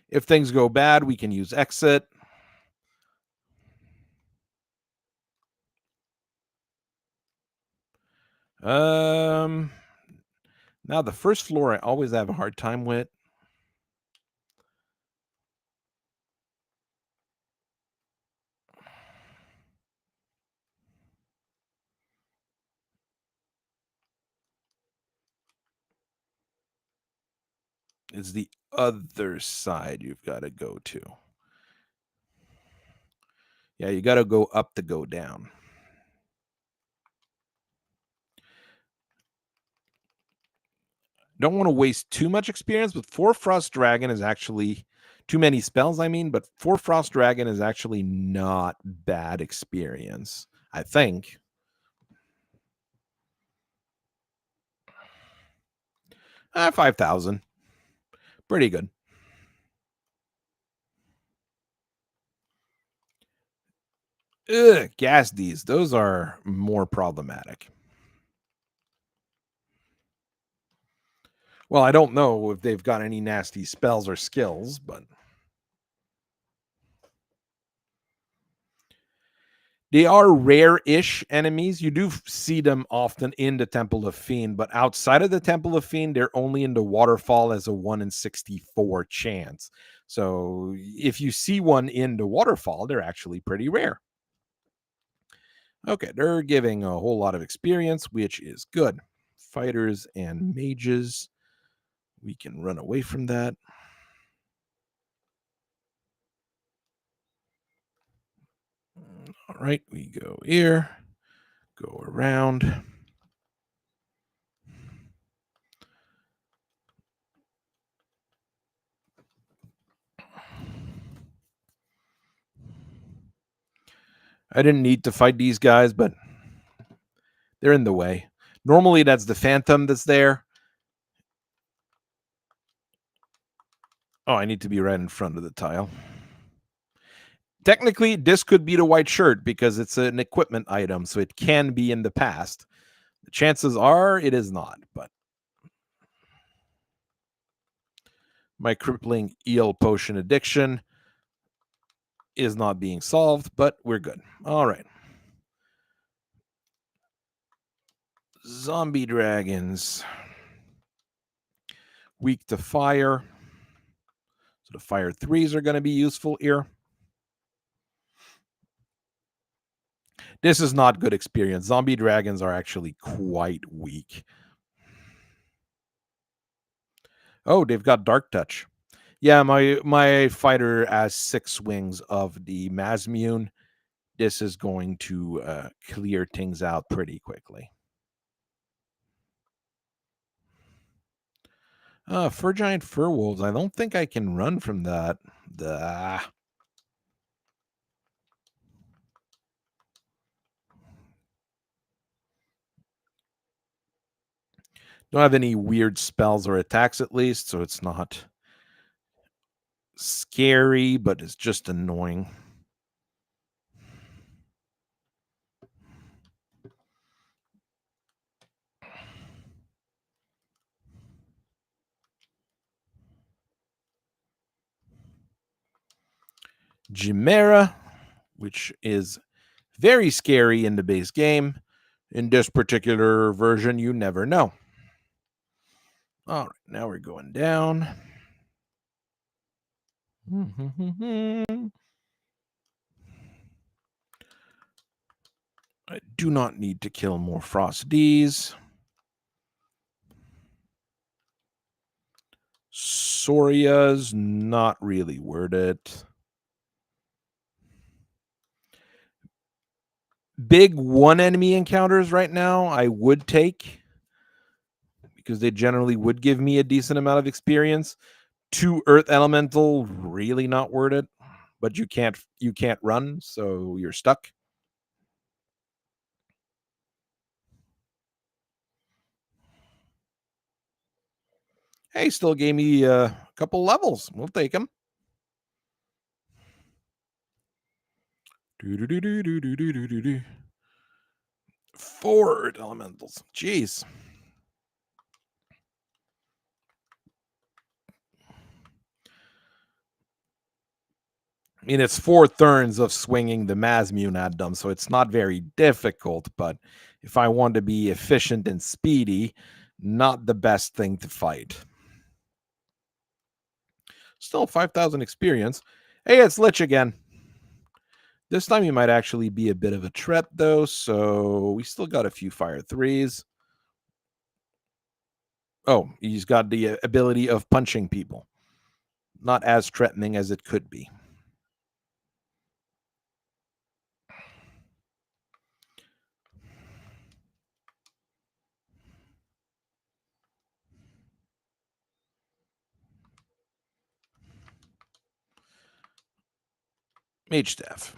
Speaker 1: If things go bad, we can use exit. Now the first floor I always have a hard time with. It's the other side you've got to go to. Yeah, you got to go up to go down. Don't want to waste too much experience, but 4 Frost Dragon is actually too many spells, but 4 Frost Dragon is actually not bad experience, I think. 5,000. Pretty good. Gas Ds. Those are more problematic. Well, I don't know if they've got any nasty spells or skills, but they are rare-ish enemies. You do see them often in the Temple of Fiend, but outside of the Temple of Fiend, they're only in the waterfall as a 1 in 64 chance. So if you see one in the waterfall, they're actually pretty rare. Okay, they're giving a whole lot of experience, which is good. Fighters and mages, we can run away from that. All right, we go here, go around. I didn't need to fight these guys, but they're in the way. Normally, that's the Phantom that's there. Oh, I need to be right in front of the tile. Technically, this could be the white shirt because it's an equipment item, so it can be in the past. The chances are it is not, but my crippling eel potion addiction is not being solved, but we're good. All right. Zombie dragons. Weak to fire. So the fire 3s are going to be useful here. This is not good experience. Zombie dragons are actually quite weak. Oh, they've got Dark Touch. Yeah, my fighter has 6 wings of the Mazmune. This is going to clear things out pretty quickly. Fur giant fur wolves. I don't think I can run from that. Don't have any weird spells or attacks at least, so it's not scary, but it's just annoying. Chimera, which is very scary in the base game. In this particular version, you never know. All right, now we're going down. I do not need to kill more Frost Ds. Soria's not really worth it. Big one enemy encounters right now, I would take. because they generally would give me a decent amount of experience. 2 Earth Elemental, really not worth it. But you can't run, so you're stuck. Hey, still gave me a couple levels. We'll take them. Four Earth Elementals. Jeez. I mean, it's 4 turns of swinging the Mazmune at them, so it's not very difficult. But if I want to be efficient and speedy, not the best thing to fight. Still 5,000 experience. Hey, it's Lich again. This time he might actually be a bit of a threat, though, so we still got a few Fire 3s. Oh, he's got the ability of punching people. Not as threatening as it could be. Mage Staff.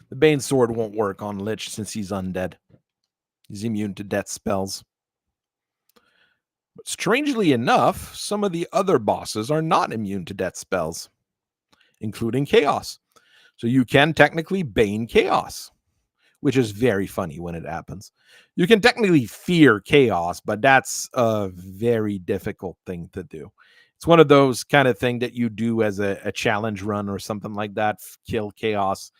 Speaker 1: The Bane Sword won't work on Lich since he's undead. He's immune to death spells. But strangely enough, some of the other bosses are not immune to death spells, including Chaos. So you can technically Bane Chaos, which is very funny when it happens. You can technically fear Chaos, but that's a very difficult thing to do. It's one of those kind of thing that you do as a challenge run or something like that. Kill Chaos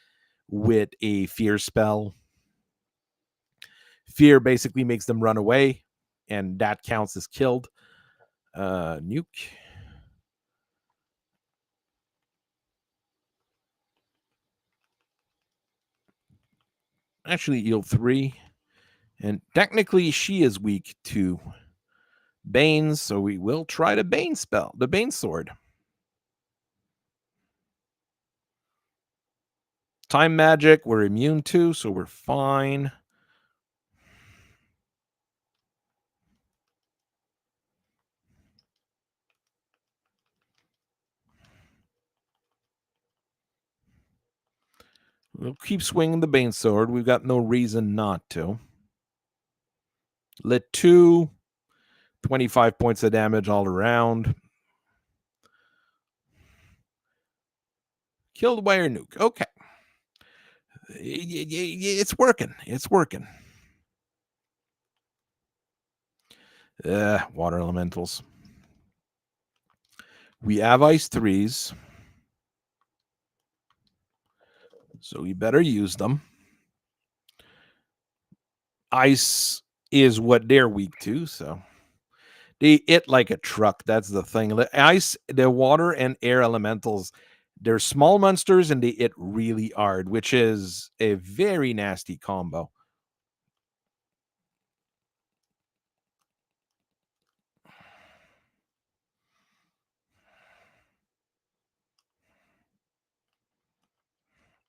Speaker 1: with a fear spell. Fear basically makes them run away, and that counts as killed. Nuke. Actually, Eel 3. And technically, she is weak to Banes, so we will try the Bane spell, the Bane Sword. Time magic, we're immune to, so we're fine. We'll keep swinging the Bane Sword. We've got no reason not to. Lit 2, 25 points of damage all around. Killed by our nuke. Okay. It's working. It's working. Water elementals. We have ice 3s. So we better use them. Ice is what they're weak to, so they hit like a truck. That's the thing. The ice, the water and air elementals, they're small monsters and they hit really hard, which is a very nasty combo.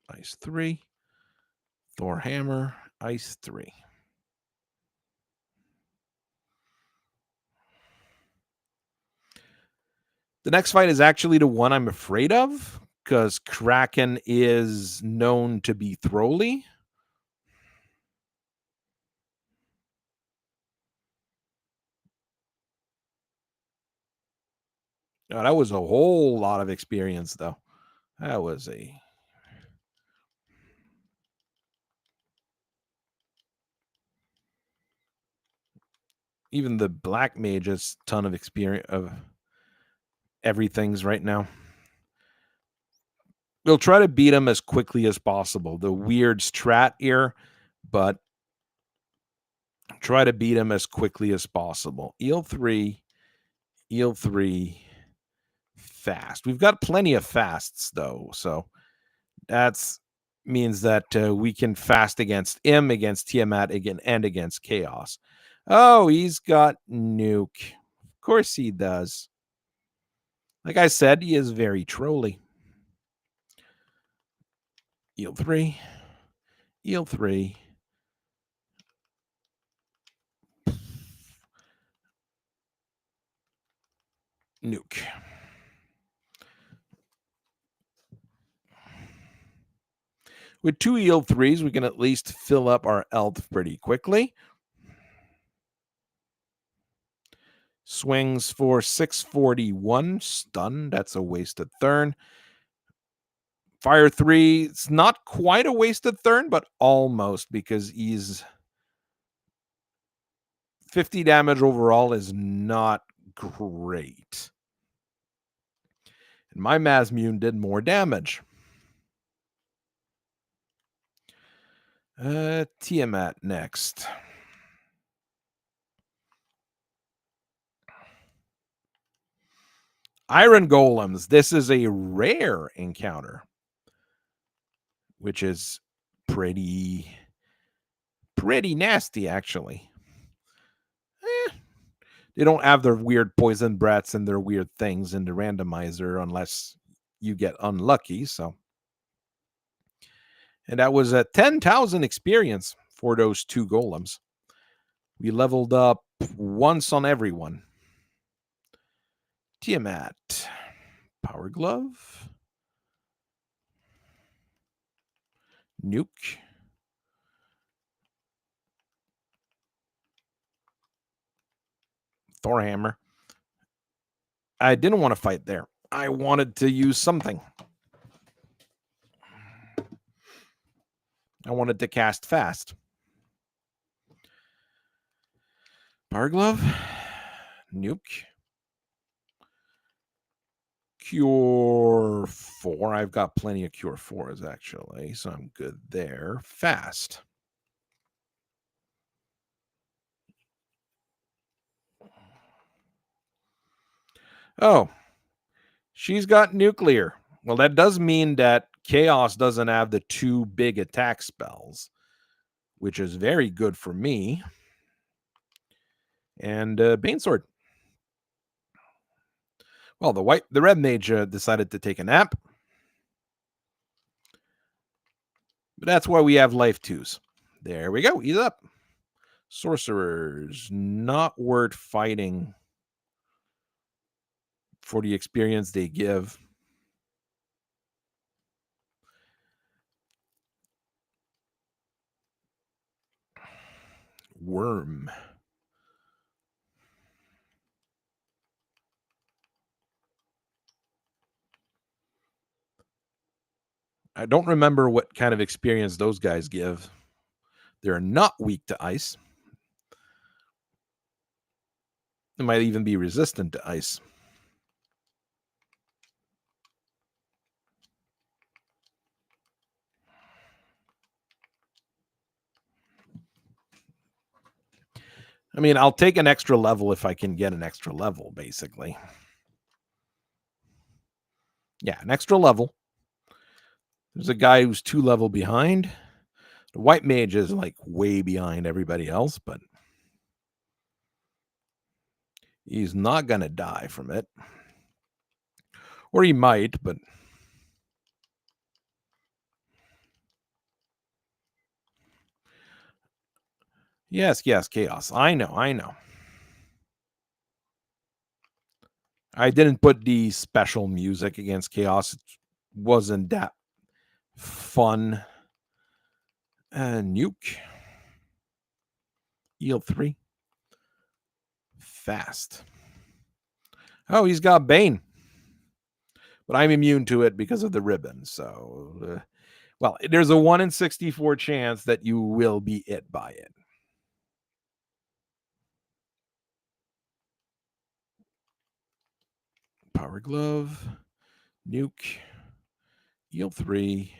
Speaker 1: Ice 3. Thor Hammer. Ice 3. The next fight is actually the one I'm afraid of because Kraken is known to be throwly. Oh, that was a whole lot of experience, though. That was a. Even the black mage has a ton of experience of everything's right now. We'll try to beat him as quickly as possible. The weird strat here, but try to beat him as quickly as possible. Eel 3, fast. We've got plenty of fasts, though, so that's means that we can fast against him, against Tiamat, again, and against Chaos. Oh, he's got nuke. Of course he does. Like I said, he is very trolly. Eel 3. Eel 3. Nuke. With 2 yield 3s, we can at least fill up our health pretty quickly. Swings for 641. Stun. That's a wasted turn. Fire 3. It's not quite a wasted turn, but almost, because he's 50 damage overall is not great. And my Mazmune did more damage. Tiamat next. Iron Golems. This is a rare encounter, which is pretty nasty, actually. They don't have their weird poison breaths and their weird things in the randomizer unless you get unlucky. So, and that was a 10,000 experience for those 2 golems. We leveled up once on everyone. Tiamat. Power Glove. Nuke. Thorhammer. I didn't want to fight there. I wanted to use something. I wanted to cast fast. Power Glove. Nuke. Cure 4. I've got plenty of Cure 4s, actually, so I'm good there. Fast. Oh, she's got Nuclear. Well, that does mean that Chaos doesn't have the 2 big attack spells, which is very good for me. And Banesword. Well, the red mage decided to take a nap. But that's why we have life 2s. There we go. He's up. Sorcerers. Not worth fighting for the experience they give. Worm. I don't remember what kind of experience those guys give. They're not weak to ice. They might even be resistant to ice. I mean, I'll take an extra level if I can get an extra level, basically. Yeah, an extra level. There's a guy who's 2 level behind. The white mage is like way behind everybody else, but he's not going to die from it. Or he might, but yes, Chaos. I know. I didn't put the special music against Chaos. It wasn't that fun. Nuke. Yield 3. Fast. Oh, he's got Bane. But I'm immune to it because of the ribbon. So, well, there's a 1 in 64 chance that you will be hit by it. Power Glove. Nuke. Yield 3.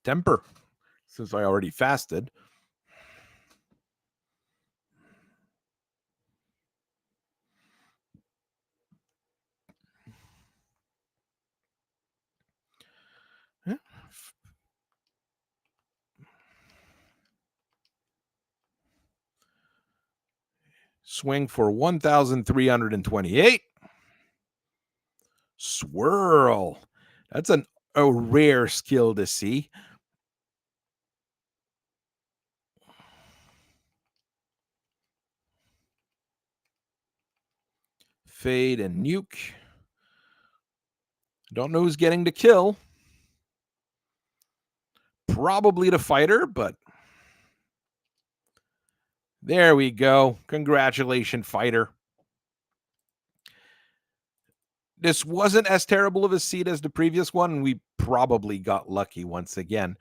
Speaker 1: Temper. Since I already fasted. Swing for 1,328. Swirl. That's a rare skill to see. Fade and nuke. Don't know who's getting to kill. Probably the fighter, but there we go. Congratulations, fighter. This wasn't as terrible of a seed as the previous one. We probably got lucky once again,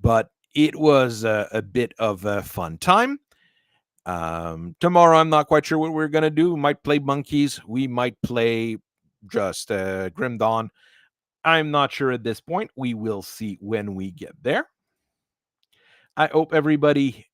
Speaker 1: but it was a bit of a fun time. Tomorrow, I'm not quite sure what we're going to do. We might play monkeys. We might play just Grim Dawn. I'm not sure at this point. We will see when we get there. I hope everybody